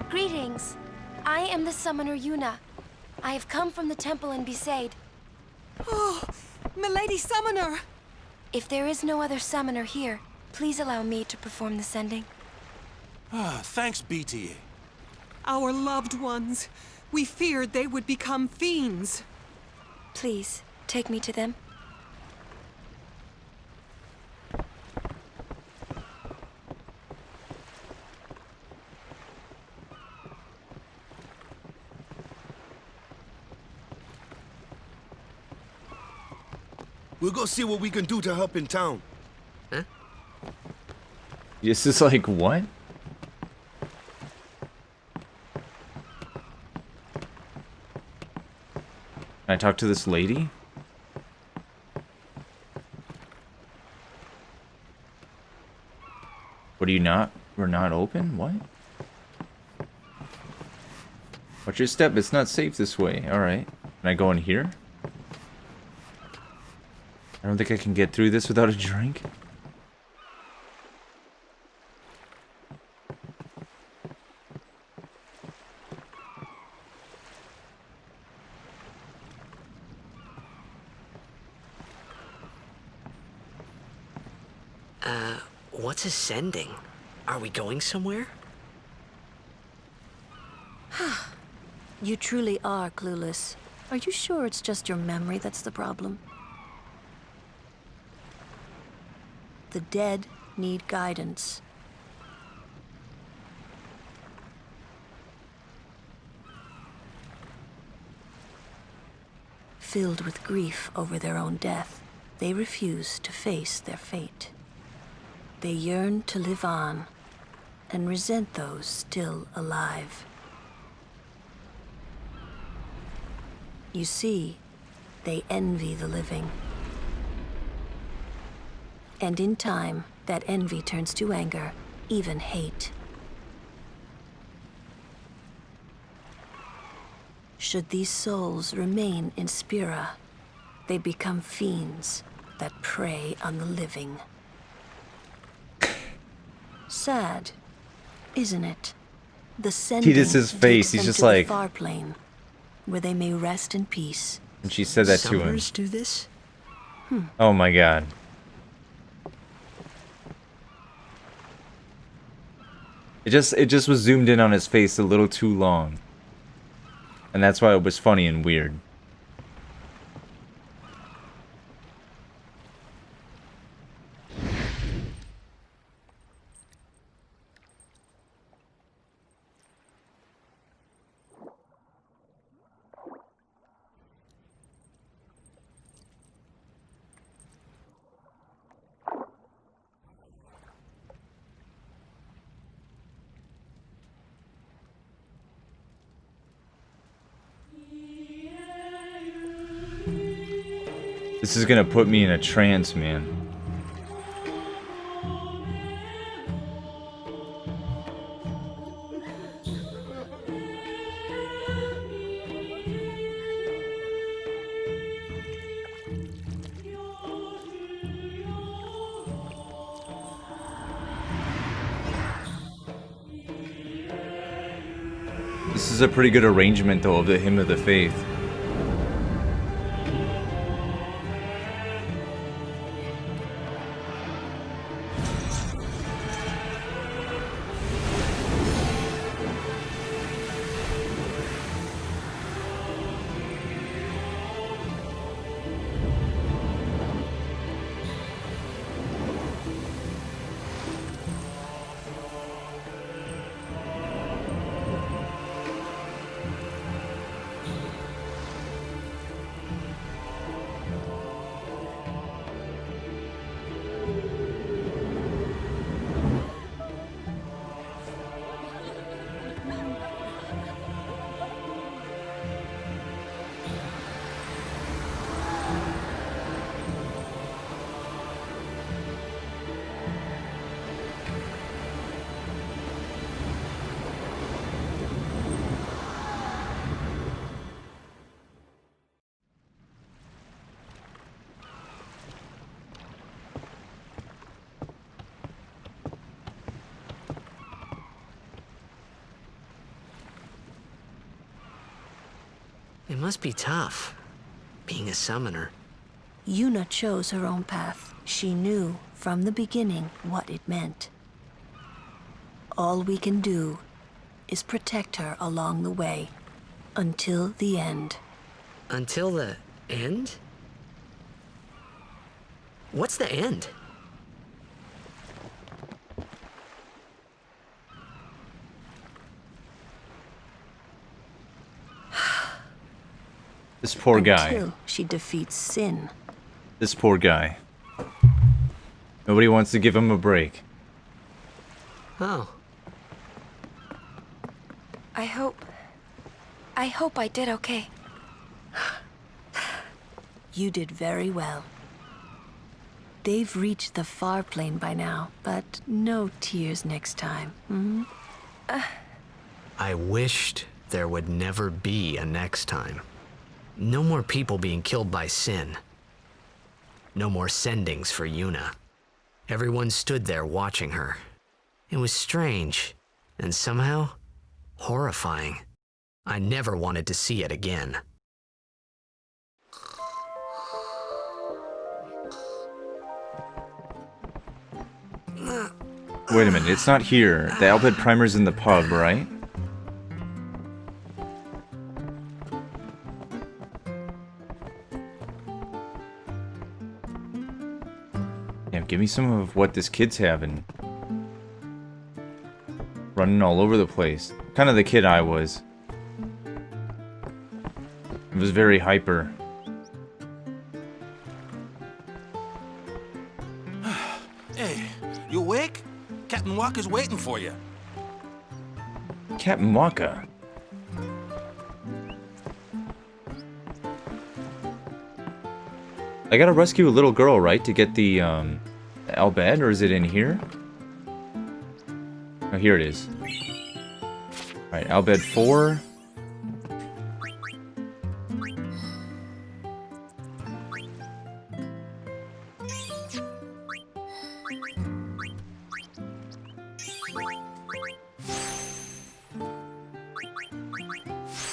Greetings. I am the summoner Yuna. I have come from the temple in Besaid. Oh, Milady Summoner! If there is no other summoner here, please allow me to perform the sending. Thanks, BTA. Our loved ones. We feared they would become fiends. Please, take me to them. We'll go see what we can do to help in town. Huh? This is like, what? Can I talk to this lady? What are you not? We're not open? What? Watch your step, it's not safe this way. Alright. Can I go in here? I don't think I can get through this without a drink. What's ascending? Are we going somewhere? You truly are clueless. Are you sure it's just your memory that's the problem? The dead need guidance. Filled with grief over their own death, they refuse to face their fate. They yearn to live on and resent those still alive. You see, they envy the living. And in time, that envy turns to anger, even hate. Should these souls remain in Spira, they become fiends that prey on the living. Sad, isn't it? The sending He just his face. takes He's them just to the like far plane, where they may rest in peace And she said that to him. Summoners do this? Oh my god. It just was zoomed in on his face a little too long. And that's why it was funny and weird. This is gonna put me in a trance, man. This is a pretty good arrangement, though, of the Hymn of the Faith. It must be tough, being a summoner. Yuna chose her own path. She knew from the beginning what it meant. All we can do is protect her along the way, until the end. Until the end? What's the end? This poor guy. Until she defeats sin. This poor guy. Nobody wants to give him a break. Oh. I hope I did okay. You did very well. They've reached the far plane by now, but no tears next time. Hmm? I wished there would never be a next time. No more people being killed by sin. No more sendings for Yuna. Everyone stood there watching her. It was strange, and somehow horrifying. I never wanted to see it again. Wait a minute, it's not here. The Al Bhed primer's in the pub, right? Damn, give me some of what this kid's having. Running all over the place. Kind of the kid I was. It was very hyper. Hey, you awake? Captain Walker's waiting for you. Captain Waka. I gotta rescue a little girl, right, to get the Al Bhed, or is it in here? Oh, here it is. Alright, Al Bhed 4.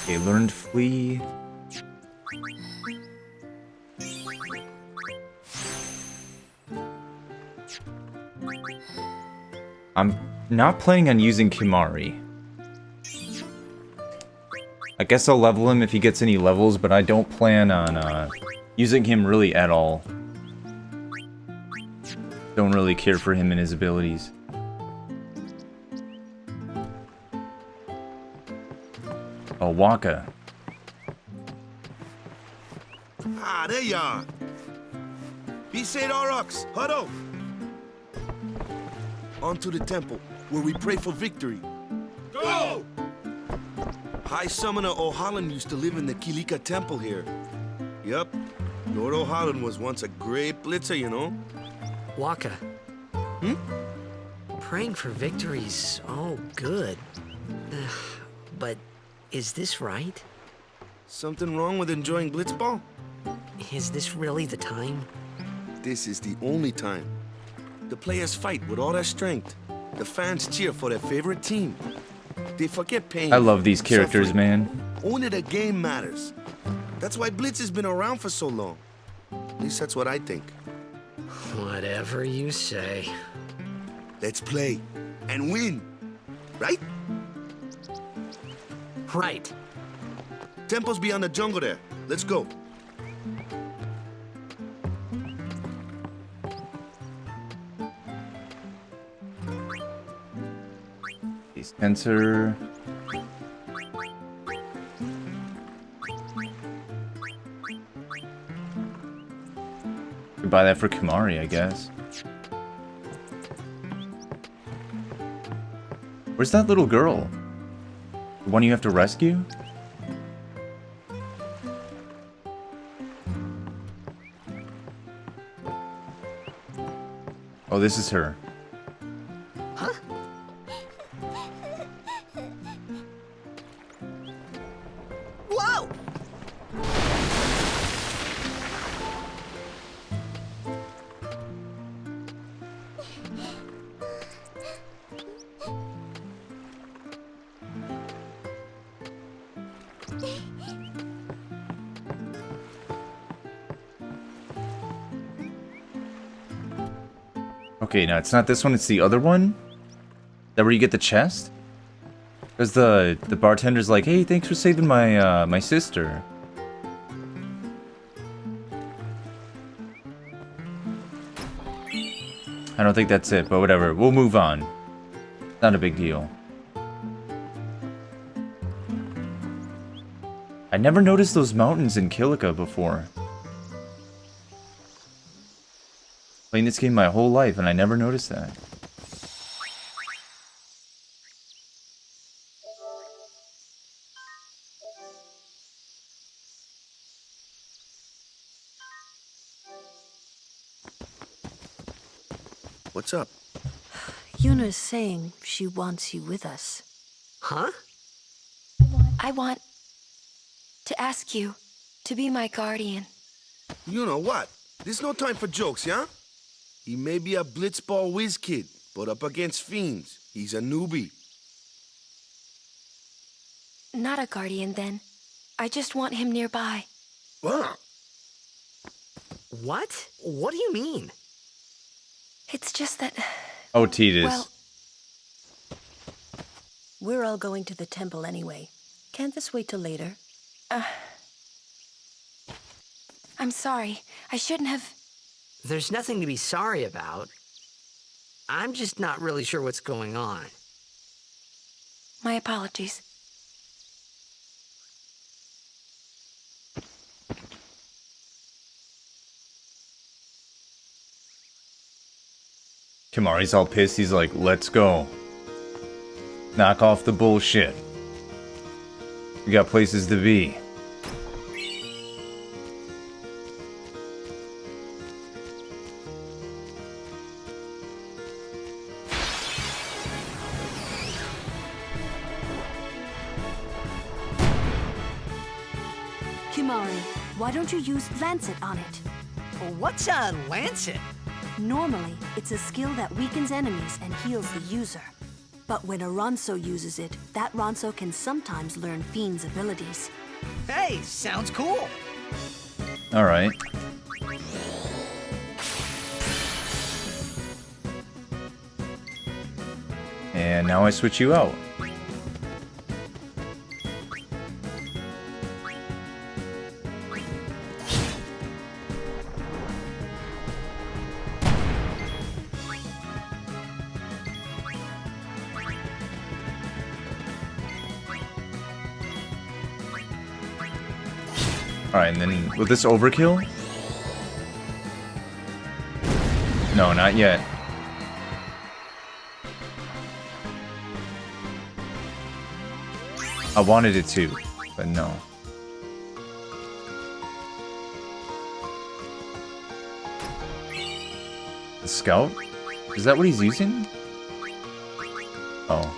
Okay, learned flee. I'm not planning on using Kimahri. I guess I'll level him if he gets any levels, but I don't plan on using him really at all. Don't really care for him and his abilities. Oh, Wakka. Ah, there you are. Be Saint Aurochs, huddle. On to the temple, where we pray for victory. Go! High Summoner Ohalland used to live in the Kilika Temple here. Yep, Lord Ohalland was once a great blitzer, you know. Wakka. Praying for victories, oh, good. But is this right? Something wrong with enjoying blitzball? Is this really the time? This is the only time. The players fight with all their strength. The fans cheer for their favorite team. They forget pain. I love these characters, suffering. man. Only the game matters. That's why Blitz has been around for so long. At least that's what I think. Whatever you say. Let's play and win, right? Right. Temple's beyond the jungle there. Let's go. Spencer. Could buy that for Kimahri, I guess. Where's that little girl? The one you have to rescue? Oh, this is her. Huh? Whoa! Okay, no, it's not this one, it's the other one? Is that where you get the chest? Because the bartender's like, hey, thanks for saving my my sister. I don't think that's it, but whatever. We'll move on. Not a big deal. I never noticed those mountains in Kilika before. Playing this game my whole life, and I never noticed that. What's up? Yuna's saying she wants you with us. Huh? I want to ask you to be my guardian. You know what? There's no time for jokes, yeah? He may be a blitzball whiz kid, but up against fiends, he's a newbie. Not a guardian, then. I just want him nearby. What? What? What do you mean? It's just that... Oh, Tidus. Well, we're all going to the temple anyway. Can't this wait till later? I'm sorry. I shouldn't have... There's nothing to be sorry about. I'm just not really sure what's going on. My apologies. Kimahri's all pissed. He's like, let's go. Knock off the bullshit. We got places to be. Kimahri, why don't you use Lancet on it? What's a Lancet? Normally, it's a skill that weakens enemies and heals the user. But when a Ronso uses it, that Ronso can sometimes learn Fiend's abilities. Hey, sounds cool. Alright. And now I switch you out. Alright, and then will this overkill? No, not yet. I wanted it to, but no. The scout? Is that what he's using? Oh.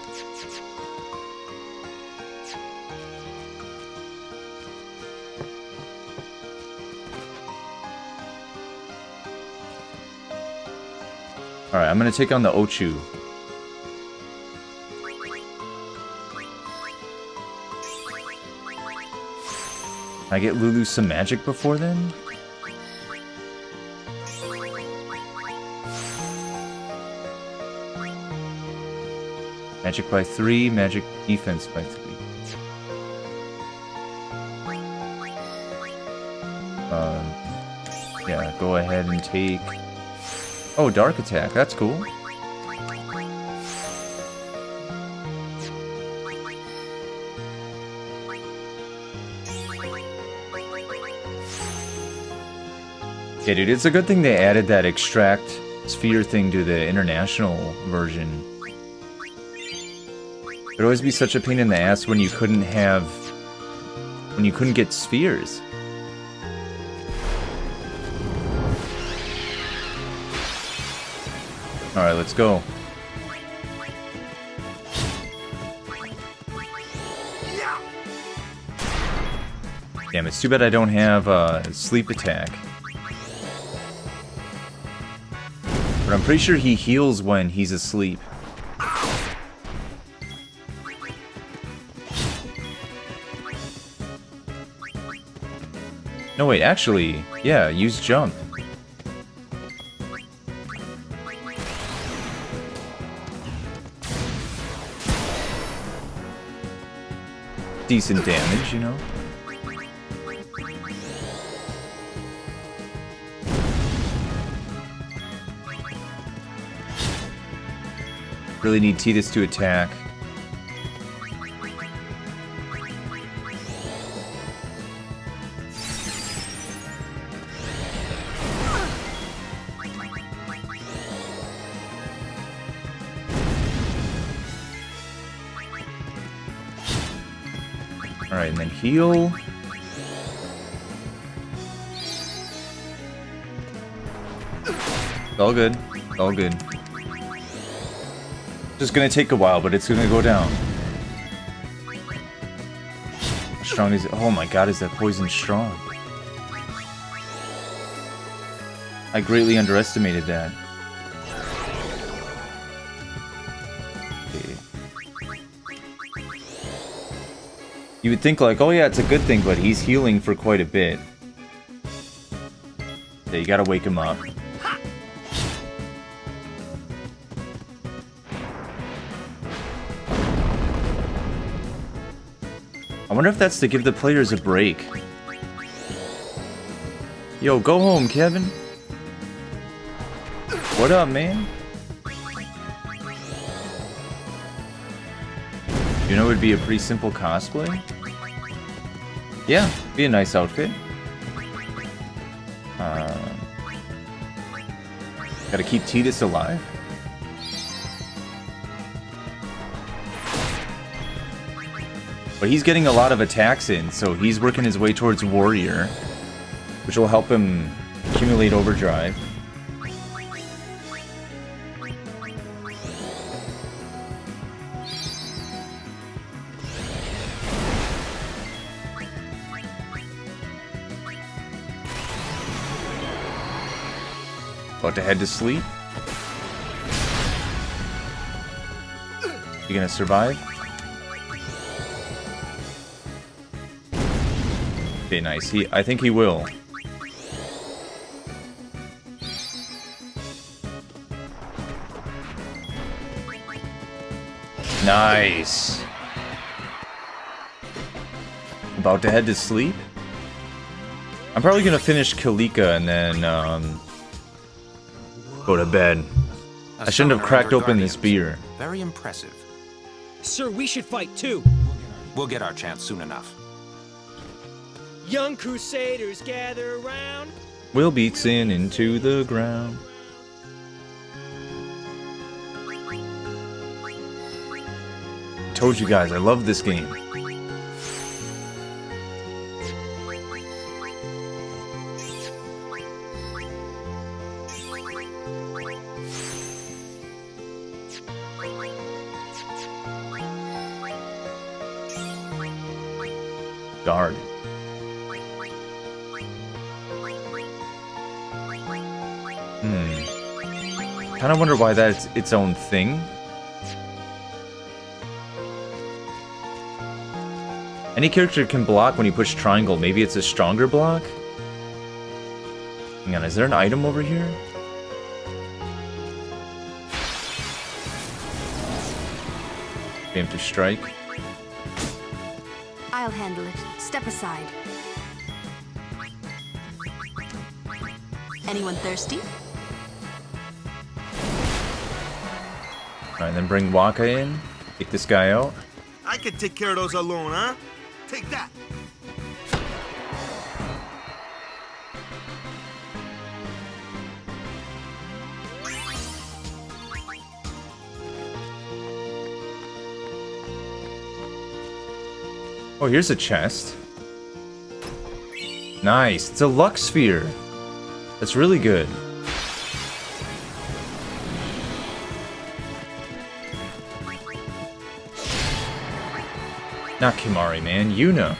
Alright, I'm gonna take on the Ochu. Can I get Lulu some magic before then? Magic by 3, magic defense by 3. Yeah, go ahead and take... Oh, dark attack, that's cool. Yeah, dude, it's a good thing they added that extract sphere thing to the international version. It'd always be such a pain in the ass when you couldn't have... when you couldn't get spheres. Alright, let's go. Damn, it's too bad I don't have sleep attack. But I'm pretty sure he heals when he's asleep. No, wait, actually, yeah, use jump. Decent damage, you know? Really need Tidus to attack. Alright, and then heal. It's all good. It's all good. Just gonna take a while, but it's gonna go down. How strong is it? Oh my god, is that poison strong? I greatly underestimated that. Okay. You would think like, oh yeah, it's a good thing, but he's healing for quite a bit. Yeah, you gotta wake him up. I wonder if that's to give the players a break. Yo, go home, Kevin. What up, man? You know it would be a pretty simple cosplay? Yeah, be a nice outfit. Gotta keep Tidus alive. But he's getting a lot of attacks in, so he's working his way towards Warrior, which will help him accumulate Overdrive. About to head to sleep. You gonna survive? Okay, nice. I think he will. Nice. About to head to sleep? I'm probably gonna finish Kilika and then go to bed. I shouldn't have cracked open this beer. Very impressive. Sir, we should fight too. We'll get our chance soon enough. Young Crusaders gather around. Will beats into the ground. Told you guys, I love this game. Guard. Kind of wonder why that's its own thing. Any character can block when you push triangle. Maybe it's a stronger block? Hang on, is there an item over here? Preemptive strike. I'll handle it. Step aside. Anyone thirsty? Alright, then bring Waka in. Take this guy out. I could take care of those alone, huh? Take that. Oh, here's a chest. Nice. It's a Lux Sphere. That's really good. Not Kimari, man. Yuna.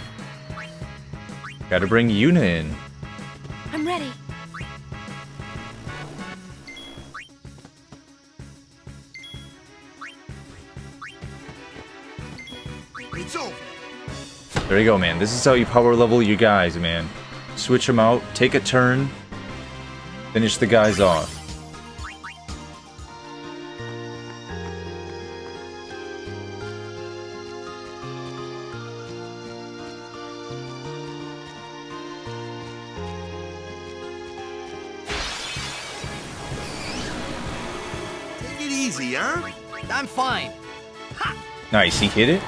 Gotta bring Yuna in. I'm ready. It's over. There you go, man. This is how you power level your guys, man. Switch them out, take a turn, finish the guys off. Take it easy, huh? I'm fine. Nice, he hit it.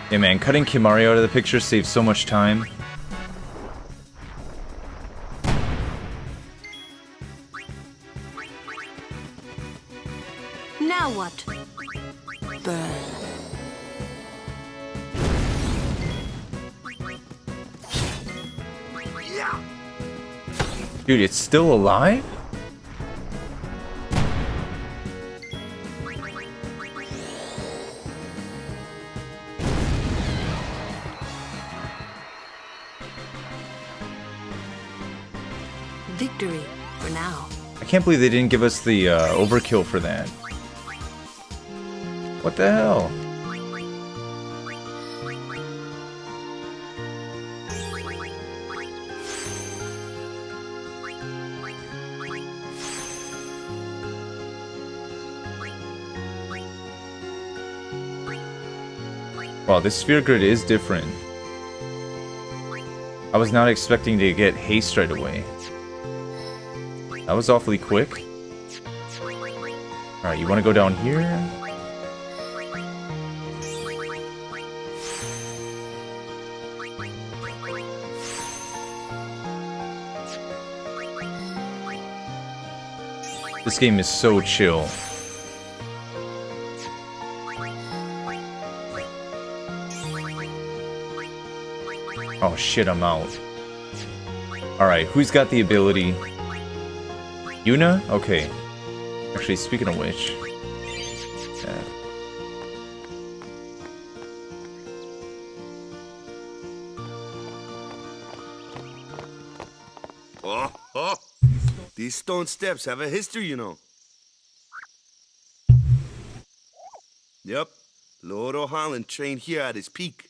Yeah, man, cutting Kimari out of the picture saves so much time. Now what? Burn. Dude, it's still alive? Victory, for now. I can't believe they didn't give us the overkill for that. What the hell? Wow, this sphere grid is different. I was not expecting to get haste right away. That was awfully quick. Alright, you want to go down here? This game is so chill. Oh shit, I'm out. Alright, who's got the ability? Yuna? Okay. Actually, speaking of which... Yeah. Oh. These stone steps have a history, you know. Yep. Lord O'Holland trained here at his peak.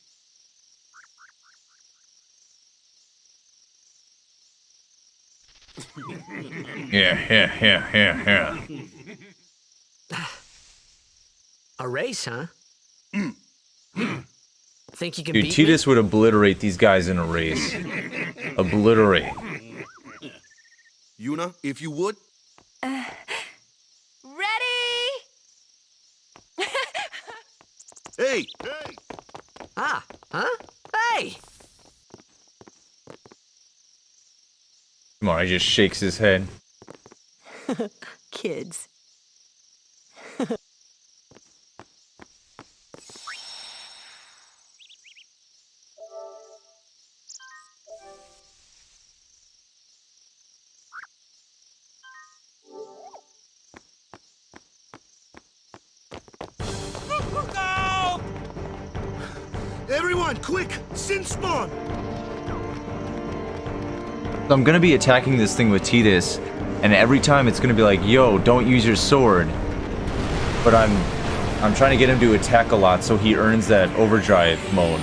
Yeah. A race, huh? Think you can Dude, beat Tidus would obliterate these guys in a race. Obliterate. Yuna, if you would. Ready? Hey! Ah, huh? Hey! Mari just shakes his head. Kids. No! Everyone, quick! Sin spawn! So I'm gonna be attacking this thing with Tidus, and every time it's gonna be like, yo, don't use your sword. But I'm trying to get him to attack a lot so he earns that overdrive mode.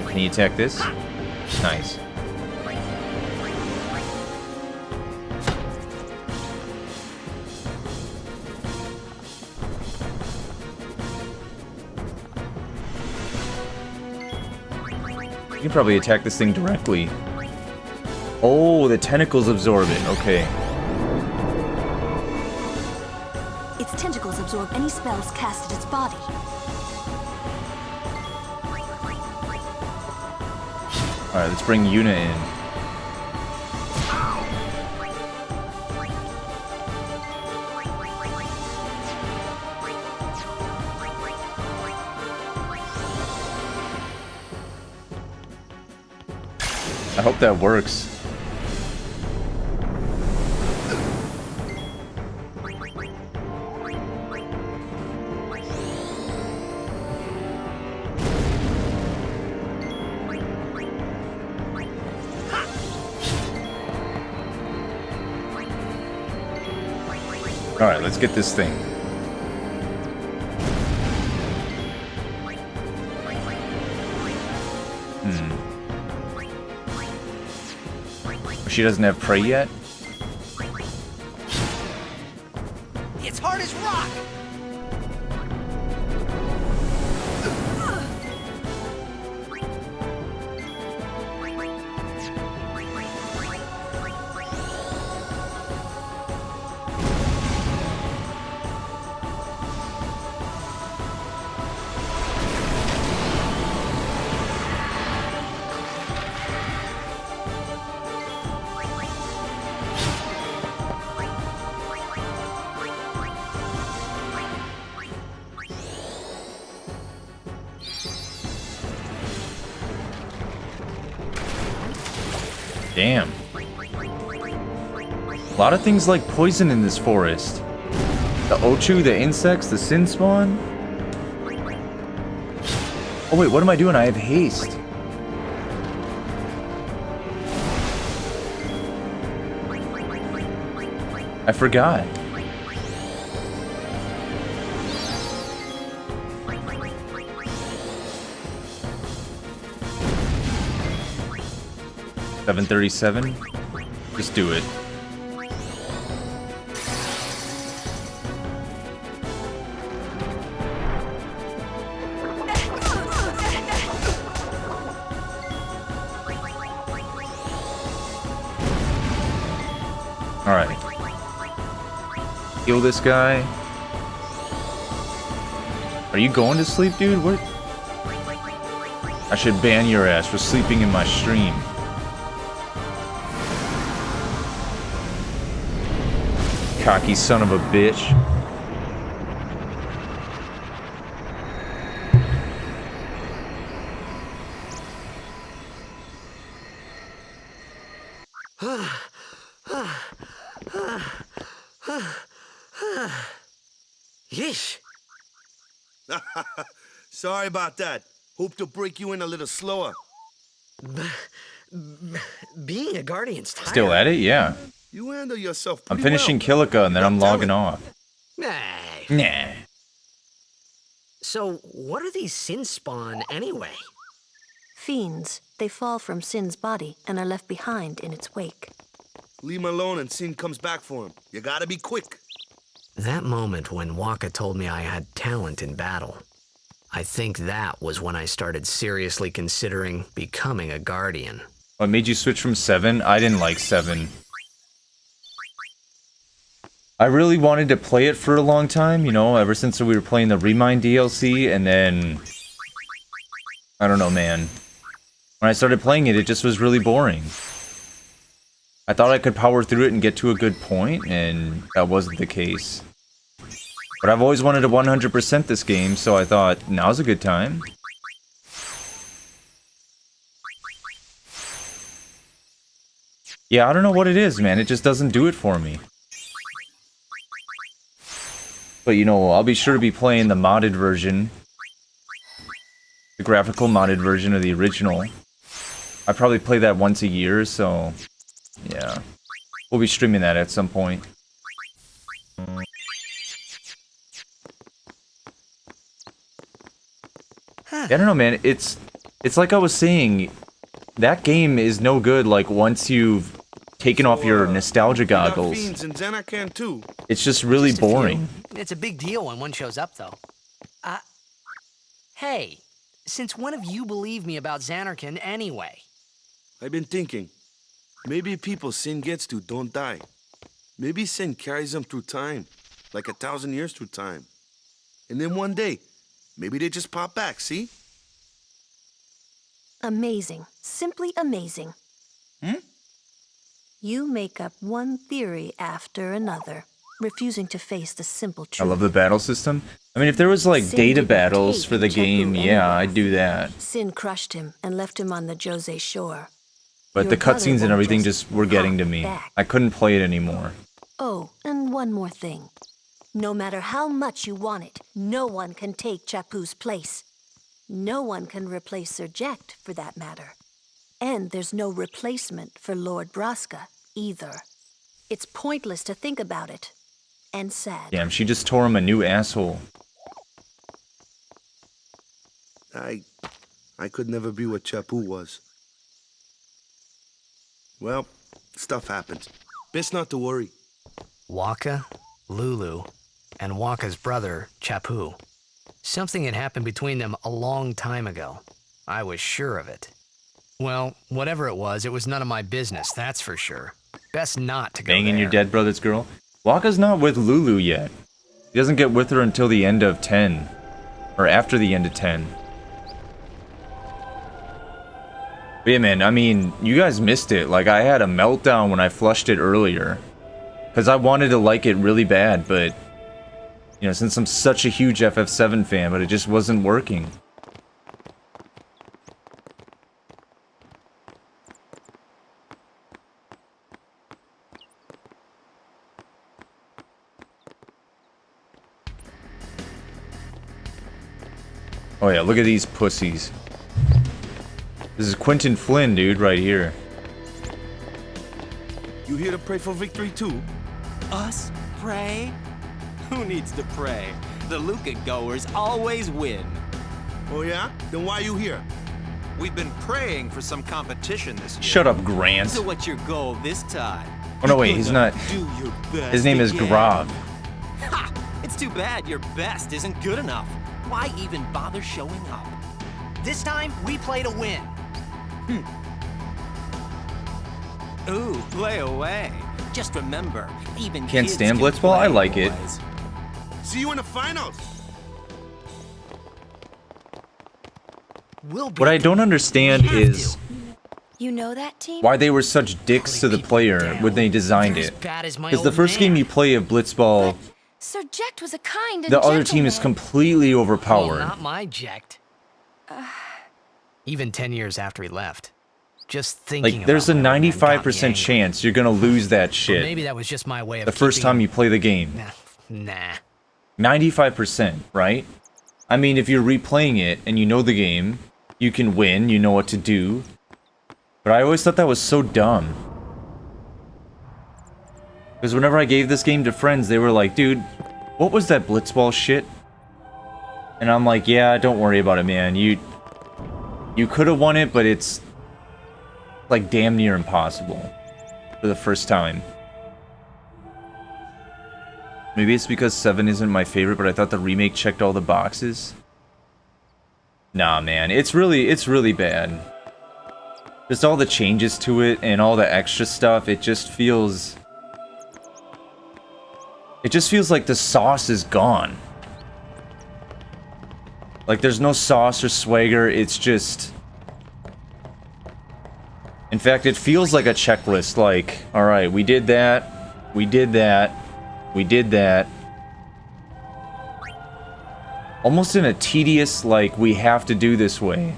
Can you attack this? Nice. You can probably attack this thing directly. Oh, the tentacles absorb it. Okay. Its tentacles absorb any spells cast at its body. Alright, let's bring Yuna in. I hope that works. Alright, let's get this thing. She doesn't have prey yet? It's hard as rock! Damn. A lot of things like poison in this forest. The Ochu, the insects, the Sin Spawn. Oh wait, what am I doing? I have haste. I forgot. $737. Just do it. All right. Heal this guy. Are you going to sleep, dude? What? I should ban your ass for sleeping in my stream. Cocky son of a bitch. Yeesh. Sorry about that. Hope to break you in a little slower. Being a guardian's tired. Still at it? Yeah. You handle yourself I'm pretty finishing well. Kilika and then I'm logging off. Nah. So, what are these Sin Spawn anyway? Fiends. They fall from Sin's body and are left behind in its wake. Leave him alone and Sin comes back for him. You gotta be quick. That moment when Wakka told me I had talent in battle, I think that was when I started seriously considering becoming a Guardian. What made you switch from 7? I didn't like 7. I really wanted to play it for a long time, you know, ever since we were playing the Remind DLC, and then... I don't know, man. When I started playing it, it just was really boring. I thought I could power through it and get to a good point, and that wasn't the case. But I've always wanted to 100% this game, so I thought, now's a good time. Yeah, I don't know what it is, man. It just doesn't do it for me. But, you know, I'll be sure to be playing the modded version. The graphical modded version of the original. I probably play that once a year, so... yeah. We'll be streaming that at some point. Yeah, I don't know, man. It's like I was saying, that game is no good, like, once you've taken off your nostalgia goggles. Fiends in Zanarkand too. It's just really Just a few. boring. It's a big deal when one shows up, though. Hey, since when have you believed me about Zanarkand anyway? I've been thinking. Maybe people Sin gets to don't die. Maybe Sin carries them through time. Like 1,000 years through time. And then one day, maybe they just pop back, see? Amazing. Simply amazing. You make up one theory after another, refusing to face the simple I truth. love the battle system. I mean, if there was like Sin data didn't battles take for the Chengdu game, yeah, anyway. I'd do that. Sin crushed him and left him on the Jose shore. But Your the brother cutscenes and won't everything just just were getting to pop me. back. I couldn't play it anymore. Oh, and one more thing. No matter how much you want it, no one can take Chapu's place. No one can replace Sir Jekt, for that matter. And there's no replacement for Lord Braska, either. It's pointless to think about it. And sad. Damn, she just tore him a new asshole. I could never be what Chapu was. Well, stuff happens. Best not to worry. Wakka, Lulu, and Wakka's brother, Chapu. Something had happened between them a long time ago. I was sure of it. Well, whatever it was none of my business, that's for sure. Best not to go Banging there. your dead brother's girl. Wakka's not with Lulu yet. He doesn't get with her until the end of 10. Or after the end of 10. But yeah, man, I mean, you guys missed it. Like, I had a meltdown when I flushed it earlier. Because I wanted to like it really bad, but... you know, since I'm such a huge FF7 fan, but it just wasn't working. Oh yeah, look at these pussies. This is Quentin Flynn, dude, right here. You here to pray for victory too? Us? Pray? Who needs to pray? The Luca goers always win. Oh yeah? Then why you here? We've been praying for some competition this year. Shut up, Grant. So what's your goal this time? Oh no, wait, he's not. Do your best His name is again. Grav. Ha! It's too bad your best isn't good enough. Why even bother showing up? This time, we play to win. Ooh, play away. Just remember, even Can't kids stand can Blitzball? I play, like it. boys. See you in the finals. What I don't understand is You know that team? why they were such dicks to the player when they designed it. bad as my Because the old first man. game you play of Blitzball, Sir Jekt was a kind and the other team is gentleman. completely Well, overpowered. not my Jekt. Even 10 years after he left. Just thinking Like, there's a about my old man got me 95% angry. chance you're gonna lose that Or shit maybe that was just my way of the first keeping time you play the game. Nah. 95%, right? I mean, if you're replaying it and you know the game, you can win, you know what to do. But I always thought that was so dumb. Because whenever I gave this game to friends, they were like, dude, what was that Blitzball shit? And I'm like, yeah, don't worry about it, man. You could have won it, but it's like damn near impossible for the first time. Maybe it's because 7 isn't my favorite, but I thought the remake checked all the boxes. Nah, man, it's really bad. Just all the changes to it and all the extra stuff, it just feels like the sauce is gone. Like there's no sauce or swagger, it's just... In fact, it feels like a checklist, like, alright, we did that, we did that, we did that. Almost in a tedious, like, we have to do this way.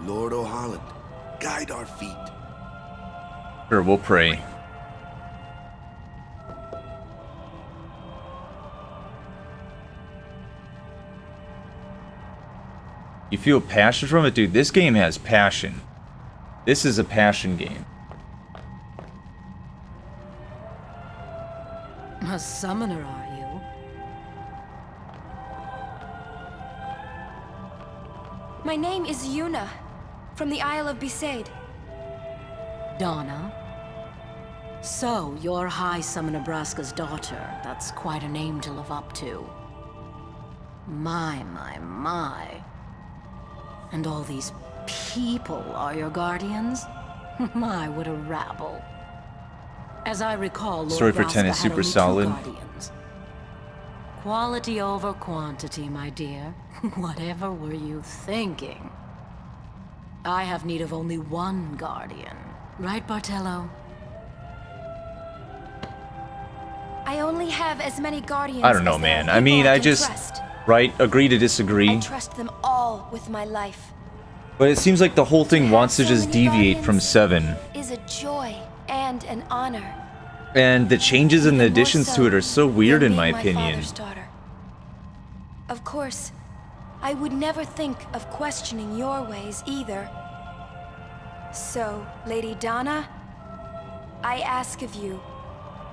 Lord O'Holland, guide our feet. Sure, we'll pray. You feel passion from it? Dude, this game has passion. This is a passion game. A summoner, are you? My name is Yuna, from the Isle of Besaid. Donna? So, you're High Summoner Braska's daughter. That's quite a name to live up to. My. And all these people are your guardians? My, what a rabble. As I recall, Lord Story for 10 Braska is had super only 2 solid. guardians. Quality over quantity, my dear. Whatever were you thinking? I have need of only 1 guardian. Right, Bartello? I only have as many guardians. I don't know, as there are man. I mean, people I can just... trust. Right? Agree to disagree. I trust them all with my life. But it seems like the whole thing wants to just deviate from 7. Is a joy and an honor. And the changes and the additions to it are so weird in my opinion. Father's daughter. Of course, I would never think of questioning your ways either. So, Lady Donna, I ask of you,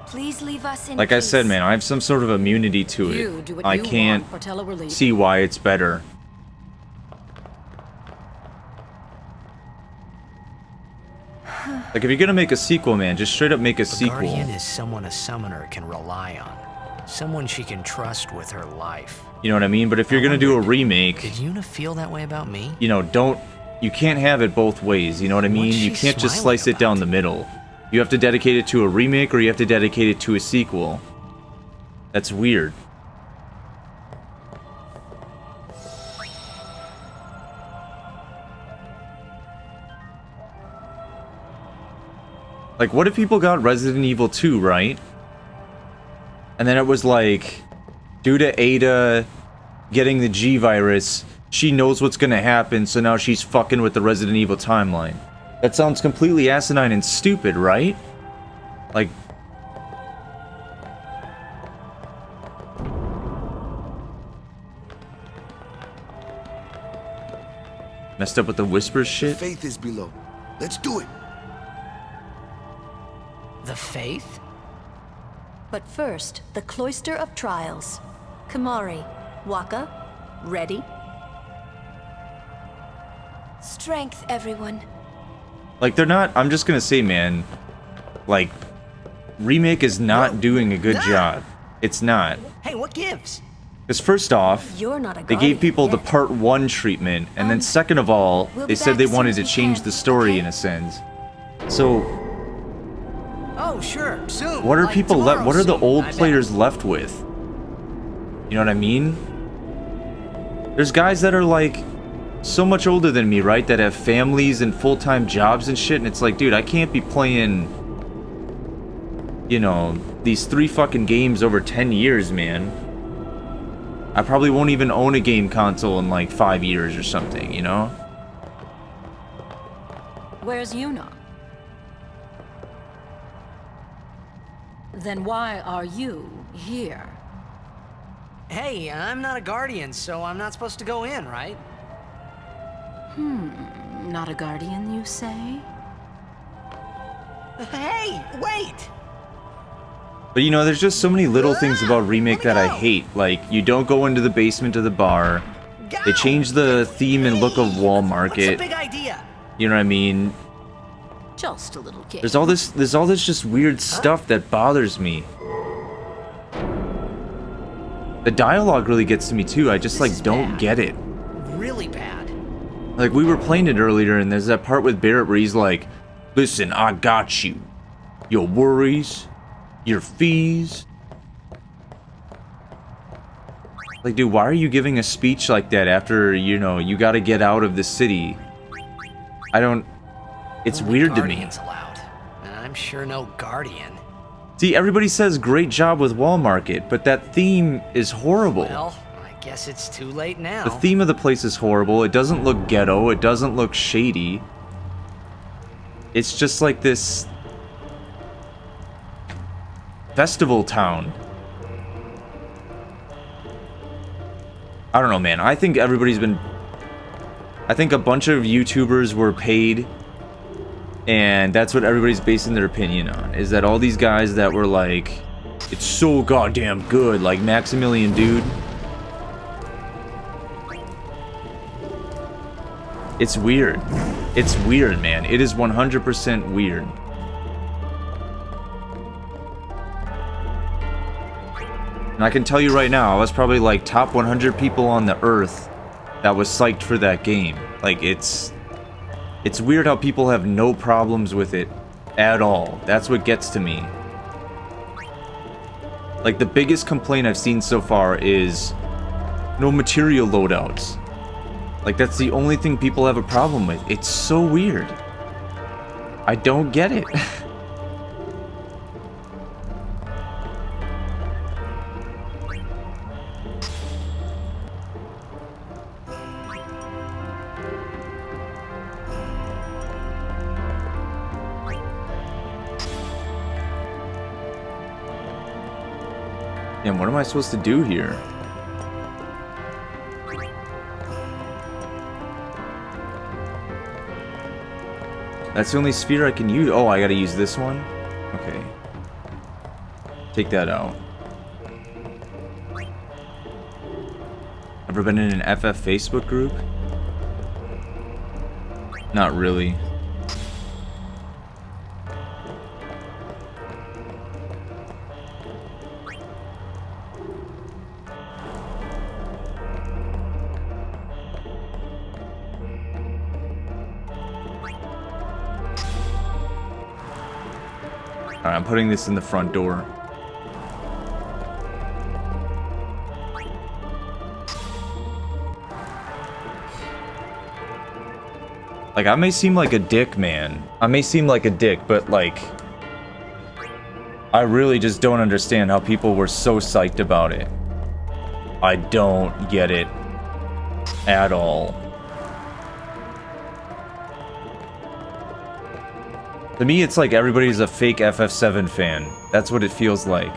please leave us in Like peace. I said, man, I have some sort of immunity to You it. do what I you can't want, Bartello will leave. see why it's better. Like, if you're gonna make a sequel, man, just straight up make a sequel. Guardian is someone a summoner can rely on. Someone she can trust with her life. You know what I mean? But if you're gonna do a remake, Did Yuna feel that way about me? you know, you can't have it both ways, you know what I mean? What's You she can't just smiling slice it down the middle. You have to dedicate it to a remake or you have to dedicate it to a sequel. That's weird. Like, what if people got Resident Evil 2, right? And then it was like, due to Ada getting the G virus, she knows what's gonna happen, so now she's fucking with the Resident Evil timeline. That sounds completely asinine and stupid, right? Like... Messed up with the whispers shit? Faith is below. Let's do it. The faith? But first, the Cloister of Trials. Kamari, Waka, ready? Strength, everyone. Like, they're not... I'm just gonna say, man, like, Remake is not doing a good job. It's not. Hey, what gives? Because first off, You're not a they guardian gave people the yet. Part 1 treatment, and then second of all, we'll they be said back they as soon wanted as to we change can, the story okay? in a sense. So, Oh, sure, soon. what are like people left? tomorrow What are the soon, old I bet. players left with? You know what I mean? There's guys that are like so much older than me, right? That have families and full-time jobs and shit, and it's like, dude, I can't be playing, you know, these 3 fucking games over 10 years, man. I probably won't even own a game console in like 5 years or something, you know? Where's Yuna? Then why are you here? Hey, I'm not a guardian, so I'm not supposed to go in, right? Not a guardian, you say? Hey, wait! But you know, there's just so many little things about Remake that I hate. Like, you don't go into the basement of the bar. They changed the theme and look of Wall Market. Big idea. You know what I mean? Just a little kid. There's all this just weird stuff that bothers me. The dialogue really gets to me too. I just like don't get it. Really bad. Like we were playing it earlier and there's that part with Barrett where he's like, "Listen, I got you. Your worries, your fees." Like, dude, why are you giving a speech like that after, you know, you gotta get out of the city? I don't... It's weird to me. Guardians allowed. And I'm sure no guardian. See, everybody says great job with Wall Market, but that theme is horrible. Well, I guess it's too late now. The theme of the place is horrible. It doesn't look ghetto. It doesn't look shady. It's just like this... festival town. I don't know, man. I think everybody's been... I think a bunch of YouTubers were paid, and that's what everybody's basing their opinion on, is that all these guys that were like, it's so goddamn good, like Maximilian Dude. It's weird. It's weird, man. It is 100% weird. And I can tell you right now, I was probably like top 100 people on the earth that was psyched for that game. Like, it's weird how people have no problems with it at all. That's what gets to me. Like, the biggest complaint I've seen so far is no material loadouts. Like, that's the only thing people have a problem with. It's so weird. I don't get it. And what am I supposed to do here? That's the only sphere I can use. Oh, I gotta use this one? Okay. Take that out. Ever been in an FF Facebook group? Not really. Alright, I'm putting this in the front door. Like, I may seem like a dick, man. I may seem like a dick, but, like... I really just don't understand how people were so psyched about it. I don't get it at all. To me, it's like everybody's a fake FF7 fan. That's what it feels like.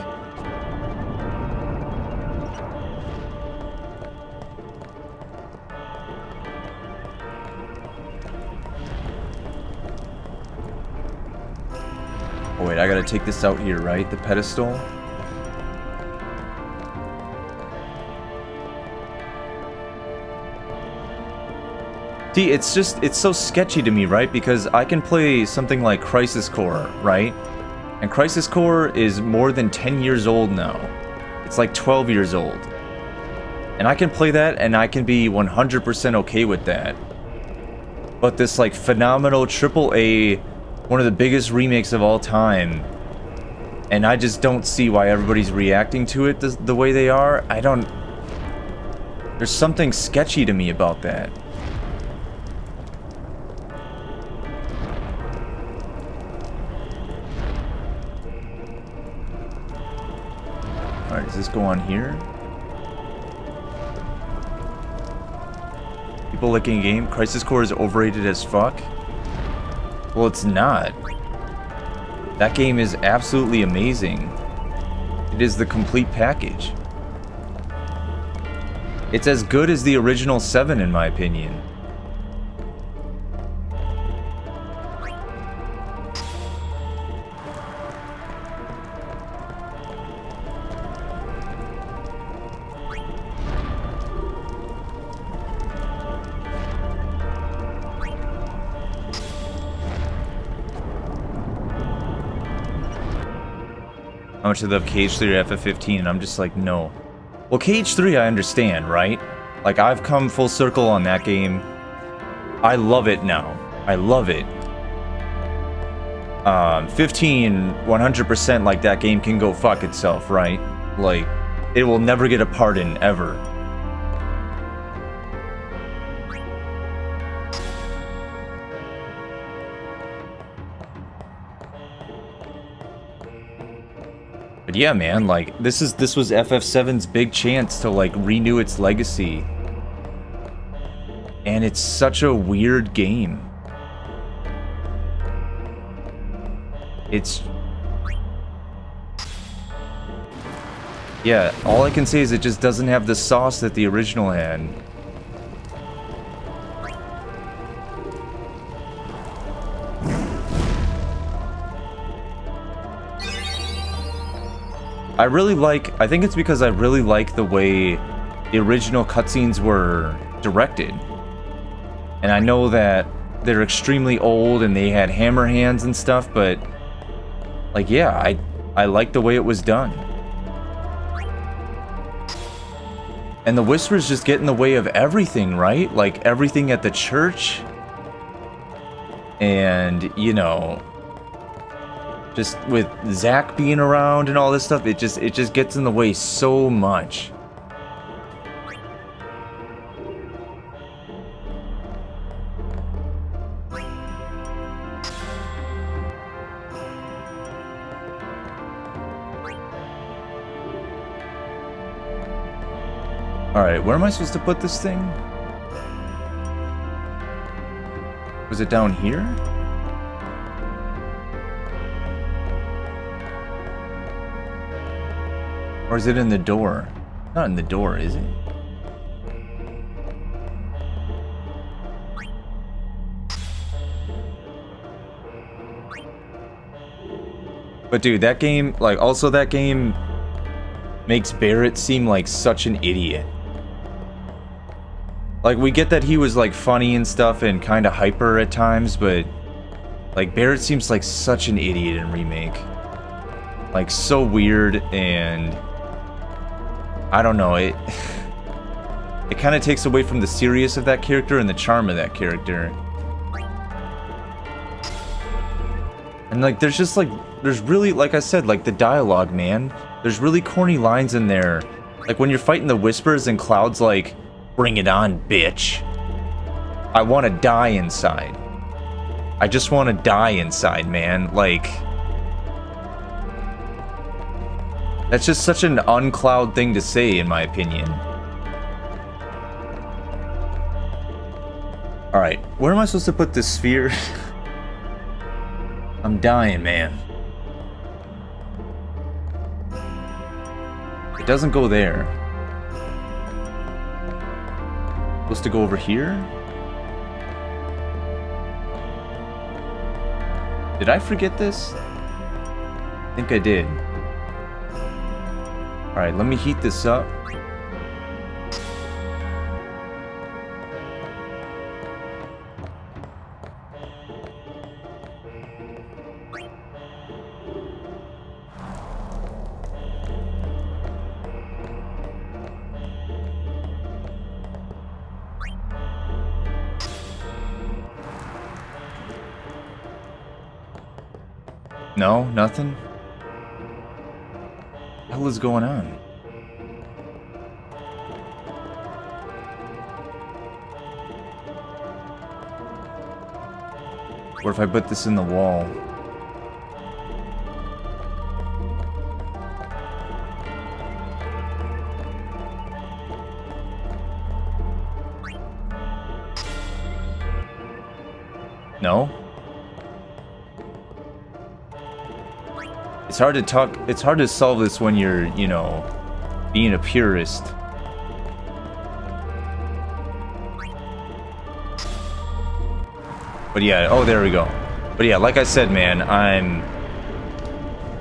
Oh wait, I gotta take this out here, right? The pedestal? See, it's so sketchy to me, right? Because I can play something like Crisis Core, right? And Crisis Core is more than 10 years old now. It's like 12 years old. And I can play that and I can be 100% okay with that. But this like phenomenal AAA, one of the biggest remakes of all time, and I just don't see why everybody's reacting to it the way they are. There's something sketchy to me about that. Alright, does this go on here? People liking a game? Crisis Core is overrated as fuck? Well, it's not. That game is absolutely amazing. It is the complete package. It's as good as the original 7 in my opinion. much they love KH3 or FF15, and I'm just like, no. Well, KH3 I understand, right? Like, I've come full circle on that game. I love it now. I love it. 15, 100% like that game can go fuck itself, right? Like, it will never get a pardon, ever. But yeah, man, like, this was FF7's big chance to, like, renew its legacy. And it's such a weird game. It's... yeah, all I can say is it just doesn't have the sauce that the original had. I think it's because I really like the way the original cutscenes were directed. And I know that they're extremely old and they had hammer hands and stuff, but like, yeah, I like the way it was done. And the whispers just get in the way of everything, right? Like everything at the church. And, you know, just with Zack being around and all this stuff, it just gets in the way so much. Alright, where am I supposed to put this thing? Was it down here? Or is it in the door? Not in the door, is it? But dude, that game, like, also that game makes Barrett seem like such an idiot. Like, we get that he was, like, funny and stuff and kind of hyper at times, but, like, Barrett seems like such an idiot in Remake. Like, so weird, and I don't know, it kind of takes away from the seriousness of that character and the charm of that character. And, like, there's just, like, there's really, like I said, like, the dialogue, man. There's really corny lines in there. Like, when you're fighting the Whispers and Cloud's like, "Bring it on, bitch. I want to die inside. I just want to die inside, man." Like, that's just such an un-Cloud thing to say, in my opinion. Alright, where am I supposed to put this sphere? I'm dying, man. It doesn't go there. Supposed to go over here? Did I forget this? I think I did. Alright, let me heat this up. No, nothing? What the hell is going on? What if I put this in the wall? No? It's hard to talk, it's hard to solve this when you're, you know, being a purist. But yeah, oh, there we go. But yeah, like I said, man,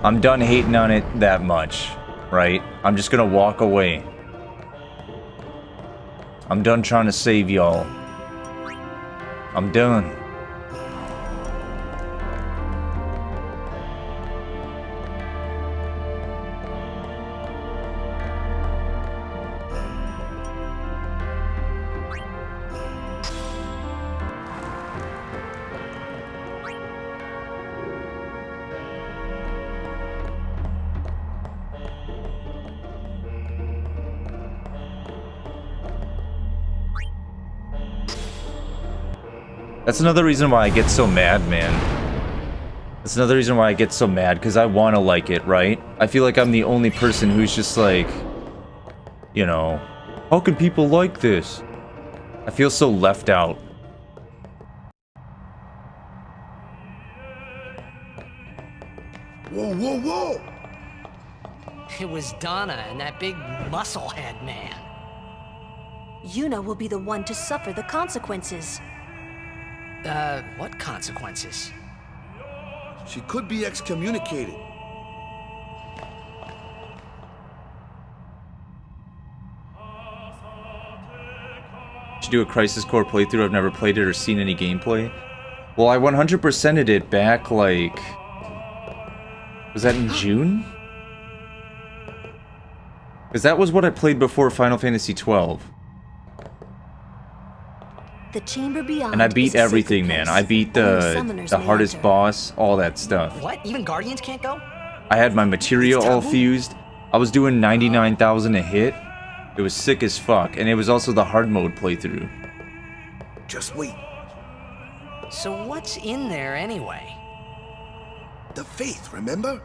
I'm done hating on it that much, right? I'm just gonna walk away. I'm done trying to save y'all. I'm done. That's another reason why I get so mad, man. That's another reason why I get so mad, because I want to like it, right? I feel like I'm the only person who's just like, you know, how can people like this? I feel so left out. Whoa, whoa, whoa! It was Donna and that big musclehead man. Yuna will be the one to suffer the consequences. What consequences? She could be excommunicated. Should do a Crisis Core playthrough. I've never played it or seen any gameplay. Well, I 100%ed it back, like... Was that in June? Because that was what I played before Final Fantasy XII. The Chamber Beyond. And I beat is a everything, sacred man. place. I beat Only summoners the may hardest enter. boss, all that stuff. What? Even Guardians can't go? I had my materia It's all taboo? fused. I was doing 99,000 a hit. It was sick as fuck. And it was also the hard mode playthrough. Just wait. So what's in there anyway? The faith, remember?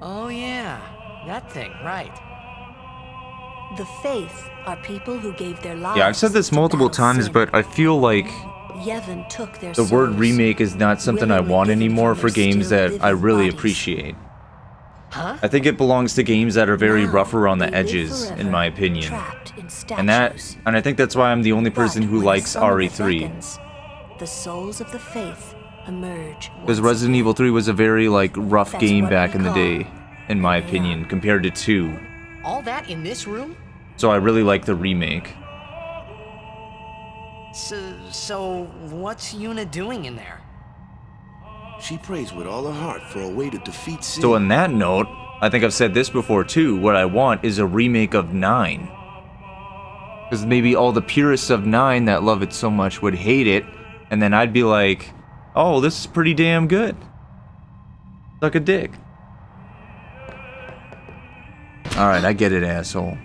Oh yeah, that thing, right. The Faith are people who gave their lives. Yeah, I've said this multiple times, but I feel like Yevon took their the word souls. remake is not something I want anymore for games that I really appreciate. Huh? I think it belongs to games that are very Now rough around the they live edges, in forever, my opinion. trapped in And I think that's why I'm the only person But who when likes the sun RE3. beckons, the souls of the Faith emerge. Because once Resident Evil 3 was a very, like, rough That's game what back we in the call day, in my opinion, compared to 2. All that in this room? So I really like the remake. So what's Yuna doing in there? She prays with all her heart for a way to defeat sin. So on that note, I think I've said this before too, what I want is a remake of 9. Because maybe all the purists of 9 that love it so much would hate it, and then I'd be like, oh, this is pretty damn good. Suck a dick. Alright, I get it, asshole.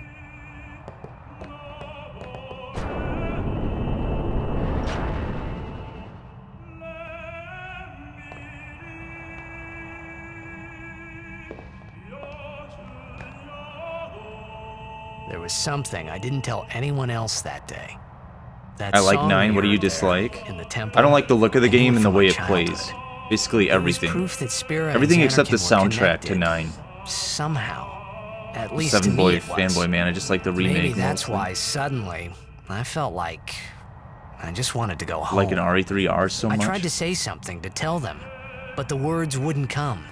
There was something I didn't tell anyone else that day. That I like song 9, we what do you heard there dislike? in the temple, I don't like the look of the I knew game and the from way my it plays. childhood. Basically It was everything. proof that Spira Everything and except the Zanarkand were soundtrack to connected. 9. Somehow. At least Seven to Boy me it was. fanboy, man. I just like the remake. Maybe that's mostly. why suddenly I felt like I just wanted to go home. Like an RE3R so I much. tried to say something to tell them, but the words wouldn't come.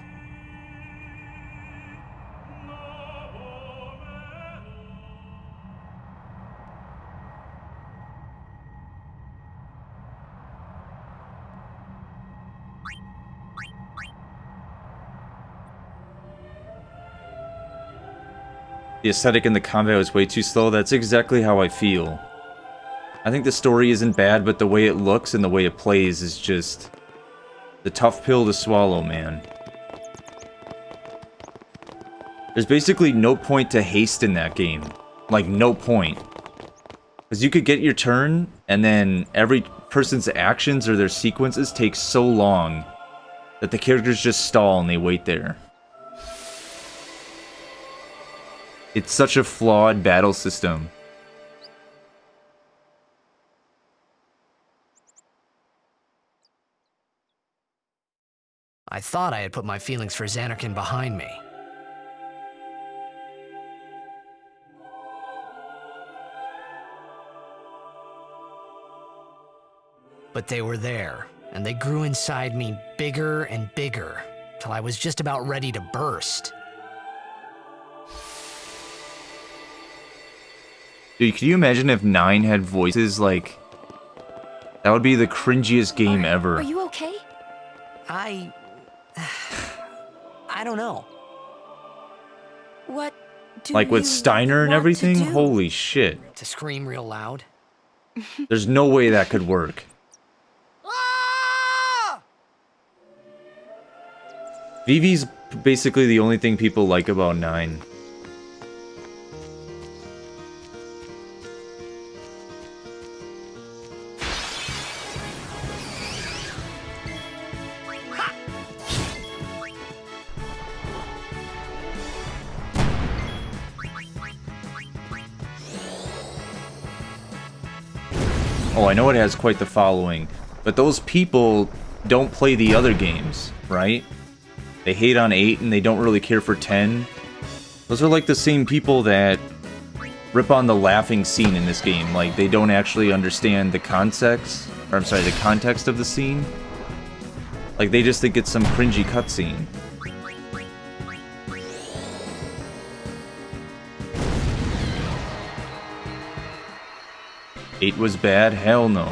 The aesthetic in the combat was way too slow. That's exactly how I feel. I think the story isn't bad, but the way it looks and the way it plays is just the tough pill to swallow, man. There's basically no point to haste in that game. Like, no point. Because you could get your turn, and then every person's actions or their sequences take so long that the characters just stall and they wait there. It's such a flawed battle system. I thought I had put my feelings for Zanarkand behind me. But they were there, and they grew inside me bigger and bigger, till I was just about ready to burst. Dude, can you imagine if 9 had voices like... That would be the cringiest game ever. Are you okay? I don't know. What do Like with you Steiner and want to everything? do? Holy shit. To scream real loud? There's no way that could work. Vivi's basically the only thing people like about 9. Oh, I know it has quite the following, but those people don't play the other games, right? They hate on 8 and they don't really care for 10. Those are like the same people that rip on the laughing scene in this game. Like, they don't actually understand the context, or I'm sorry, the context of the scene. Like, they just think it's some cringy cutscene. Eight was bad? Hell no.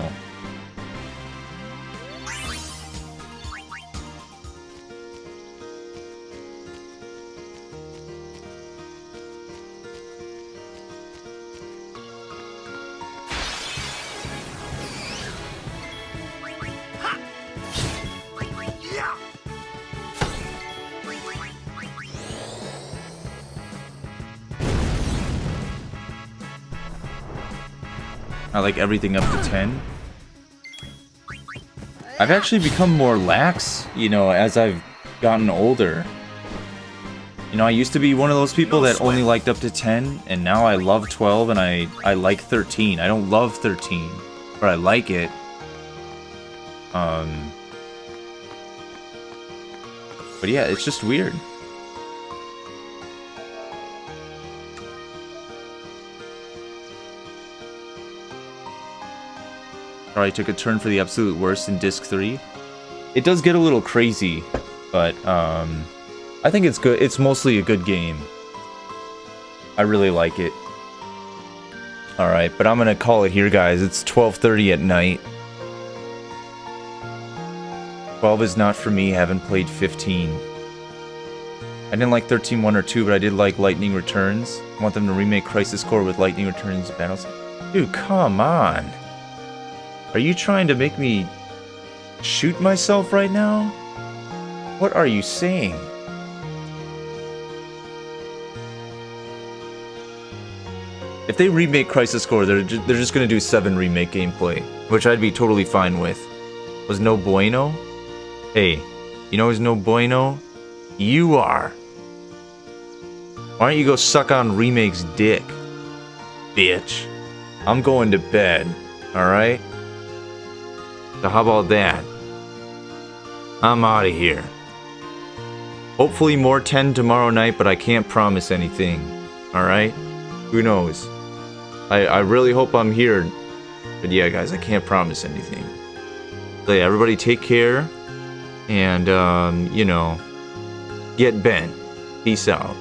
I like everything up to 10. I've actually become more lax, you know, as I've gotten older. You know, I used to be one of those people that only liked up to 10, and now I love 12 and I like 13. I don't love 13, but I like it. But yeah, it's just weird. Probably took a turn for the absolute worst in Disc 3. It does get a little crazy, but I think it's good. It's mostly a good game. I really like it. Alright, but I'm gonna call it here, guys. It's 12:30 at night. 12 is not for me. Haven't played 15. I didn't like 13 1 or 2, but I did like Lightning Returns. I want them to remake Crisis Core with Lightning Returns battles. Dude, come on. Are you trying to make me shoot myself right now? What are you saying? If they remake Crisis Core, they're just gonna do 7 remake gameplay, which I'd be totally fine with. Was no bueno? Hey, you know who's no bueno? You are. Why don't you go suck on Remake's dick, bitch? I'm going to bed, alright? So how about that? I'm out of here. Hopefully more 10 tomorrow night, but I can't promise anything. Alright? Who knows? I really hope I'm here. But yeah, guys, I can't promise anything. So yeah, everybody take care. And, you know, get bent. Peace out.